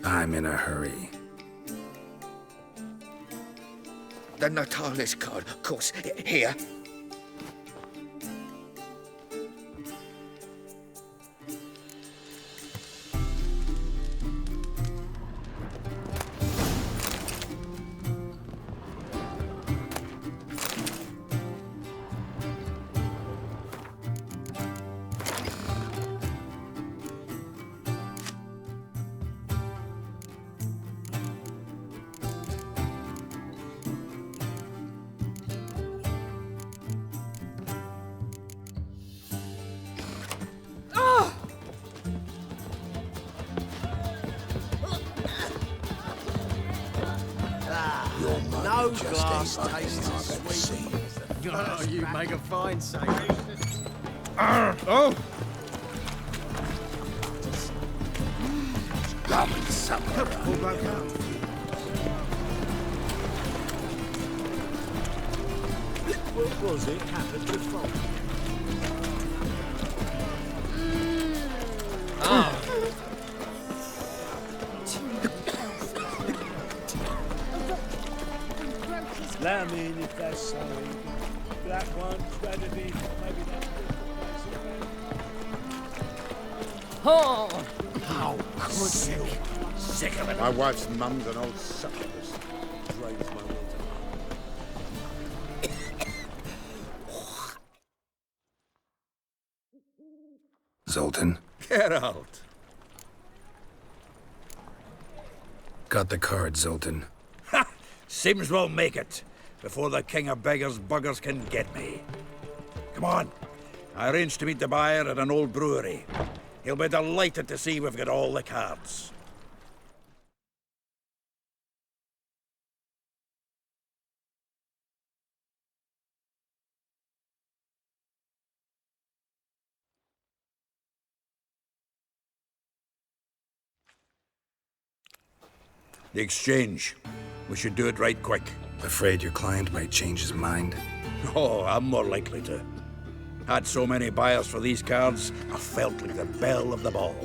I'm in a hurry. The Natalis card, of course. Here. No glass tastes as sweet. Oh, you make a fine saint. Oh! Lovely supper. What was it happened before? Lamb in if that's sorry. Black one, threaded in, maybe that's Oh! How could you? Sick of it. My wife's mum's an old succubus. Drains my will to Zoltan, Geralt. got the card, Zoltan. Ha! Seems we'll make it before the king of beggars buggers can get me. Come on. I arranged to meet the buyer at an old brewery. He'll be delighted to see we've got all the cards. The exchange. We should do it right quick. Afraid your client might change his mind? Oh, I'm more likely to. Had so many buyers for these cards, I felt like the belle of the ball.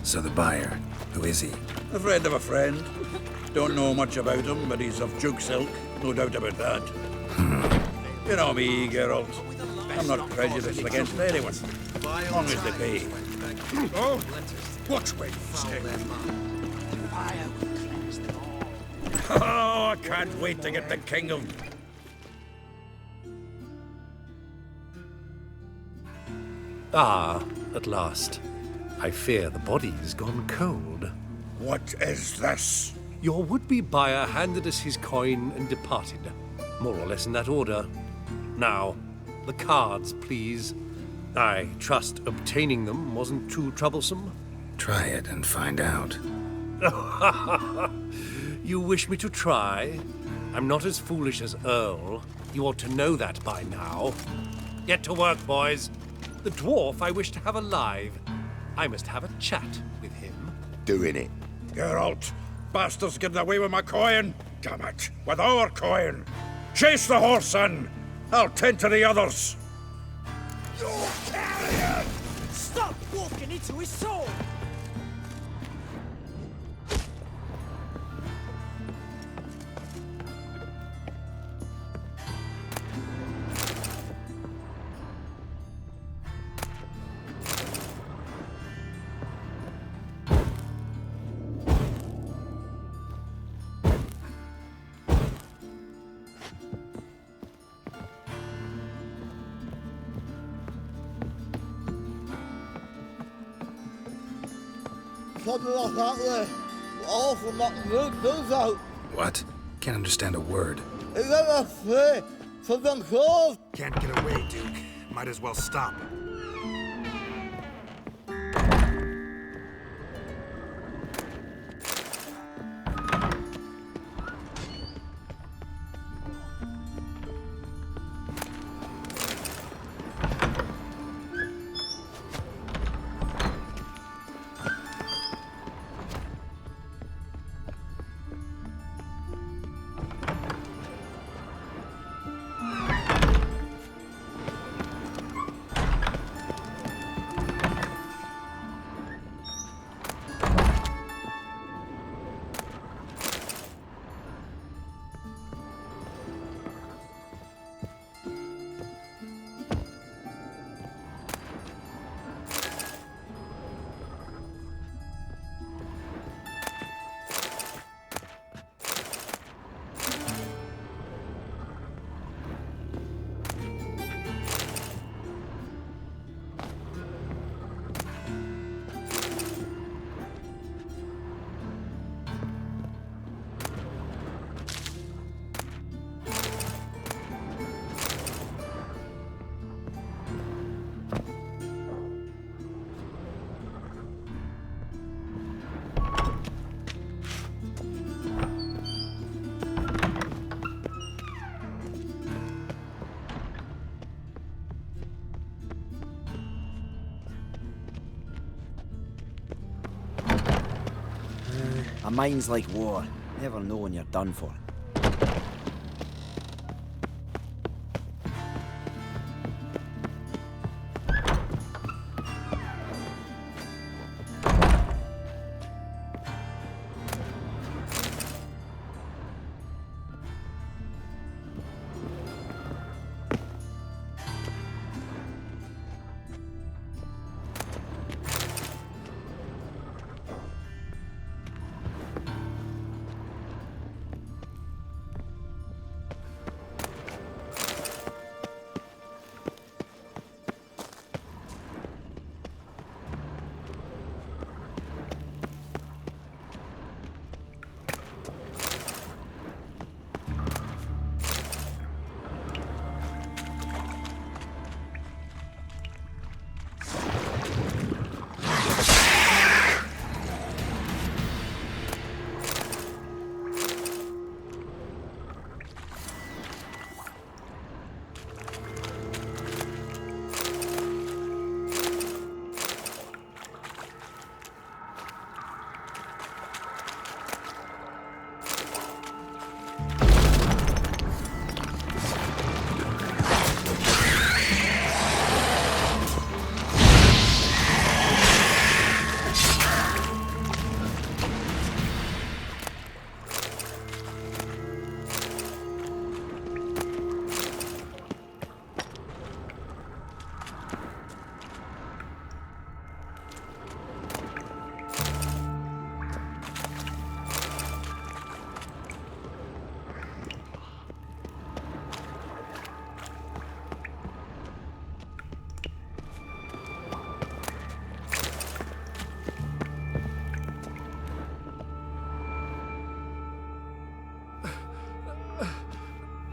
So the buyer, who is he? A friend of a friend. Don't know much about him, but he's of Duke's ilk, no doubt about that. You know me, Geralt. I'm not prejudiced against anyone, as long as they pay. Oh, watch where you stay. Oh, I can't wait to get the king of... Ah, at last. I fear the body's gone cold. What is this? Your would-be buyer handed us his coin and departed. More or less in that order. Now, the cards, please. I trust obtaining them wasn't too troublesome. Try it and find out. You wish me to try? I'm not as foolish as Earl. You ought to know that by now. Get to work, boys. The dwarf I wish to have alive. I must have a chat with him. Doing it. Geralt, bastards getting away with my coin. Damn it, with our coin. Chase the horse, son. I'll tend to the others. You carrion! Stop walking into his sword! something like that there. All from that new news out. What? Can't understand a word. Is that a fair? Something close? Can't get away, Duke. Might as well stop. A mind's like war. Never know when you're done for.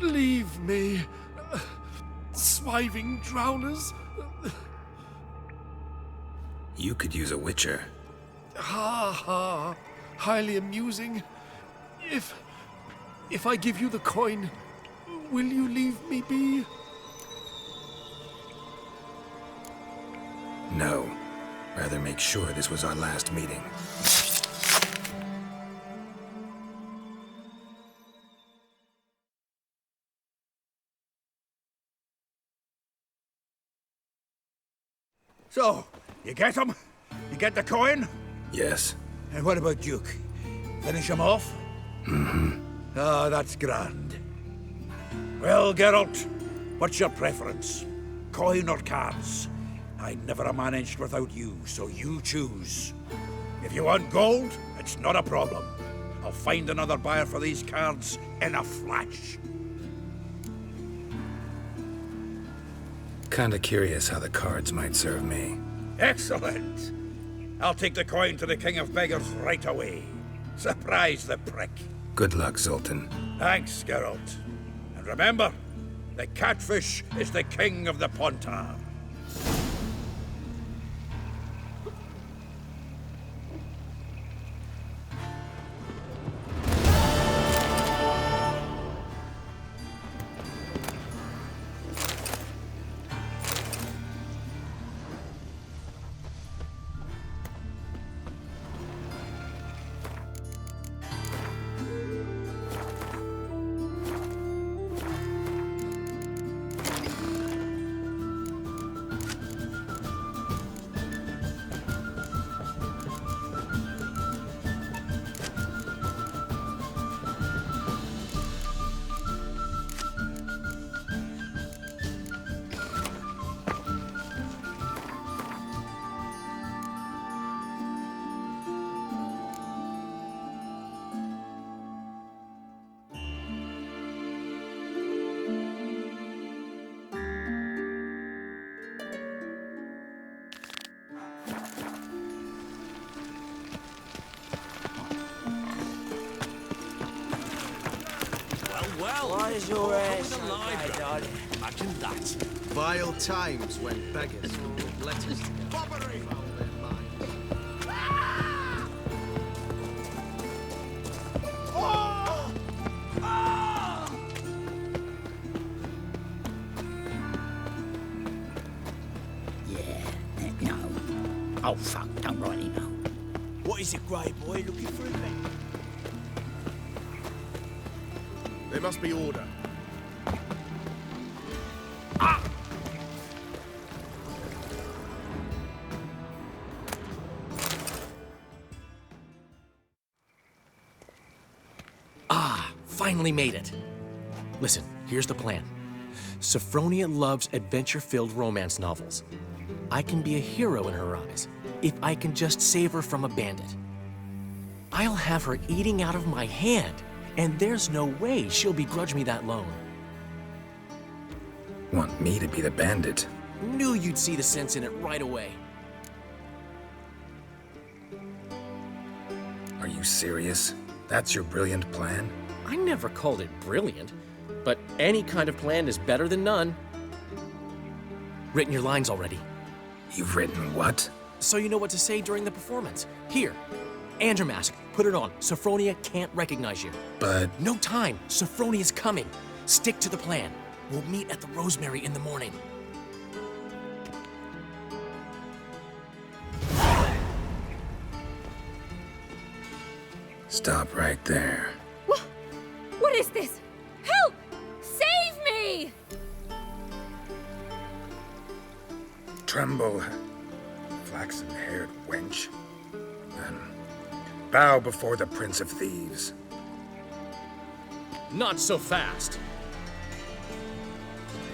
Leave me, swiving drowners. You could use a witcher. Ha ha, highly amusing. If I give you the coin, will you leave me be? No. Rather make sure this was our last meeting. So, you get him? You get the coin? Yes. And what about Duke? Finish him off? Mm-hmm. Ah, that's grand. Well, Geralt, what's your preference? Coin or cards? I'd never have managed without you, so you choose. If you want gold, it's not a problem. I'll find another buyer for these cards in a flash. Kinda curious how the cards might serve me. Excellent. I'll take the coin to the King of Beggars right away. Surprise the prick. Good luck, Zoltan. Thanks, Geralt. And remember, the catfish is the king of the Pontar. What is your darling? Imagine that. Vile times when beggars would let us No. Oh, fuck, don't rightly know. What is it, Grey Boy? Looking for a thing? There must be order. Finally made it. Listen, here's the plan. Sophronia loves adventure-filled romance novels. I can be a hero in her eyes if I can just save her from a bandit. I'll have her eating out of my hand, and there's no way she'll begrudge me that loan. Want me to be the bandit? Knew you'd see the sense in it right away. Are you serious? That's your brilliant plan? I never called it brilliant, but any kind of plan is better than none. Written your lines already. You've written what? So you know what to say during the performance. Here, and your mask. Put it on. Sophronia can't recognize you. But... No time. Sophronia's coming. Stick to the plan. We'll meet at the Rosemary in the morning. Stop right there. What is this? Help! Save me! Tremble, flaxen-haired wench. And bow before the Prince of Thieves. Not so fast.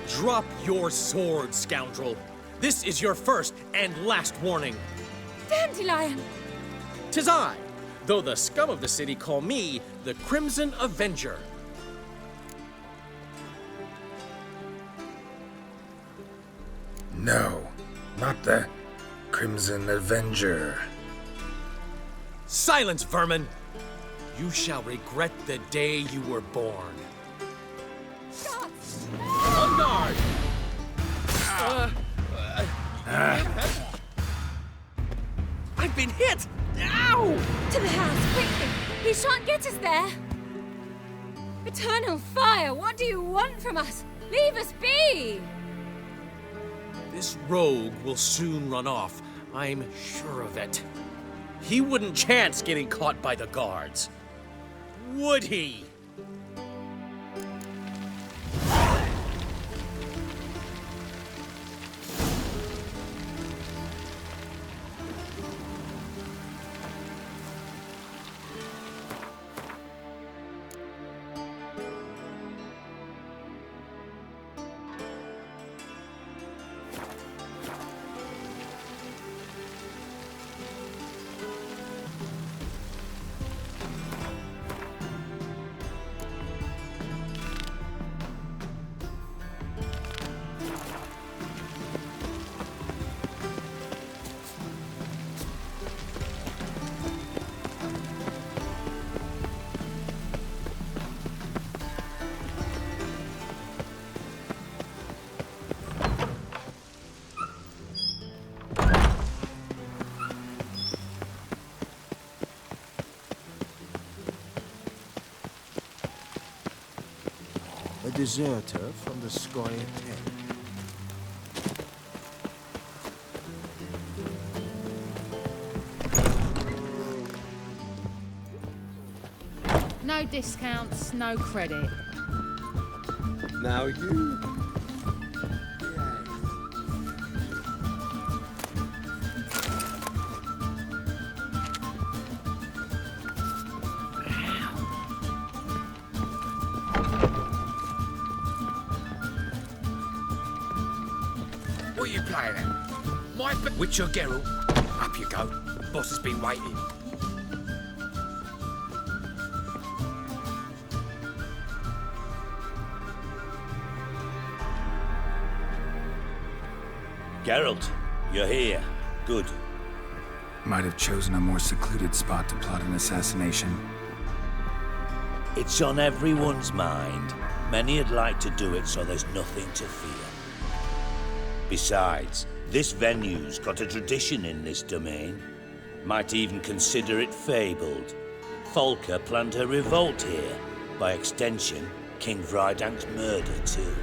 Drop your sword, scoundrel. This is your first and last warning. Dandelion! 'Tis I, though the scum of the city call me the Crimson Avenger. No, not the Crimson Avenger. Silence, vermin! You shall regret the day you were born. On guard! I've been hit! Ow! To the house, quickly! He shan't get us there! Eternal fire, what do you want from us? Leave us be! This rogue will soon run off. I'm sure of it. He wouldn't chance getting caught by the guards. Would he? A deserter from the Sky Ahead. No discounts, no credit. Now you. What are you playing at? My Witcher Geralt. Up you go. Boss has been waiting. Geralt, you're here. Good. Might have chosen a more secluded spot to plot an assassination. It's on everyone's mind. Many would like to do it, so there's nothing to fear. Besides, this venue's got a tradition in this domain. Might even consider it fabled. Folka planned her revolt here. By extension, King Vrydank's murder too.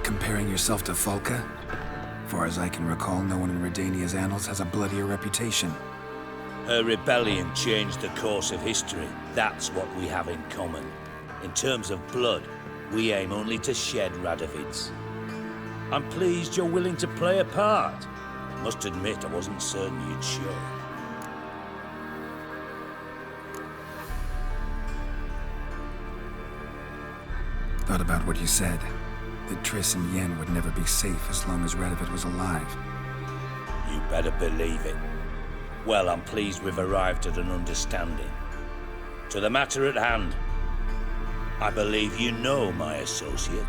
Comparing yourself to Folka? Far as I can recall, no one in Redania's annals has a bloodier reputation. Her rebellion changed the course of history. That's what we have in common. In terms of blood, we aim only to shed Radovid's. I'm pleased you're willing to play a part. Must admit, I wasn't certain you'd show. Thought about what you said. That Triss and Yen would never be safe as long as Radovid was alive. You better believe it. Well, I'm pleased we've arrived at an understanding. To the matter at hand, I believe you know my associate.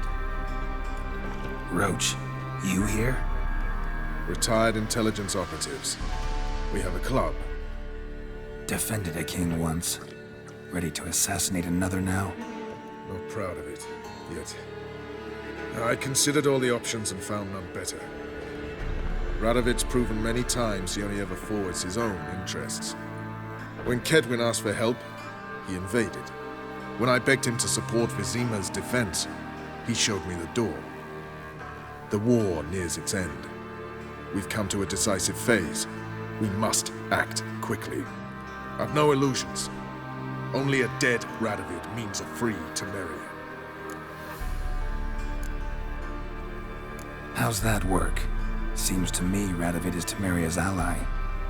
Roach, you here? Retired intelligence operatives. We have a club. Defended a king once. Ready to assassinate another now? Not proud of it, yet. I considered all the options and found none better. Radovid's proven many times he only ever forwards his own interests. When Kedwin asked for help, he invaded. When I begged him to support Vizima's defense, he showed me the door. The war nears its end. We've come to a decisive phase. We must act quickly. I've no illusions. Only a dead Radovid means a free Temeria. How's that work? Seems to me Radovid is Temeria's ally.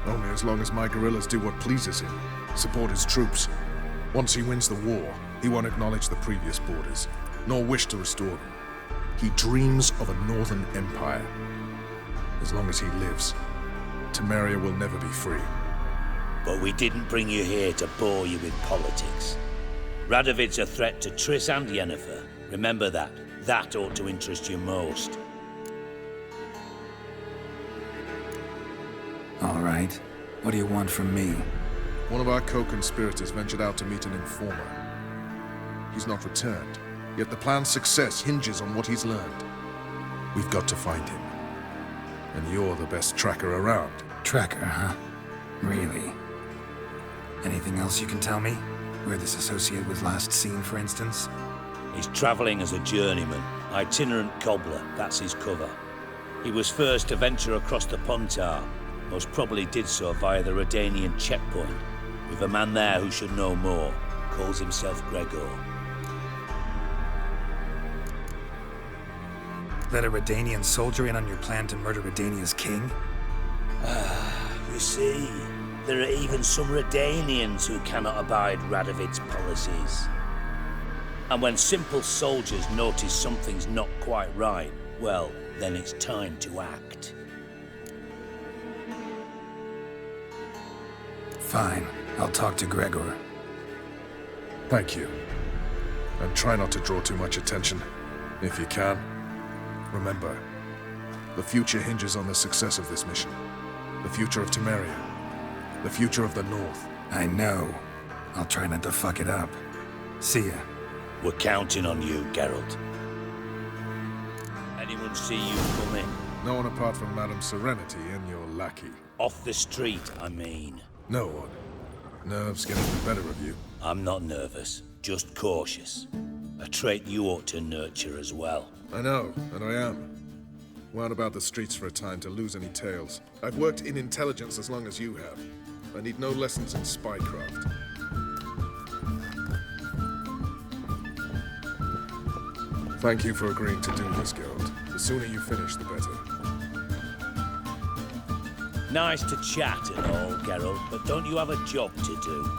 Only as long as my guerrillas do what pleases him. Support his troops. Once he wins the war, he won't acknowledge the previous borders, nor wish to restore them. He dreams of a northern empire. As long as he lives, Temeria will never be free. But we didn't bring you here to bore you with politics. Radovid's a threat to Triss and Yennefer. Remember that. That ought to interest you most. All right. What do you want from me? One of our co-conspirators ventured out to meet an informer. He's not returned, yet the plan's success hinges on what he's learned. We've got to find him. And you're the best tracker around. Tracker, huh? Really? Anything else you can tell me? Where this associate was last seen, for instance? He's traveling as a journeyman. Itinerant cobbler, that's his cover. He was first to venture across the Pontar. Most probably did so via the Redanian checkpoint. With a man there who should know more. Calls himself Gregor. Let a Redanian soldier in on your plan to murder Redania's king? You see, there are even some Redanians who cannot abide Radovid's policies. And when simple soldiers notice something's not quite right, well, then it's time to act. Fine. I'll talk to Gregor. Thank you. And try not to draw too much attention, if you can. Remember, the future hinges on the success of this mission. The future of Temeria. The future of the North. I know. I'll try not to fuck it up. See ya. We're counting on you, Geralt. Anyone see you come in? No one apart from Madame Serenity and your lackey. Off the street, I mean. No one. Nerves getting the better of you. I'm not nervous, just cautious. A trait you ought to nurture as well. I know, and I am. Wound about the streets for a time to lose any tales. I've worked in intelligence as long as you have. I need no lessons in spycraft. Thank you for agreeing to do this, Geralt. The sooner you finish, the better. Nice to chat and all, Geralt, but don't you have a job to do?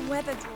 Weather draw.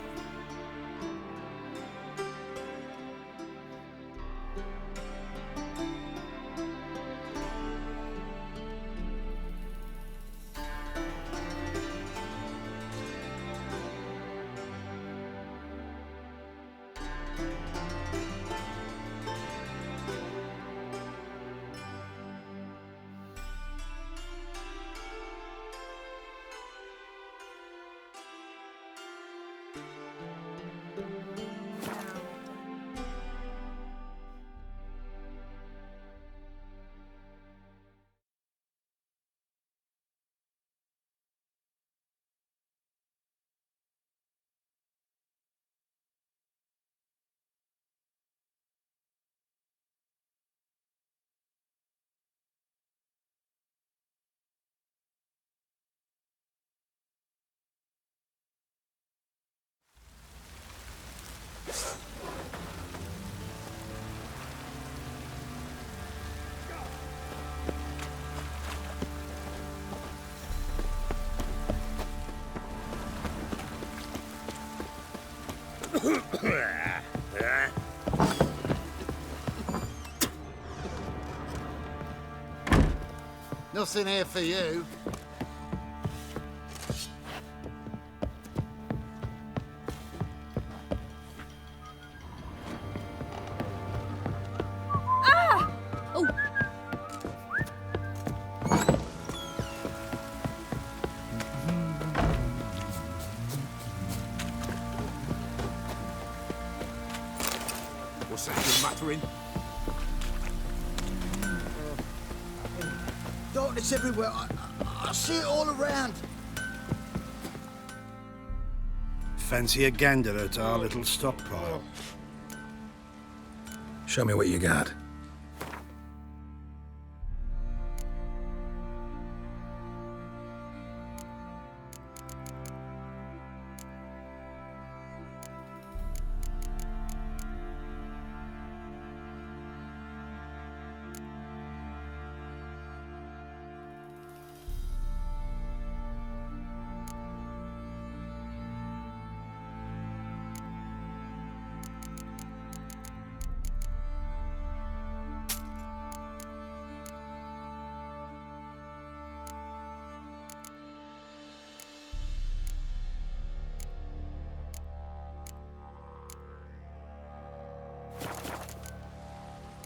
Nothing here for you. Ah! Oh. What's that you're muttering? Darkness everywhere. I see it all around. Fancy a gander at our little stockpile? Show me what you got.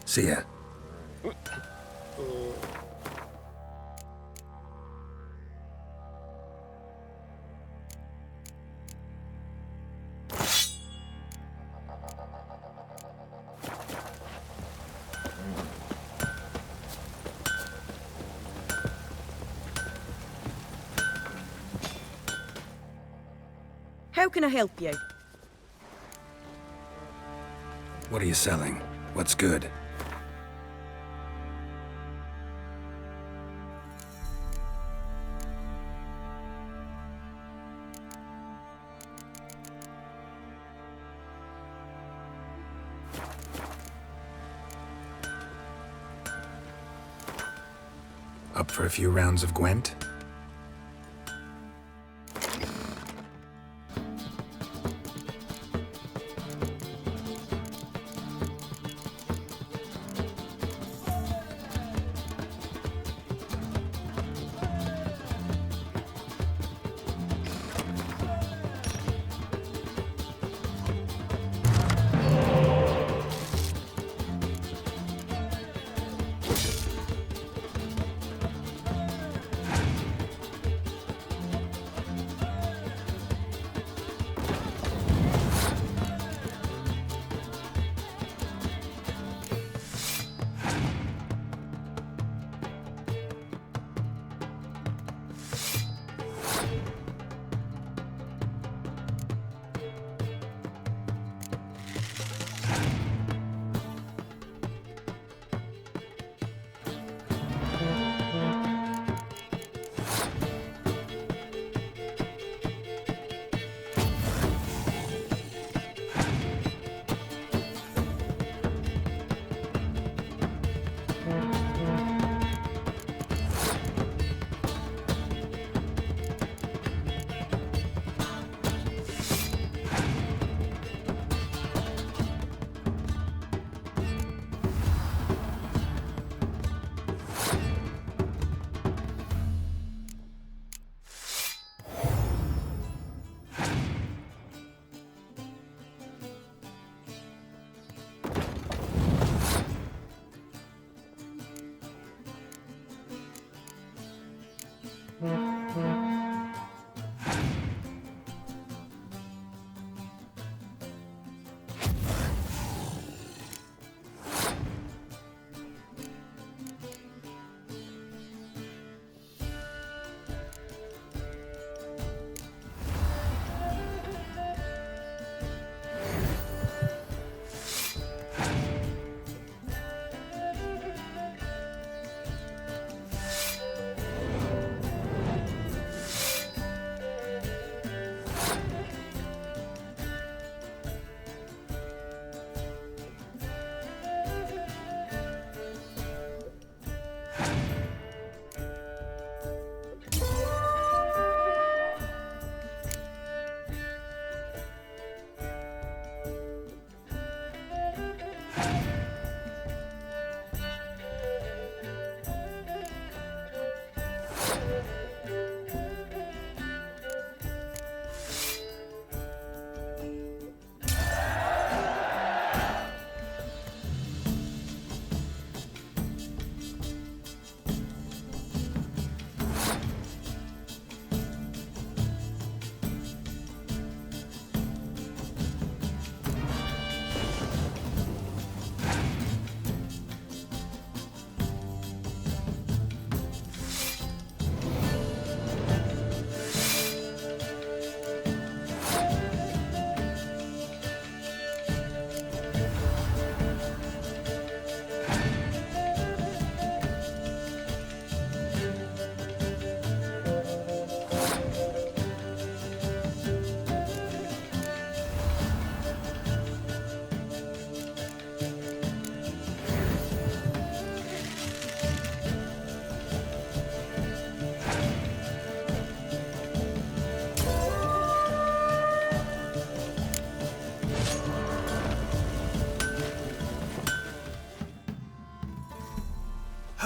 See ya. How can I help you? What are you selling? What's good? Up for a few rounds of Gwent?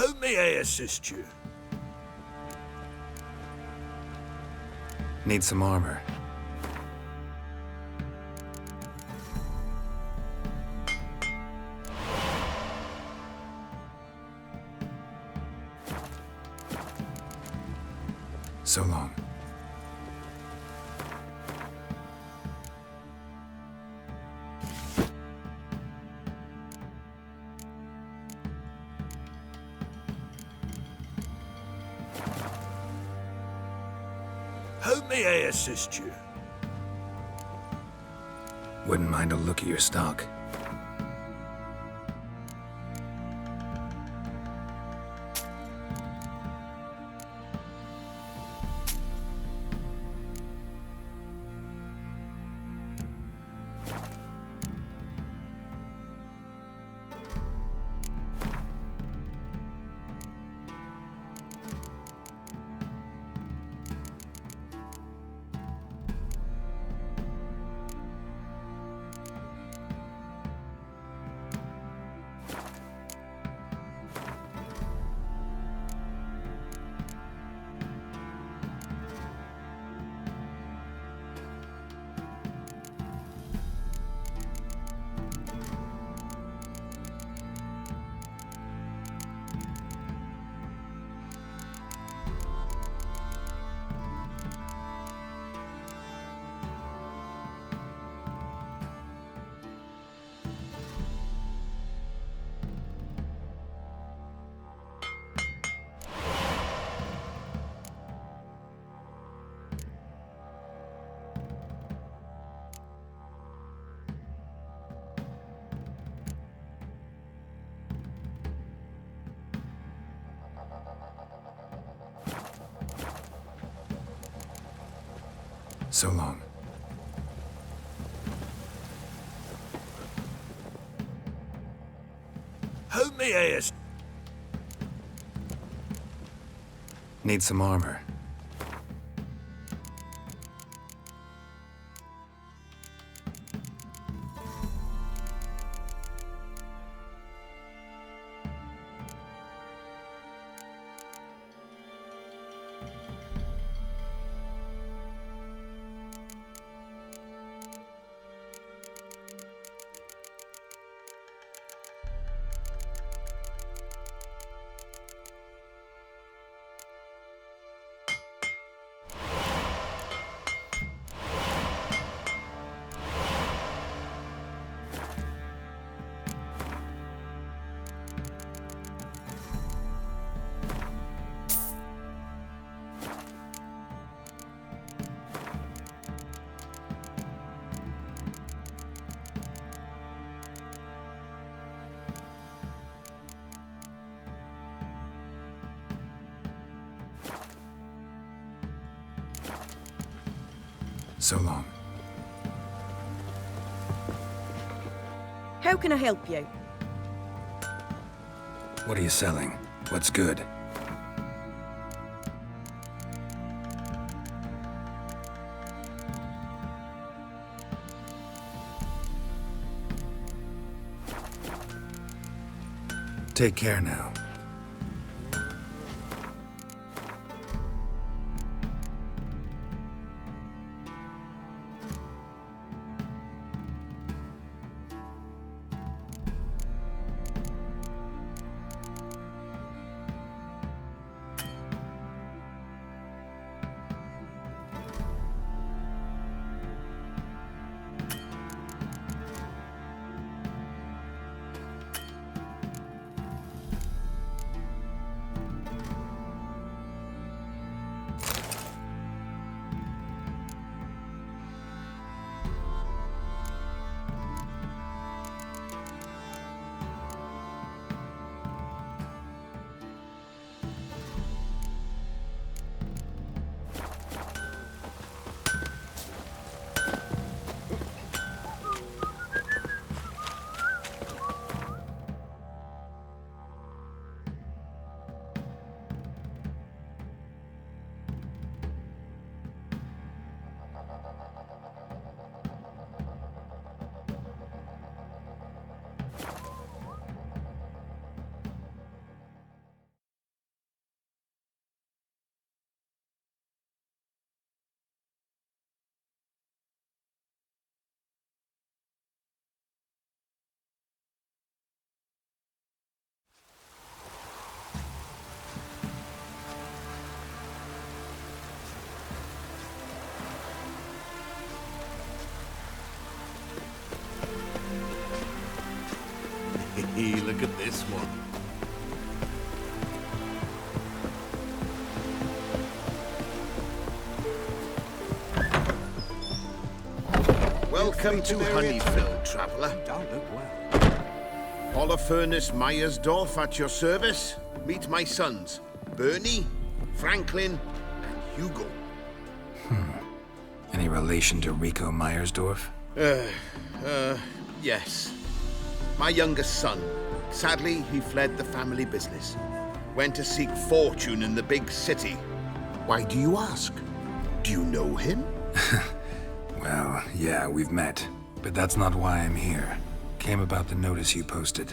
How may I assist you? Need some armor. So long. How may I assist you? Wouldn't mind a look at your stock. So long. Help me, Ayers. Need some armor. So long. How can I help you? What are you selling? What's good? Take care now. Look at this one. Welcome to Honeyfield, traveller. Don't look well. Holofernes Meyersdorf at your service. Meet my sons, Bernie, Franklin, and Hugo. Any relation to Rico Meyersdorf? Yes. My youngest son. Sadly, he fled the family business. Went to seek fortune in the big city. Why do you ask? Do you know him? Well, yeah, we've met. But that's not why I'm here. Came about the notice you posted.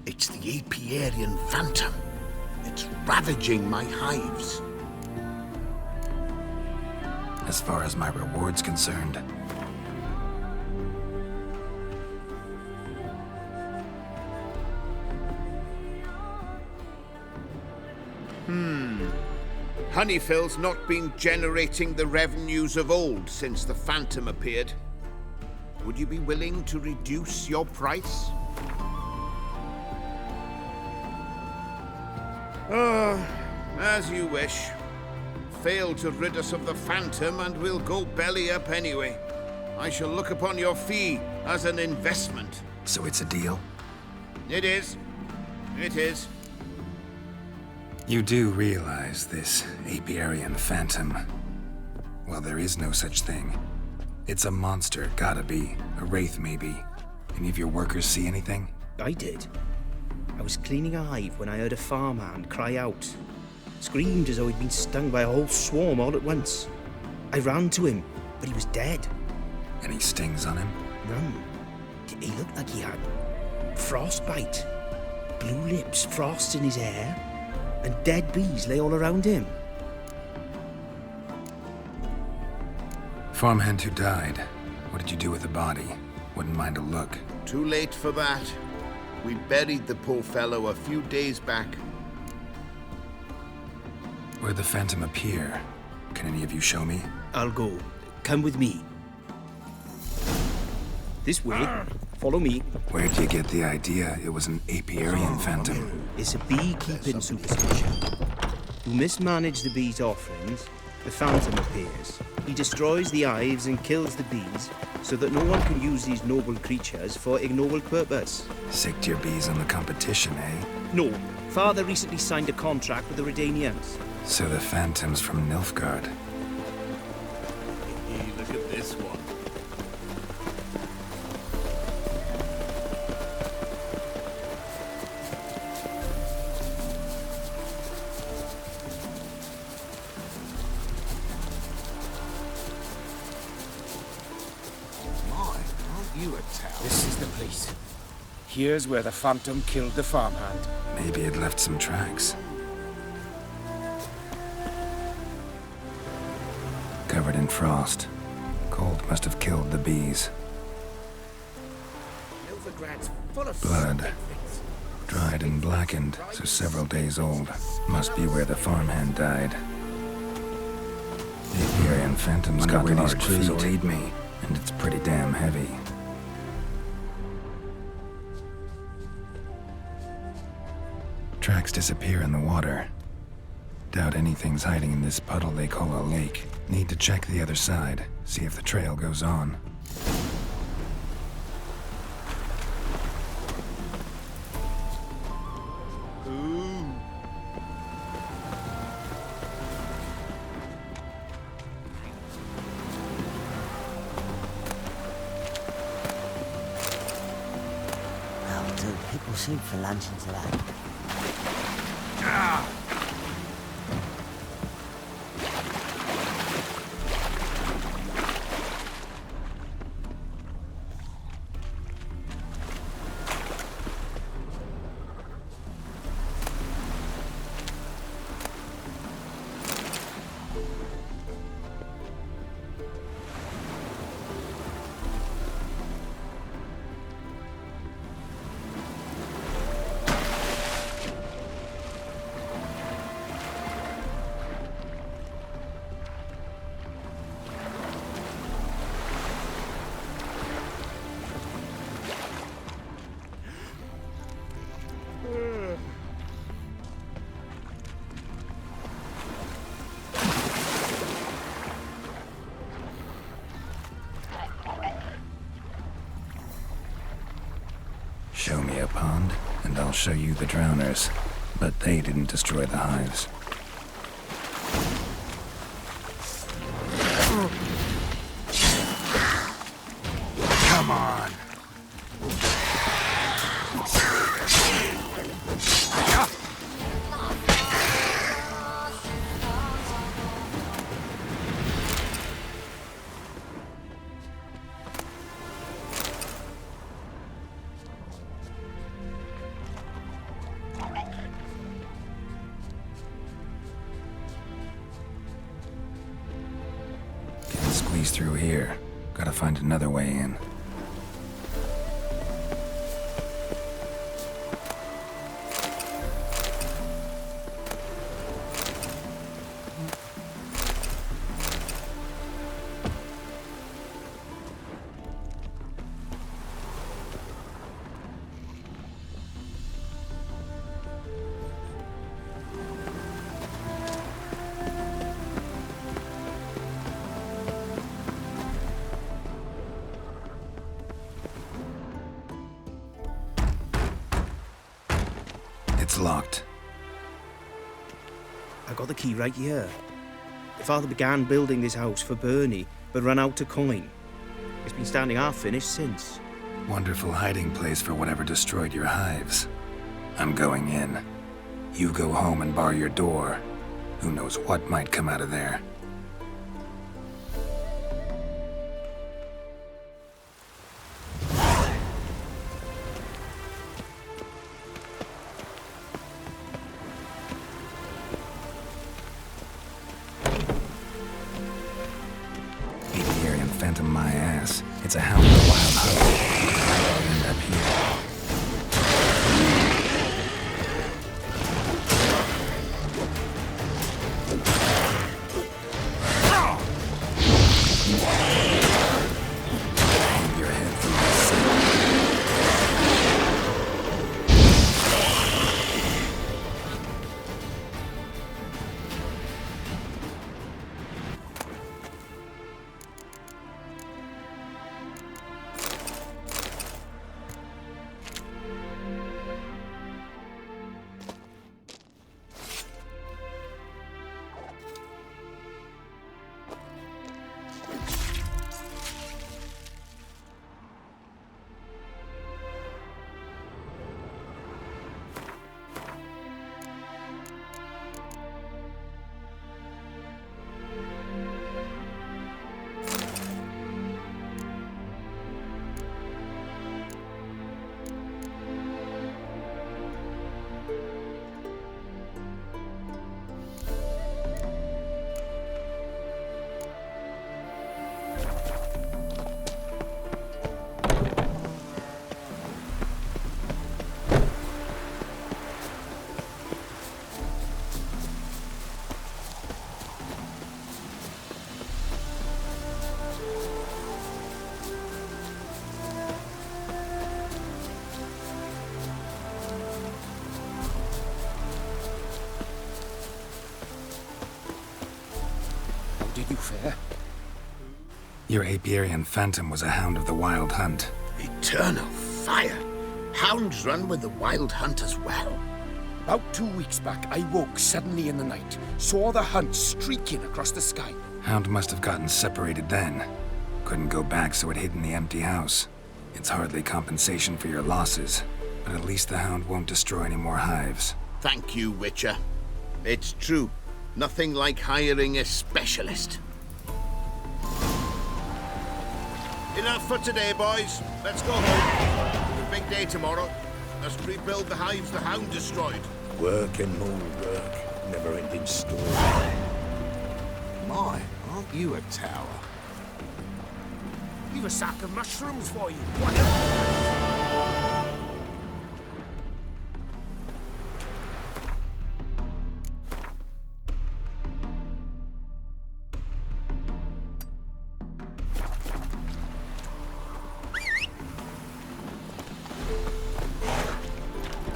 It's the Apiarian Phantom. It's ravaging my hives. As far as my reward's concerned. Honeyfield's not been generating the revenues of old since the Phantom appeared. Would you be willing to reduce your price? As you wish. Fail to rid us of the Phantom and we'll go belly up anyway. I shall look upon your fee as an investment. So it's a deal? It is. It is. You do realize this Apiarian Phantom Well, there is no such thing. It's a monster, gotta be. A wraith, maybe. Any of your workers see anything? I did. I was cleaning a hive when I heard a farmhand cry out. Screamed as though he'd been stung by a whole swarm all at once. I ran to him, but he was dead. Any stings on him? None. He looked like he had frostbite. Blue lips, frost in his hair, and dead bees lay all around him. Farmhand who died. What did you do with the body? Wouldn't mind a look. Too late for that. We buried the poor fellow a few days back. Where'd the phantom appear? Can any of you show me? I'll go. Come with me. This way. Follow me. Where'd you get the idea it was an apiarian phantom? It's a beekeeping superstition. You mismanage the bees' offerings, the phantom appears. He destroys the hives and kills the bees, so that no one can use these noble creatures for ignoble purpose. Sicked your bees on the competition, eh? No. Father recently signed a contract with the Redanians. So the phantom's from Nilfgaard. Hey, look at this one. This is the place. Here's where the phantom killed the farmhand. Maybe it left some tracks. Covered in frost. Cold must have killed the bees. Blood. Dried and blackened, so several days old. Must be where the farmhand died. The apiarian phantom's got large feet. Will eat me, and it's pretty damn heavy. Tracks disappear in the water. Doubt anything's hiding in this puddle they call a lake. Need to check the other side, see if the trail goes on. I'll do pickle soup for luncheon today. Show me a pond, and I'll show you the drowners. But they didn't destroy the hives. Come on. Can't squeeze through here. Gotta find another way in. It's locked. I got the key right here. Father began building this house for Bernie, but ran out of coin. It's been standing half finished since. Wonderful hiding place for whatever destroyed your hives. I'm going in. You go home and bar your door. Who knows what might come out of there. Apiarian phantom my ass. It's a hound of the wild hunt. I'll end up here. You fare? Your Apiarian phantom was a hound of the wild hunt. Eternal fire! Hounds run with the wild hunt as well. About 2 weeks back, I woke suddenly in the night, saw the hunt streaking across the sky. Hound must have gotten separated then. Couldn't go back, so it hid in the empty house. It's hardly compensation for your losses, but at least the hound won't destroy any more hives. Thank you, Witcher. It's true. Nothing like hiring a specialist. Enough for today, boys. Let's go home. It's a big day tomorrow. Let's rebuild the hives the hound destroyed. Work and more work. Never-ending story. My, aren't you a tower? We've a sack of mushrooms for you.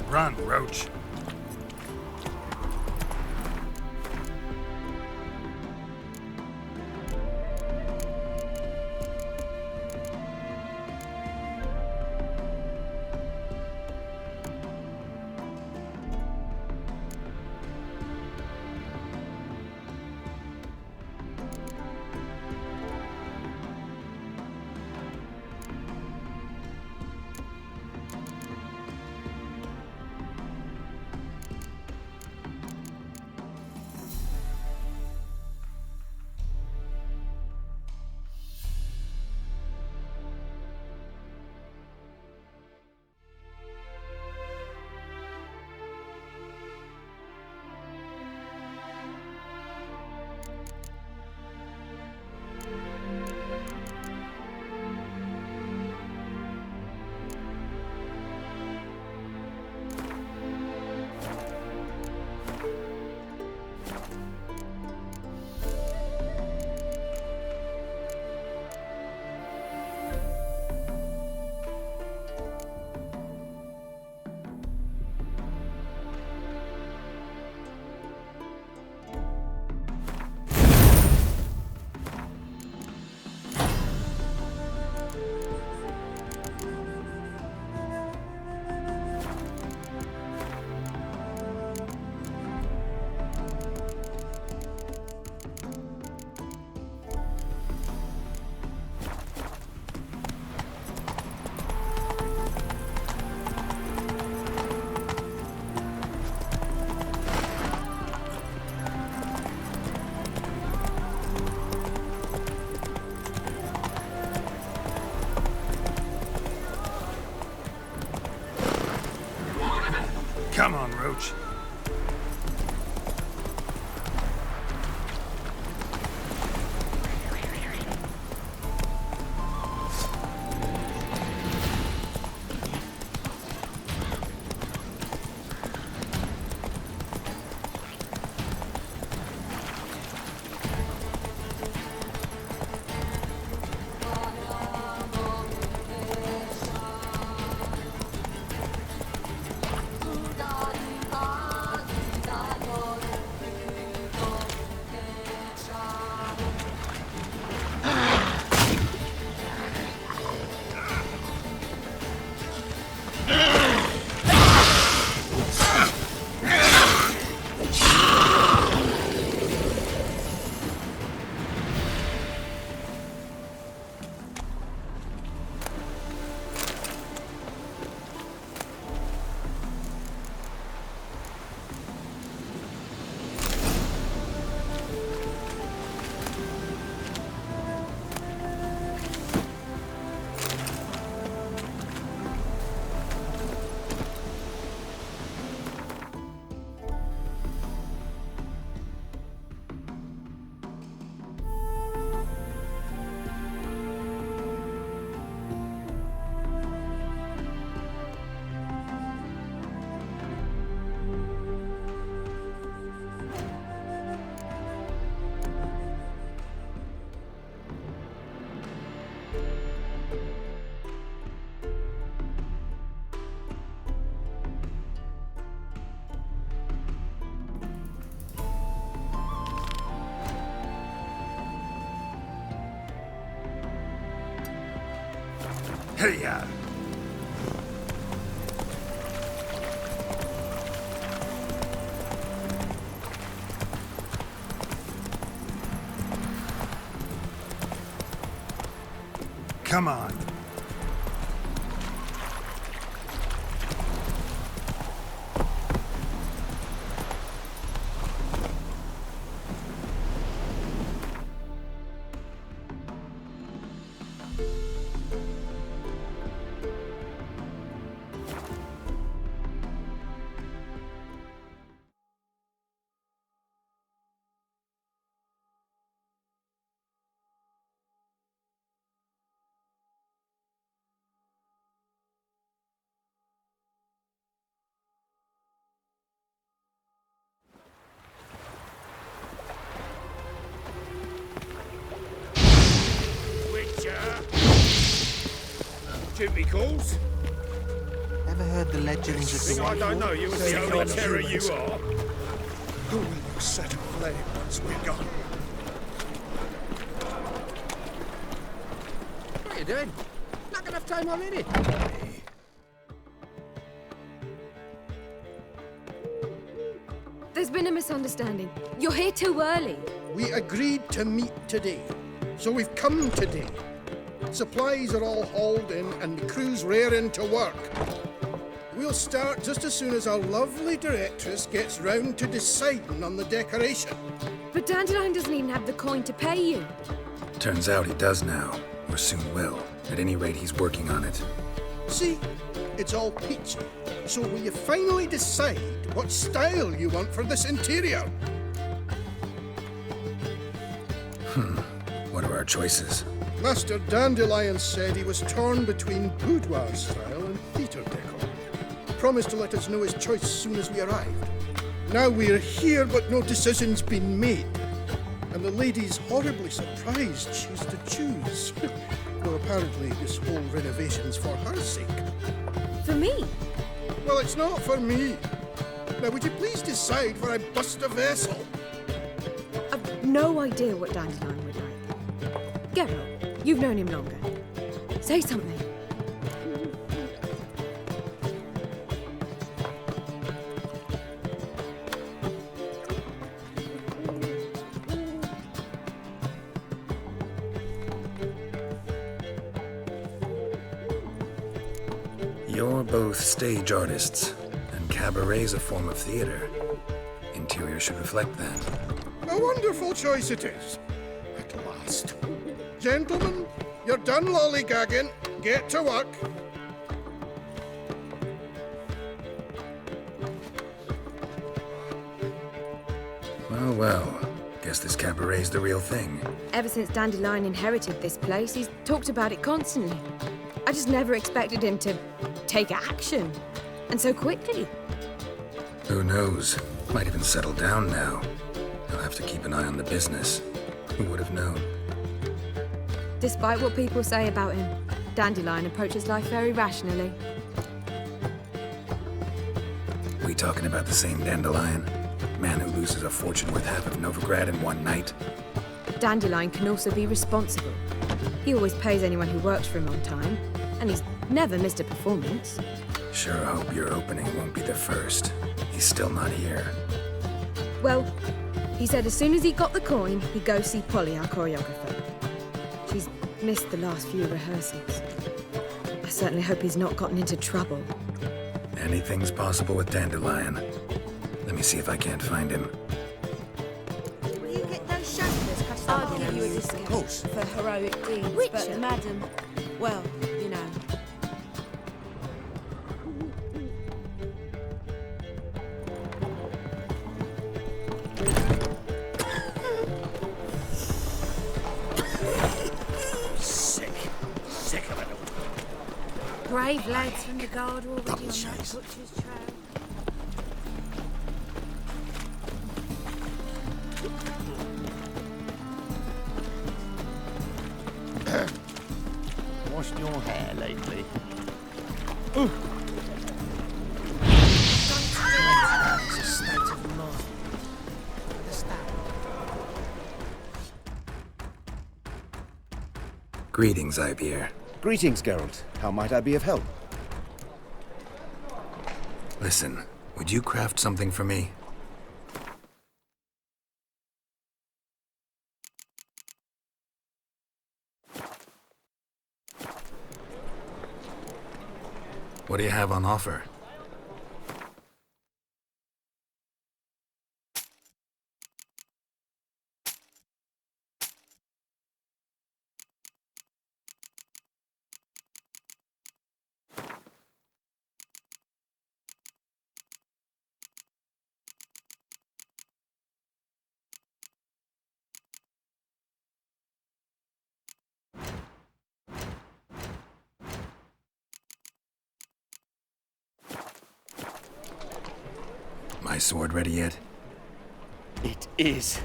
Run, Roach. Come on, Roach. Hey-ya! Come on. Duty calls. Ever heard the legends of the I don't know, you were the only terror you are. Who will you set aflame once we're gone? What are you doing? Not enough time already. There's been a misunderstanding. You're here too early. We agreed to meet today, so we've come today. Supplies are all hauled in and the crew's raring to work. We'll start just as soon as our lovely directress gets round to deciding on the decoration. But Dandelion doesn't even have the coin to pay you. Turns out he does now, or soon will. At any rate, he's working on it. See, it's all peachy. So will you finally decide what style you want for this interior? What are our choices? Master Dandelion said he was torn between boudoir style and theatre decor. Promised to let us know his choice as soon as we arrived. Now we're here, but no decision's been made. And the lady's horribly surprised she's to choose. Well, apparently this whole renovation's for her sake. For me? Well, it's not for me. Now, would you please decide where I bust a vessel? I've no idea what Dandelion would like. Geralt, you've known him longer. Say something. You're both stage artists, and cabaret's a form of theater. Interior should reflect that. A wonderful choice it is. At last. Gentlemen, you're done lollygagging. Get to work. Well, well. Guess this cabaret's the real thing. Ever since Dandelion inherited this place, he's talked about it constantly. I just never expected him to take action. And so quickly. Who knows? Might even settle down now. He'll have to keep an eye on the business. Who would have known? Despite what people say about him, Dandelion approaches life very rationally. We talking about the same Dandelion? Man who loses a fortune worth half of Novigrad in one night? Dandelion can also be responsible. He always pays anyone who works for him on time, and he's never missed a performance. Sure hope your opening won't be the first. He's still not here. Well, he said as soon as he got the coin, he'd go see Polly, our choreographer. She's missed the last few rehearsals. I certainly hope he's not gotten into trouble. Anything's possible with Dandelion. Let me see if I can't find him. Will you get those shoulders cut off? I'd give you a discount for heroic deeds, but the madam, well, you know. Sick of it all. Brave lads from the guard already on that butcher's trail. Washed your hair lately? It's a state of mind. Greetings, Ibeer. Greetings, Geralt. How might I be of help? Listen, would you craft something for me? What do you have on offer? My sword ready yet? It is.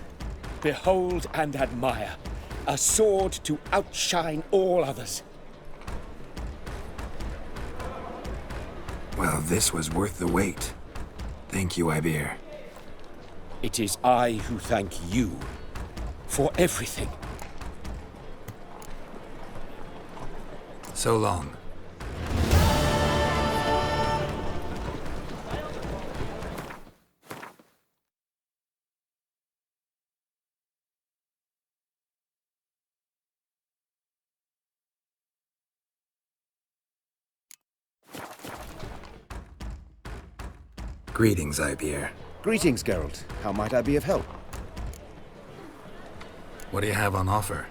Behold and admire. A sword to outshine all others. Well, this was worth the wait. Thank you, Ibeer. It is I who thank you for everything. So long. Greetings, Ibeer. Greetings, Geralt. How might I be of help? What do you have on offer?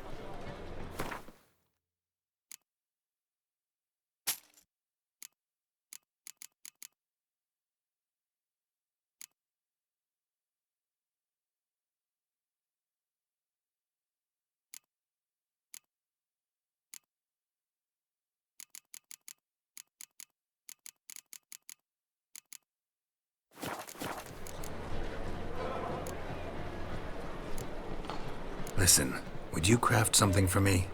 Listen, would you craft something for me?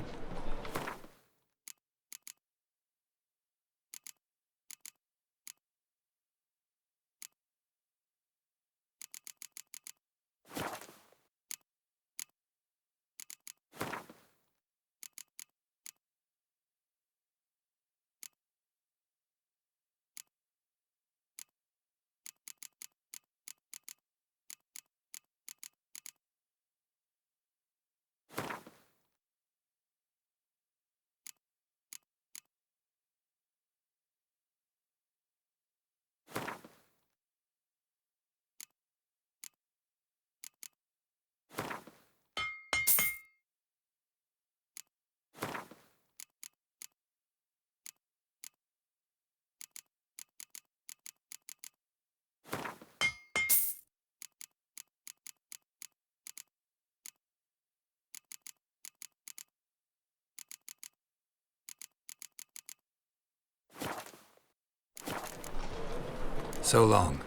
So long.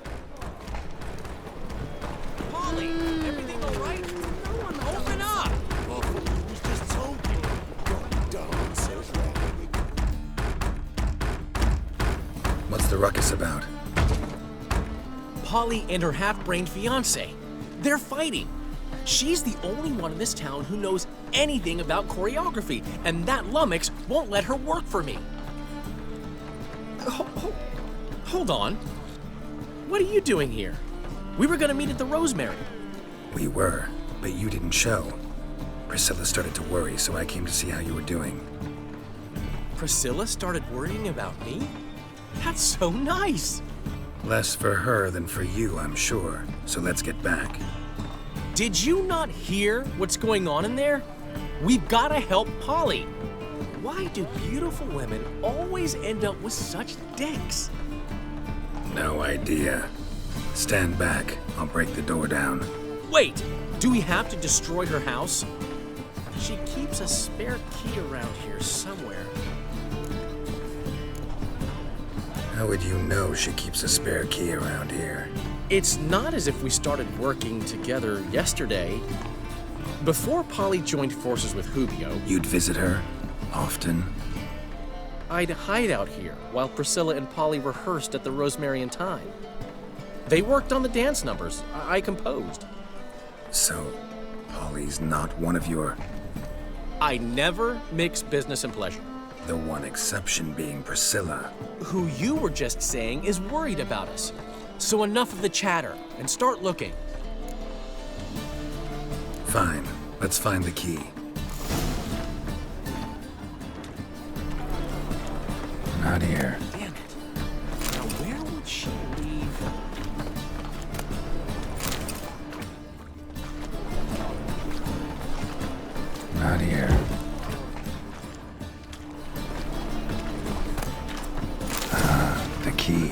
Polly, everything all right? No one open up! I was just talking. What's the ruckus about? Polly and her half-brained fiancé. They're fighting. She's the only one in this town who knows anything about choreography, and that lummox won't let her work for me. Hold on. What are you doing here? We were gonna meet at the Rosemary. We were, but you didn't show. Priscilla started to worry, so I came to see how you were doing. Priscilla started worrying about me? That's so nice. Less for her than for you, I'm sure. So let's get back. Did you not hear what's going on in there? We've gotta help Polly. Why do beautiful women always end up with such dicks? No idea. Stand back. I'll break the door down. Wait! Do we have to destroy her house? She keeps a spare key around here somewhere. How would you know she keeps a spare key around here? It's not as if we started working together yesterday. Before Polly joined forces with Rubio, You'd visit her? Often? I'd hide out here while Priscilla and Polly rehearsed at the Rosemary and Thyme. They worked on the dance numbers I composed. So, Polly's not one of your... I never mix business and pleasure. The one exception being Priscilla. Who you were just saying is worried about us. So enough of the chatter, and start looking. Fine. Let's find the key. Not here. Damn it. Now where would she leave? Not here. The key.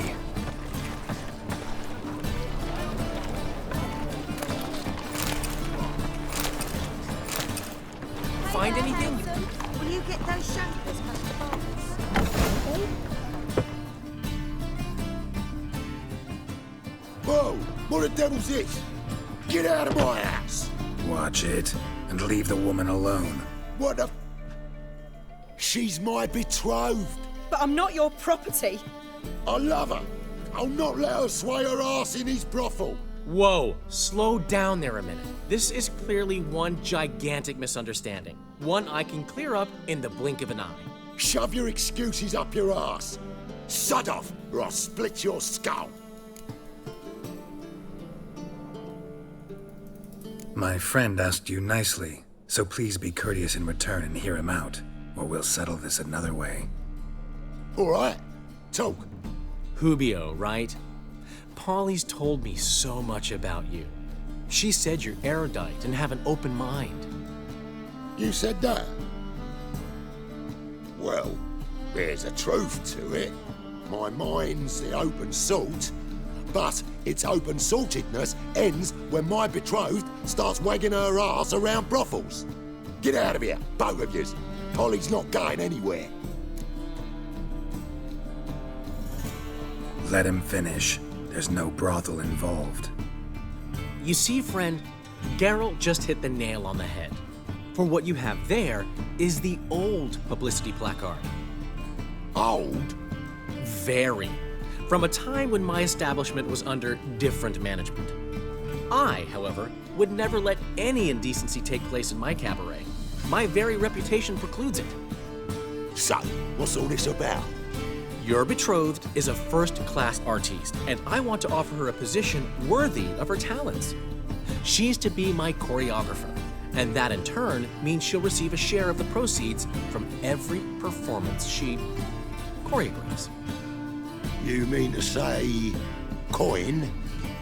Find anything? Will you get those champers past the bars? Whoa! What the devil's this? Get out of my house! Watch it, and leave the woman alone. What the... She's my betrothed. But I'm not your property. I love her. I'll not let her sway her ass in his brothel. Whoa, slow down there a minute. This is clearly one gigantic misunderstanding. One I can clear up in the blink of an eye. Shove your excuses up your ass. Sod off, or I'll split your skull. My friend asked you nicely, so please be courteous in return and hear him out, or we'll settle this another way. All right, talk. Rubio, right? Polly's told me so much about you. She said you're erudite and have an open mind. You said that? Well, there's a truth to it. My mind's the open salt, but its open saltedness ends when my betrothed starts wagging her ass around brothels. Get out of here, both of yous. Polly's not going anywhere. Let him finish. There's no brothel involved. You see, friend, Geralt just hit the nail on the head. For what you have there is the old publicity placard. Old? Very. From a time when my establishment was under different management. I, however, would never let any indecency take place in my cabaret. My very reputation precludes it. So, what's all this about? Your betrothed is a first-class artiste, and I want to offer her a position worthy of her talents. She's to be my choreographer, and that in turn means she'll receive a share of the proceeds from every performance she choreographs. You mean to say coin?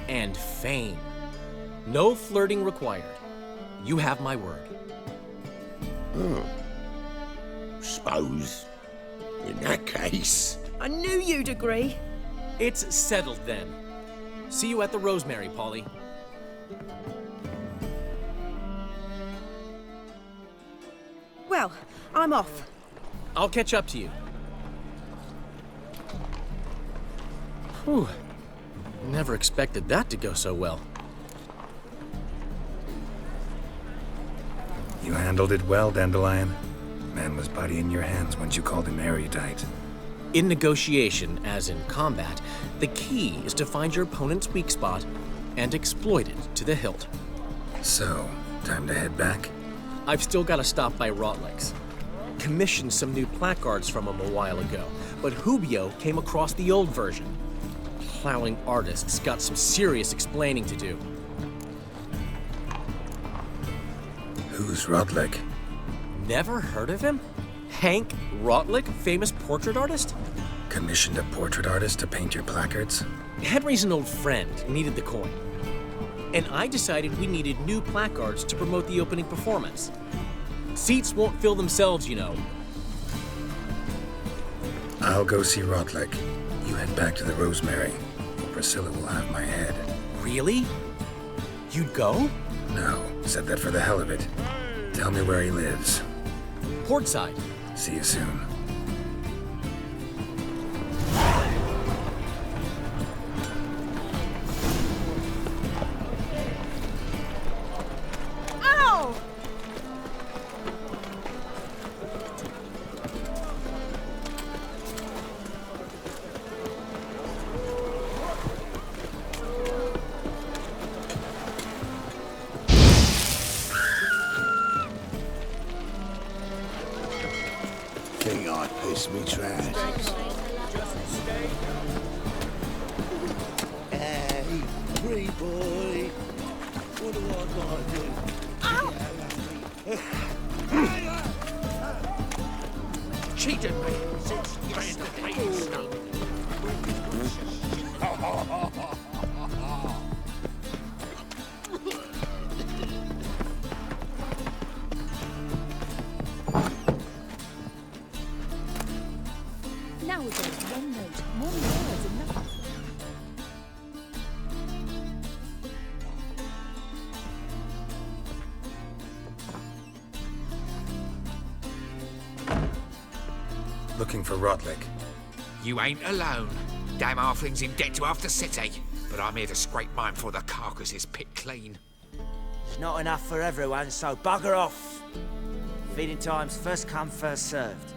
And fame. No flirting required. You have my word. Suppose, in that case... I knew you'd agree. It's settled then. See you at the Rosemary, Polly. Well, I'm off. I'll catch up to you. Whew. Never expected that to go so well. You handled it well, Dandelion. Man was buddy in your hands once you called him erudite. In negotiation, as in combat, the key is to find your opponent's weak spot and exploit it to the hilt. So, time to head back? I've still got to stop by Rotlick's. Commissioned some new placards from him a while ago, but Hubio came across the old version. Plowing artists got some serious explaining to do. Who's Rotlick? Never heard of him? Hank Rotlick, famous portrait artist? Commissioned a portrait artist to paint your placards? Henry's an old friend, needed the coin. And I decided we needed new placards to promote the opening performance. Seats won't fill themselves, you know. I'll go see Rotlick. You head back to the Rosemary. Priscilla will have my head. Really? You'd go? No, said that for the hell of it. Tell me where he lives. Portside. See you soon. Ow! Think I piss me trash. Hey, free boy. What do I gotta do? Cheated me since you ran the place. Now there's one note, more words and nothing. Looking for Rotlick. You ain't alone. Damn halfling's in debt to half the city. But I'm here to scrape mine before the carcass is picked clean. There's not enough for everyone, so bugger off. Feeding time's first come, first served.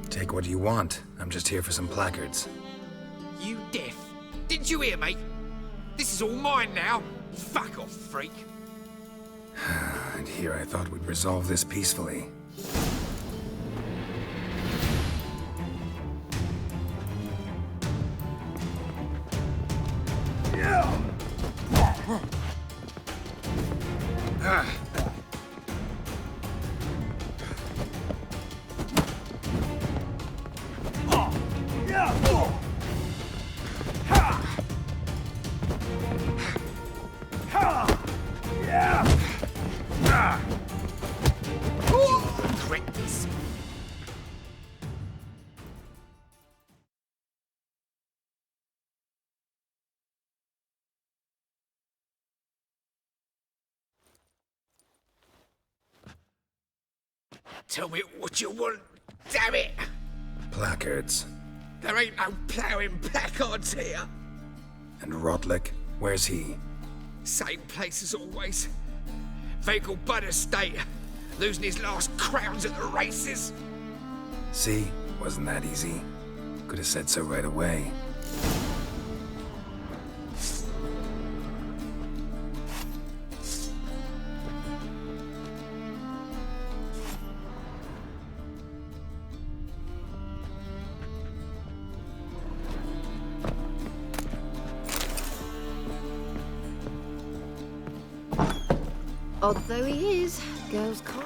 Take what you want. I'm just here for some placards. You deaf? Didn't you hear me? This is all mine now. Fuck off, freak. And here I thought we'd resolve this peacefully. Regret this. Tell me what you want, damn it! Placards. There ain't no ploughing placards here. And Rotlick, where's he? Same place as always. Vegal Bud Estate, losing his last crowns at the races. See? Wasn't that easy? Could have said so right away. Odd though he is, girls can't.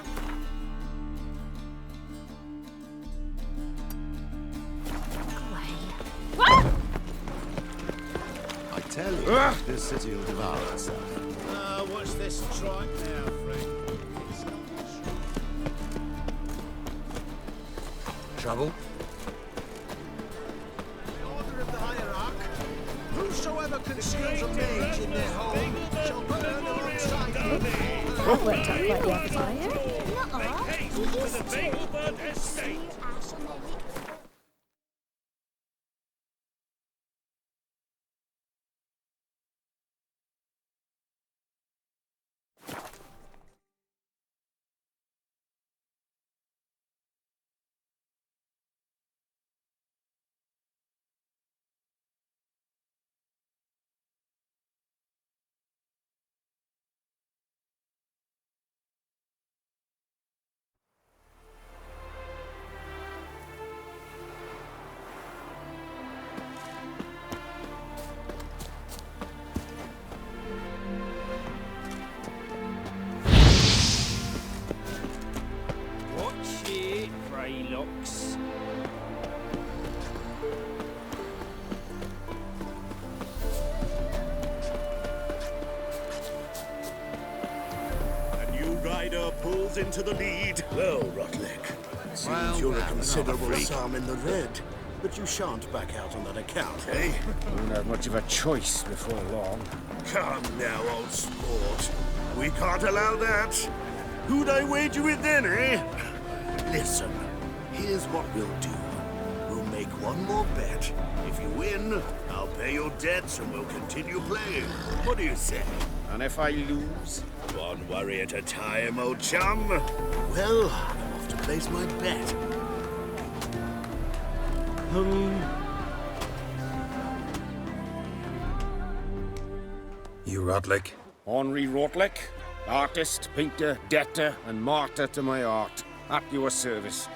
I tell you, this city will devour itself. What's this strike now, Frank? Trouble? The order of the hierarch. Whosoever conceals a mage in their home shall burn alongside him. That worked out quite the other time. Make haste to the Vegal Bud Estate. pulls into the lead. Well, Rotlick, seems you're a considerable sum in the red, but you shan't back out on that account, eh? Won't have much of a choice before long. Come now, old sport. We can't allow that. Who'd I wager with then, eh? Listen, here's what we'll do. We'll make one more bet. If you win, I'll pay your debts and we'll continue playing. What do you say? And if I lose? One worry at a time, old chum. Well, I'm off to place my bet. You Rotlick? Henri Rotlick, artist, painter, debtor, and martyr to my art. At your service.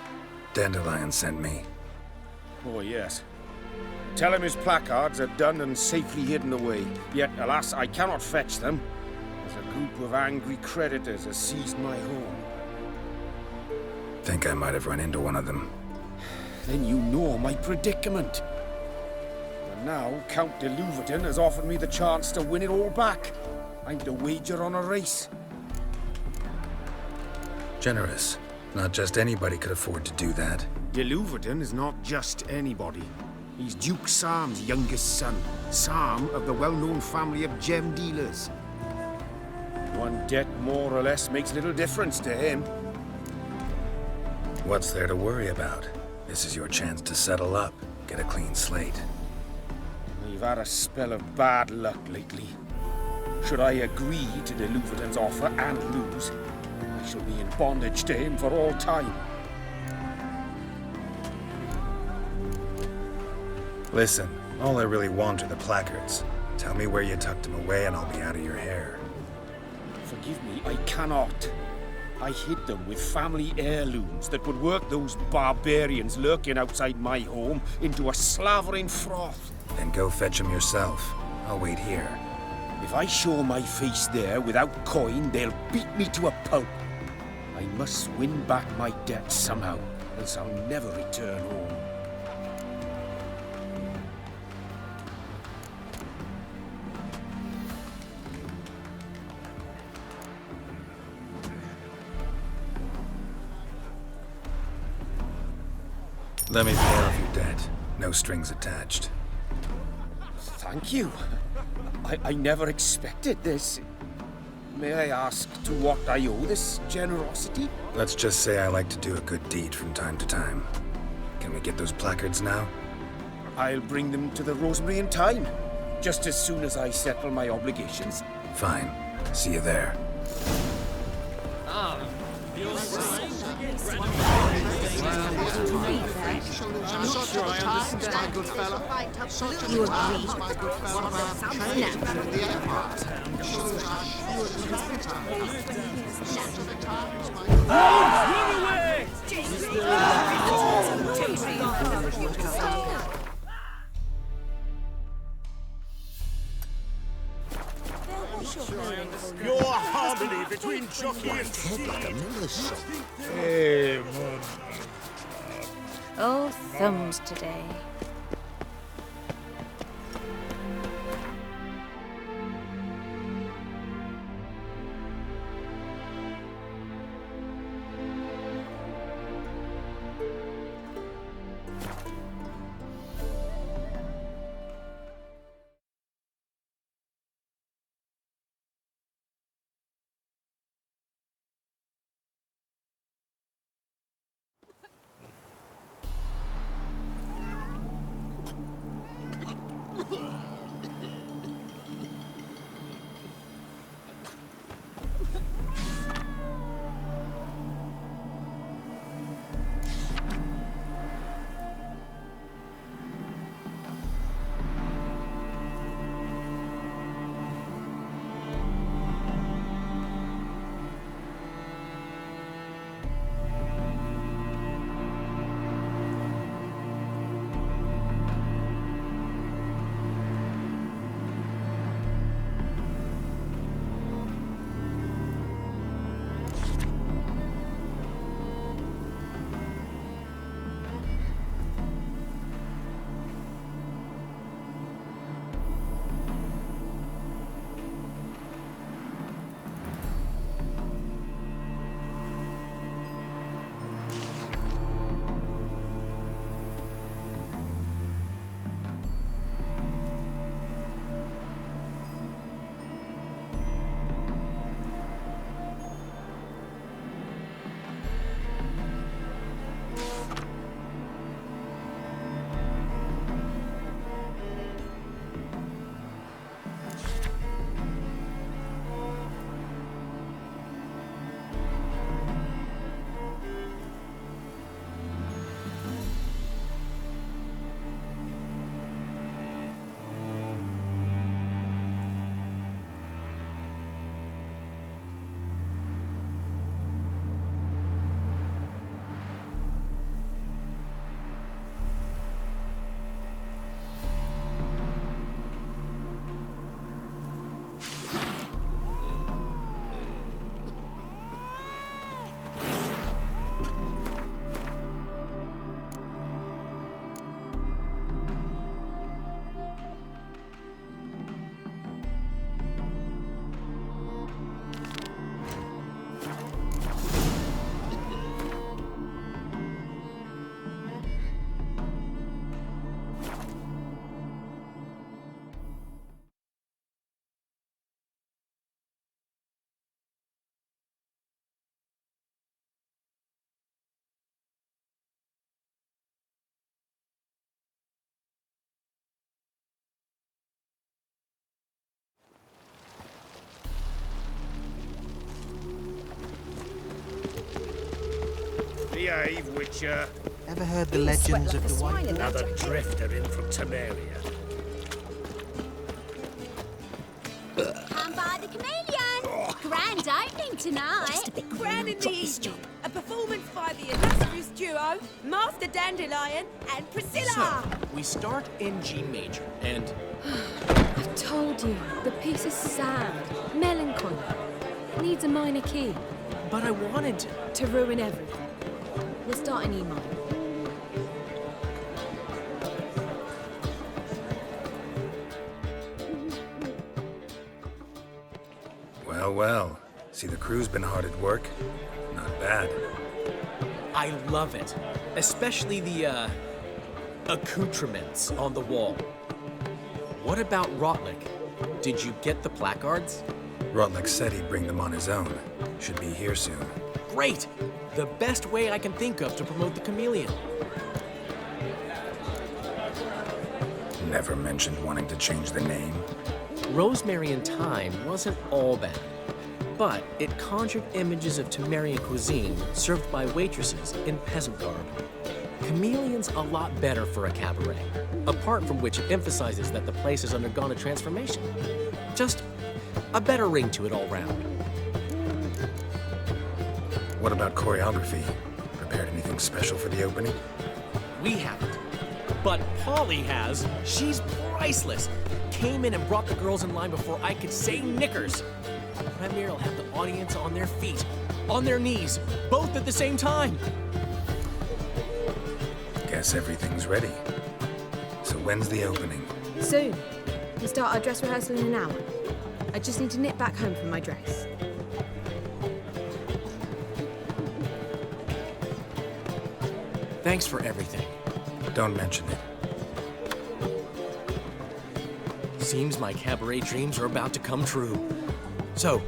Dandelion sent me. Oh, yes. Tell him his placards are done and safely hidden away. Yet, alas, I cannot fetch them, as a group of angry creditors has seized my home. Think I might have run into one of them. Then you know my predicament. And now, Count de Louverton has offered me the chance to win it all back. I'm to wager on a race. Generous. Not just anybody could afford to do that. De Louverton is not just anybody. He's Duke Sam's youngest son. Sam of the well-known family of gem dealers. One debt more or less makes little difference to him. What's there to worry about? This is your chance to settle up, get a clean slate. We've had a spell of bad luck lately. Should I agree to de Louverton's offer and lose, I shall be in bondage to him for all time. Listen, all I really want are the placards. Tell me where you tucked them away and I'll be out of your hair. Forgive me, I cannot. I hid them with family heirlooms that would work those barbarians lurking outside my home into a slavering froth. Then go fetch them yourself. I'll wait here. If I show my face there without coin, they'll beat me to a pulp. I must win back my debt somehow, else I'll never return home. Let me pay off your debt. No strings attached. Thank you. I never expected this. May I ask to what I owe this generosity? Let's just say I like to do a good deed from time to time. Can we get those placards now? I'll bring them to the Rosemary in time, just as soon as I settle my obligations. Fine. See you there. You agree? Your harmony between jockey and steed. Hey, man. Oh, thumbs today. Behave, Witcher. Ever heard the legends of the White? Another drifter in from Temeria. Come by the chameleon! Grand opening tonight! Just a bit grand in the evening. A performance by the illustrious duo, Master Dandelion and Priscilla! So, we start in G major, and... I've told you, the piece is sad, melancholy. Needs a minor key. But I wanted to ruin everything. We'll start in E minor. Well, well. See, the crew's been hard at work. Not bad. I love it. Especially the, accoutrements on the wall. What about Rotlick? Did you get the placards? Rotlick said he'd bring them on his own. Should be here soon. Great! The best way I can think of to promote the chameleon. Never mentioned wanting to change the name. Rosemary and Thyme wasn't all bad, but it conjured images of Temerian cuisine served by waitresses in peasant garb. Chameleon's a lot better for a cabaret, apart from which it emphasizes that the place has undergone a transformation. Just a better ring to it all round. What about choreography? Prepared anything special for the opening? We haven't. But Polly has. She's priceless. Came in and brought the girls in line before I could say knickers. Premiere will have the audience on their feet, on their knees, both at the same time. Guess everything's ready. So when's the opening? Soon. We start our dress rehearsal in an hour. I just need to nip back home for my dress. Thanks for everything. Don't mention it. Seems my cabaret dreams are about to come true. So,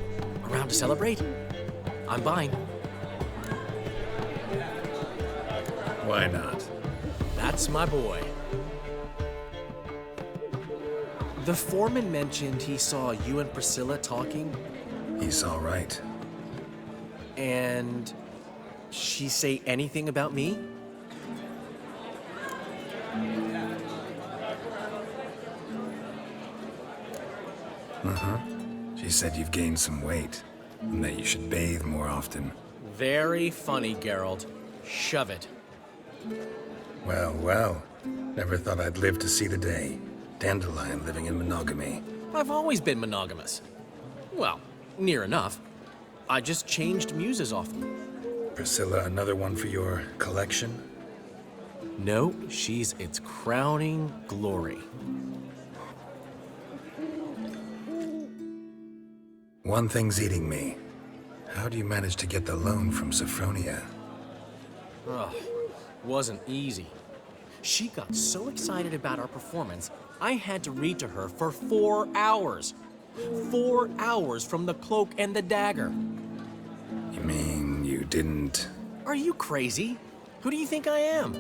around to celebrate? I'm buying. Why not? That's my boy. The foreman mentioned he saw you and Priscilla talking. He's all right. And she say anything about me? Uh-huh. She said you've gained some weight, and that you should bathe more often. Very funny, Geralt. Shove it. Well, well. Never thought I'd live to see the day. Dandelion living in monogamy. I've always been monogamous. Well, near enough. I just changed muses often. Priscilla, another one for your collection? No, she's its crowning glory. One thing's eating me. How do you manage to get the loan from Sophronia? Ugh, wasn't easy. She got so excited about our performance, I had to read to her for 4 hours. 4 hours from the cloak and the dagger. You mean you didn't... Are you crazy? Who do you think I am?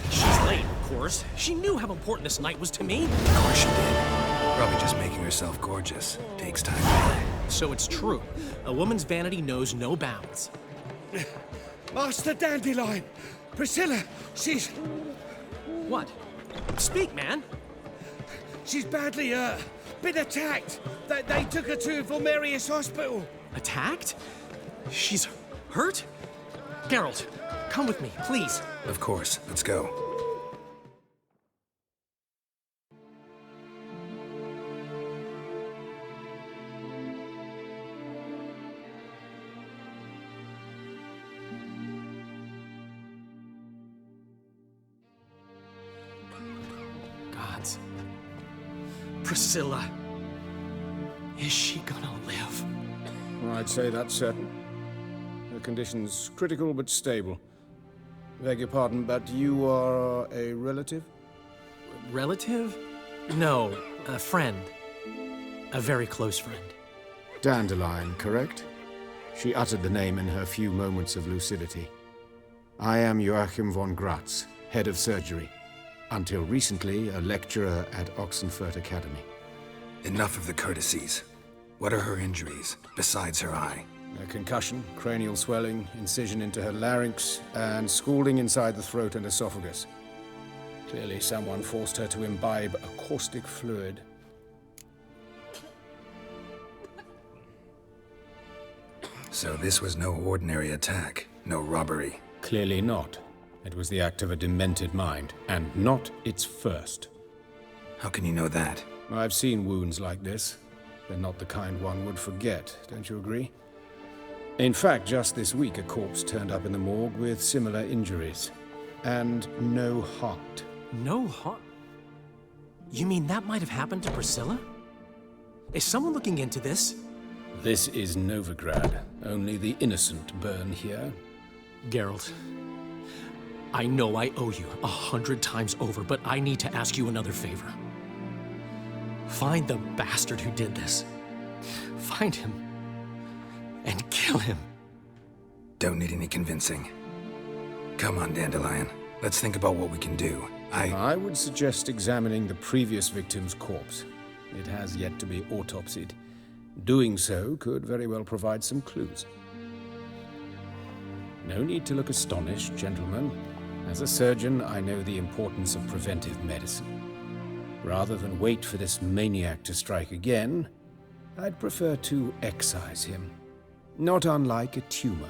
She's late, of course. She knew how important this night was to me. Of course she did. Probably just making herself gorgeous. Takes time. So it's true. A woman's vanity knows no bounds. Master Dandelion! Priscilla, she's... What? Speak, man. She's badly, been attacked. They took her to Vulmerius Hospital. Attacked? She's hurt? Geralt, come with me, please. Of course. Let's go. Gods. Priscilla. Is she gonna live? I'd say that's certain. Her condition's critical but stable. Beg your pardon, but you are a relative? Relative? No, a friend. A very close friend. Dandelion, correct? She uttered the name in her few moments of lucidity. I am Joachim von Gratz, head of surgery. Until recently, a lecturer at Oxenfurt Academy. Enough of the courtesies. What are her injuries, besides her eye? A concussion, cranial swelling, incision into her larynx, and scalding inside the throat and esophagus. Clearly someone forced her to imbibe a caustic fluid. So this was no ordinary attack, no robbery. Clearly not. It was the act of a demented mind, and not its first. How can you know that? I've seen wounds like this. They're not the kind one would forget, don't you agree? In fact, just this week, a corpse turned up in the morgue with similar injuries. And no heart. No heart? You mean that might have happened to Priscilla? Is someone looking into this? This is Novigrad. Only the innocent burn here. Geralt, I know I owe you 100 times over, but I need to ask you another favor. Find the bastard who did this. Find him. And kill him. Don't need any convincing. Come on, Dandelion. Let's think about what we can do. I would suggest examining the previous victim's corpse. It has yet to be autopsied. Doing so could very well provide some clues. No need to look astonished, gentlemen. As a surgeon, I know the importance of preventive medicine. Rather than wait for this maniac to strike again, I'd prefer to excise him. Not unlike a tumor.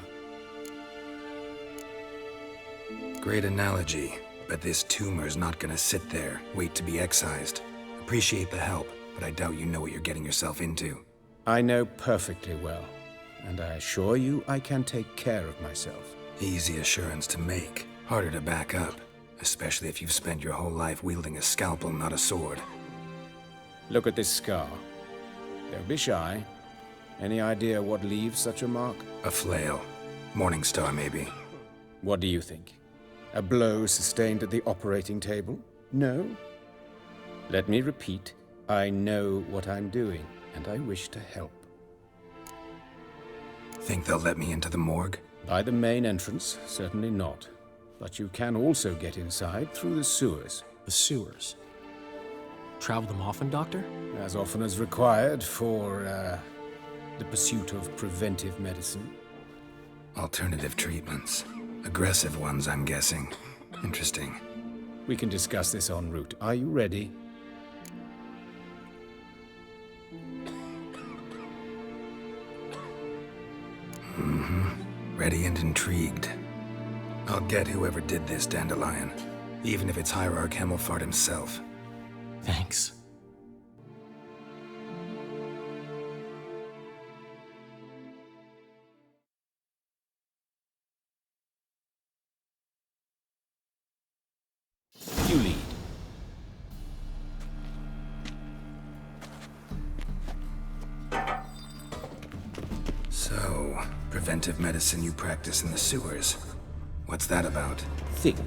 Great analogy, but this tumor's not gonna sit there, wait to be excised. Appreciate the help, but I doubt you know what you're getting yourself into. I know perfectly well, and I assure you I can take care of myself. Easy assurance to make, harder to back up, especially if you've spent your whole life wielding a scalpel, not a sword. Look at this scar. Don't be shy. Any idea what leaves such a mark? A flail. Morningstar, maybe. What do you think? A blow sustained at the operating table? No? Let me repeat. I know what I'm doing, and I wish to help. Think they'll let me into the morgue? By the main entrance, certainly not. But you can also get inside through the sewers. The sewers? Travel them often, Doctor? As often as required for, the pursuit of preventive medicine. Alternative treatments. Aggressive ones, I'm guessing. Interesting. We can discuss this en route. Are you ready? Ready and intrigued. I'll get whoever did this, Dandelion. Even if it's Hierarch Hemmelfart himself. Thanks. You lead. So, preventive medicine you practice in the sewers. What's that about? Think.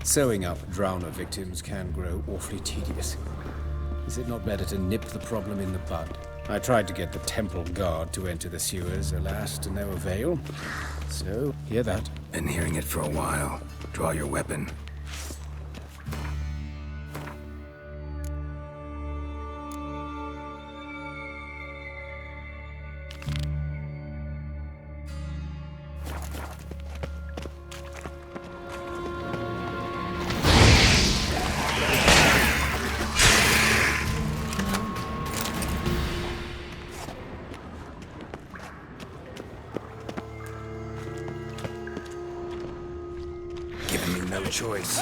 Sewing up drowner victims can grow awfully tedious. Is it not better to nip the problem in the bud? I tried to get the temple guard to enter the sewers, alas, to no avail. So, hear that. Been hearing it for a while. Draw your weapon. No choice.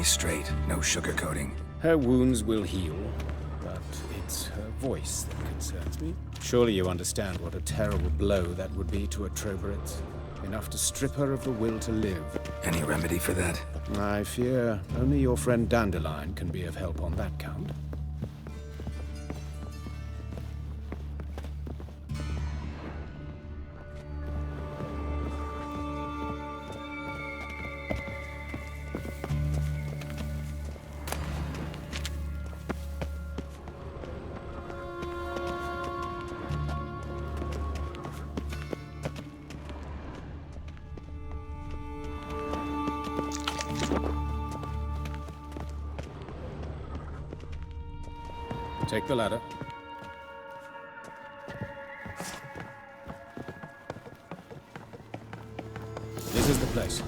me straight, no sugarcoating. Her wounds will heal, but it's her voice that concerns me. Surely you understand what a terrible blow that would be to a Troberet. Enough to strip her of the will to live. Any remedy for that? I fear only your friend Dandelion can be of help on that count. Take the ladder. This is the place.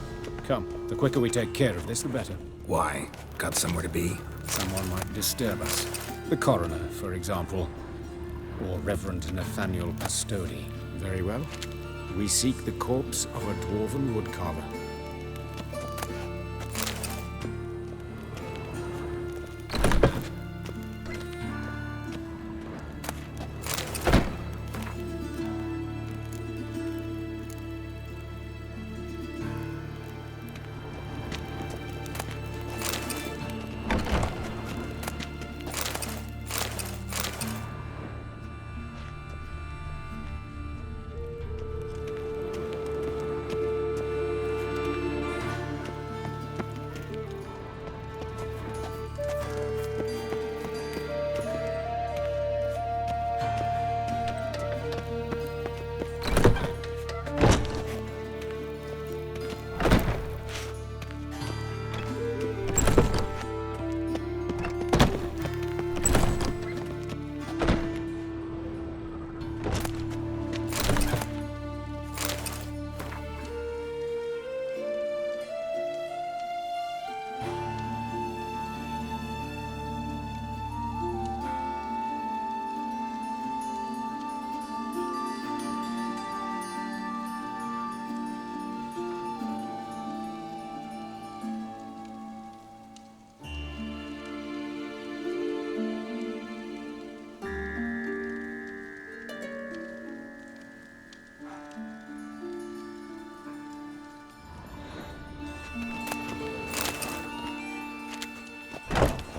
Come, the quicker we take care of this, the better. Why? Got somewhere to be? Someone might disturb us. The coroner, for example. Or Reverend Nathaniel Pastodi. Very well. We seek the corpse of a dwarven woodcarver.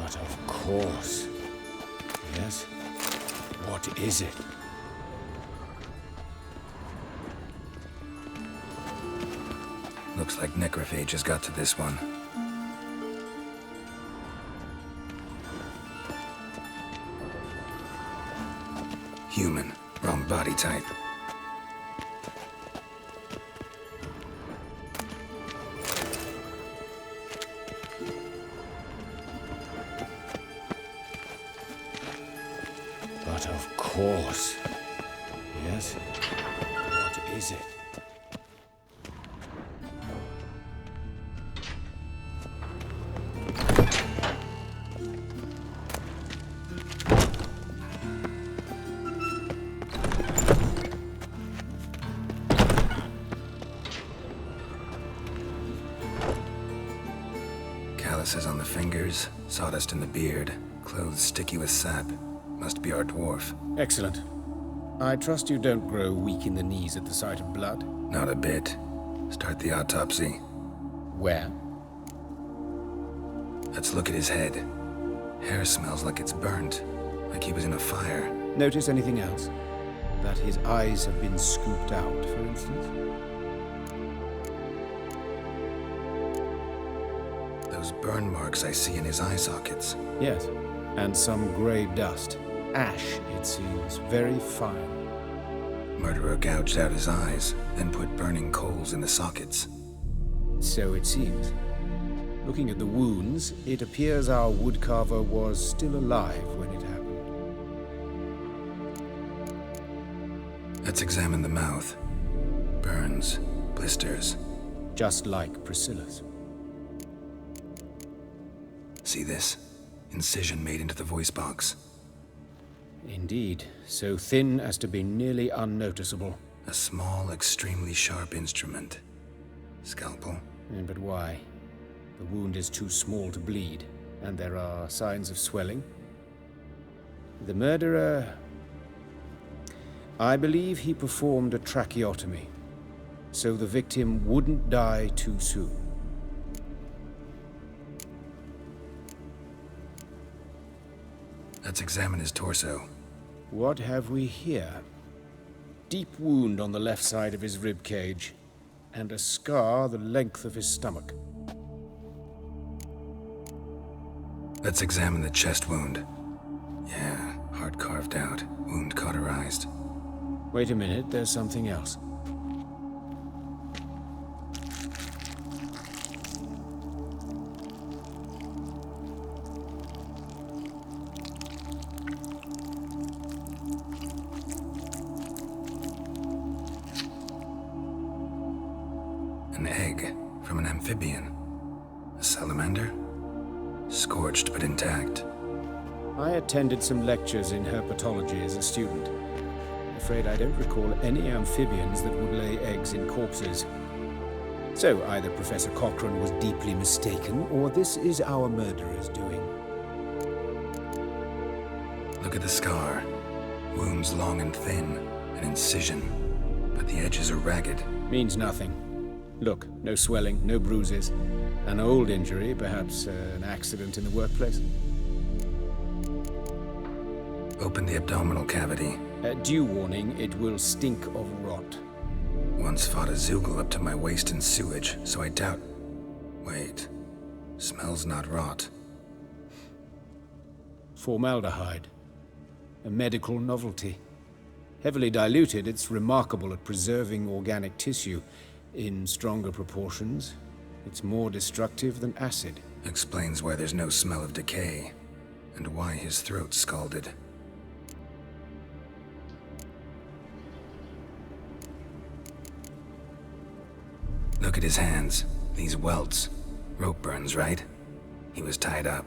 Of course. Yes? What is it? Looks like necrophages got to this one. Human. Wrong body type. But of course. Yes? What is it? Calluses on the fingers, sawdust in the beard, clothes sticky with sap. Must be our dwarf. Excellent. I trust you don't grow weak in the knees at the sight of blood? Not a bit. Start the autopsy. Where? Let's look at his head. Hair smells like it's burnt, like he was in a fire. Notice anything else? That his eyes have been scooped out, for instance? Those burn marks I see in his eye sockets. Yes, and some grey dust. Ash, it seems, very fine. Murderer gouged out his eyes, then put burning coals in the sockets. So it seems. Looking at the wounds, it appears our woodcarver was still alive when it happened. Let's examine the mouth. Burns, blisters. Just like Priscilla's. See this? Incision made into the voice box. Indeed, so thin as to be nearly unnoticeable. A small, extremely sharp instrument. Scalpel? But why? The wound is too small to bleed, and there are signs of swelling. The murderer... I believe he performed a tracheotomy, so the victim wouldn't die too soon. Let's examine his torso. What have we here? Deep wound on the left side of his rib cage, and a scar the length of his stomach. Let's examine the chest wound. Yeah, heart carved out, wound cauterized. Wait a minute, there's something else. An egg from an amphibian. A salamander? Scorched but intact. I attended some lectures in herpetology as a student. I'm afraid I don't recall any amphibians that would lay eggs in corpses. So either Professor Cochrane was deeply mistaken, or this is our murderer's doing. Look at the scar. Wounds long and thin, an incision, but the edges are ragged. Means nothing. Look, no swelling, no bruises. An old injury, perhaps an accident in the workplace. Open the abdominal cavity. Due warning, it will stink of rot. Once fought a Zoogle up to my waist in sewage, so I doubt... Wait. Smells not rot. Formaldehyde. A medical novelty. Heavily diluted, it's remarkable at preserving organic tissue. In stronger proportions, it's more destructive than acid. Explains why there's no smell of decay, and why his throat's scalded. Look at his hands. These welts. Rope burns, right? He was tied up.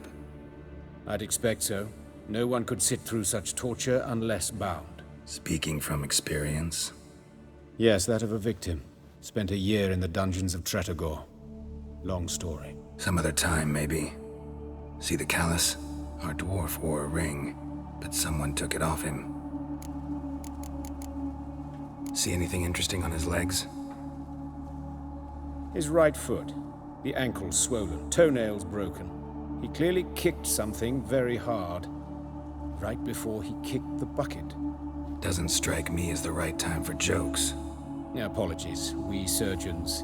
I'd expect so. No one could sit through such torture unless bound. Speaking from experience? Yes, that of a victim. Spent a year in the dungeons of Tretogor. Long story. Some other time, maybe. See the callus? Our dwarf wore a ring, but someone took it off him. See anything interesting on his legs? His right foot. The ankle swollen, toenails broken. He clearly kicked something very hard. Right before he kicked the bucket. Doesn't strike me as the right time for jokes. Apologies. We surgeons,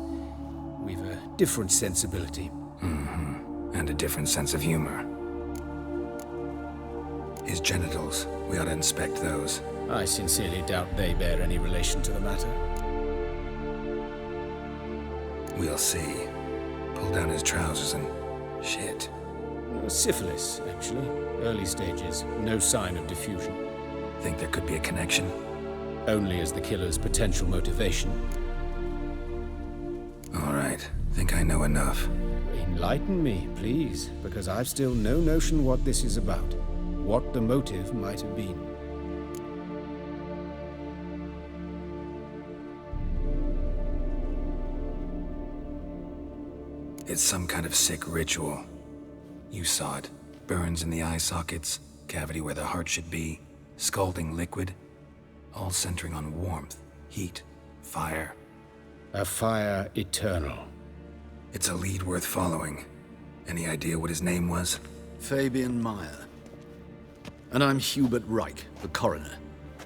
we've a different sensibility. Mm-hmm. And a different sense of humor. His genitals, we ought to inspect those. I sincerely doubt they bear any relation to the matter. We'll see. Pull down his trousers and... shit. Syphilis, actually. Early stages. No sign of diffusion. Think there could be a connection? Only as the killer's potential motivation. All right. Think I know enough. Enlighten me, please, because I've still no notion what this is about. What the motive might have been. It's some kind of sick ritual. You saw it. Burns in the eye sockets, cavity where the heart should be, scalding liquid, all centering on warmth, heat, fire. A fire eternal. It's a lead worth following. Any idea what his name was? Fabian Meyer. And I'm Hubert Reich, the coroner.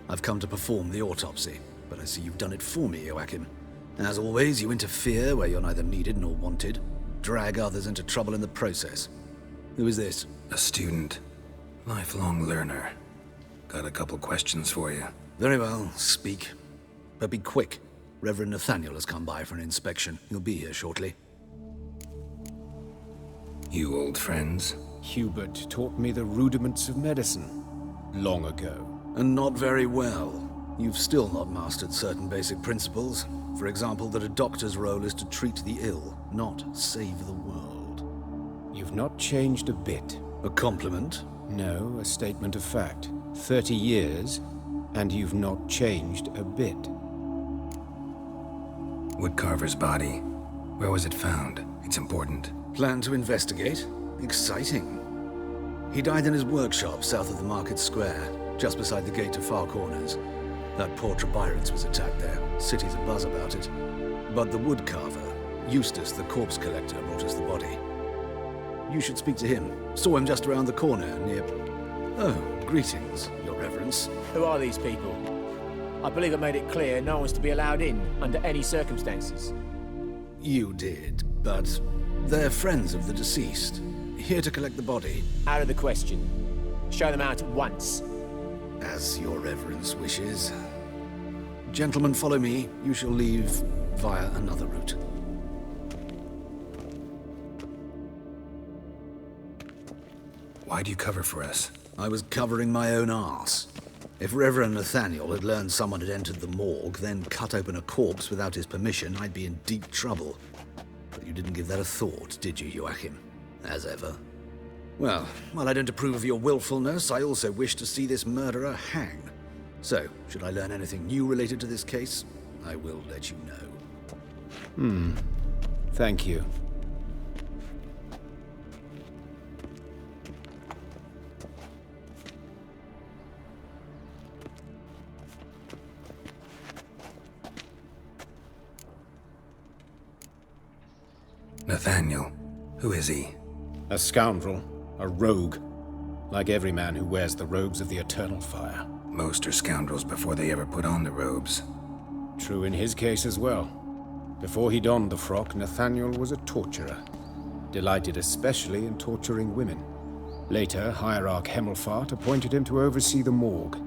I've come to perform the autopsy, but I see you've done it for me, Joachim. As always, you interfere where you're neither needed nor wanted. Drag others into trouble in the process. Who is this? A student. Lifelong learner. Got a couple questions for you. Very well, speak. But be quick. Reverend Nathaniel has come by for an inspection. He'll be here shortly. You old friends? Hubert taught me the rudiments of medicine. Long ago. And not very well. You've still not mastered certain basic principles. For example, that a doctor's role is to treat the ill, not save the world. You've not changed a bit. A compliment? No, a statement of fact. 30 years, and you've not changed a bit. Woodcarver's body. Where was it found? It's important. Plan to investigate? Exciting. He died in his workshop south of the market square, just beside the gate to Far Corners. That poor Trebyran's was attacked there. City's abuzz about it. But the woodcarver, Eustace the corpse collector, brought us the body. You should speak to him. Saw him just around the corner near... Oh, greetings, Your Reverence. Who are these people? I believe I made it clear no one's to be allowed in under any circumstances. You did, but they're friends of the deceased. Here to collect the body. Out of the question. Show them out at once. As Your Reverence wishes. Gentlemen, follow me. You shall leave via another route. Why'd you cover for us? I was covering my own arse. If Reverend Nathaniel had learned someone had entered the morgue, then cut open a corpse without his permission, I'd be in deep trouble. But you didn't give that a thought, did you, Joachim? As ever. Well, while I don't approve of your willfulness, I also wish to see this murderer hang. So, should I learn anything new related to this case, I will let you know. Thank you. Nathaniel. Who is he? A scoundrel. A rogue. Like every man who wears the robes of the Eternal Fire. Most are scoundrels before they ever put on the robes. True in his case as well. Before he donned the frock, Nathaniel was a torturer. Delighted especially in torturing women. Later, Hierarch Hemmelfart appointed him to oversee the morgue.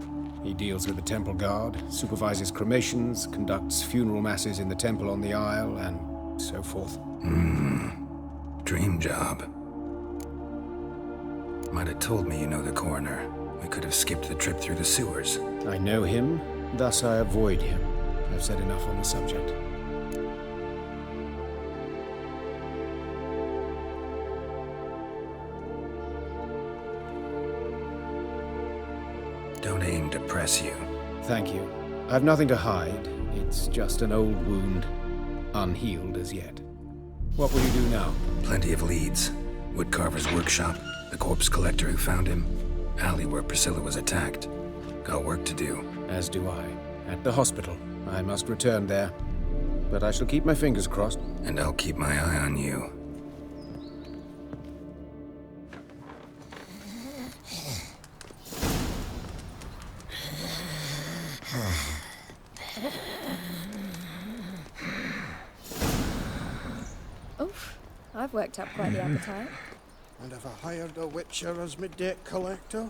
He deals with the temple guard, supervises cremations, conducts funeral masses in the temple on the Isle, and so forth. Dream job. Might have told me you know the coroner. We could have skipped the trip through the sewers. I know him, thus I avoid him. I've said enough on the subject. Don't aim to press you. Thank you. I've nothing to hide. It's just an old wound, unhealed as yet. What will you do now? Plenty of leads. Woodcarver's workshop, the corpse collector who found him, alley where Priscilla was attacked. Got work to do. As do I. At the hospital. I must return there. But I shall keep my fingers crossed. And I'll keep my eye on you. Oof, I've worked up quite the appetite. And have I hired a witcher as my debt collector?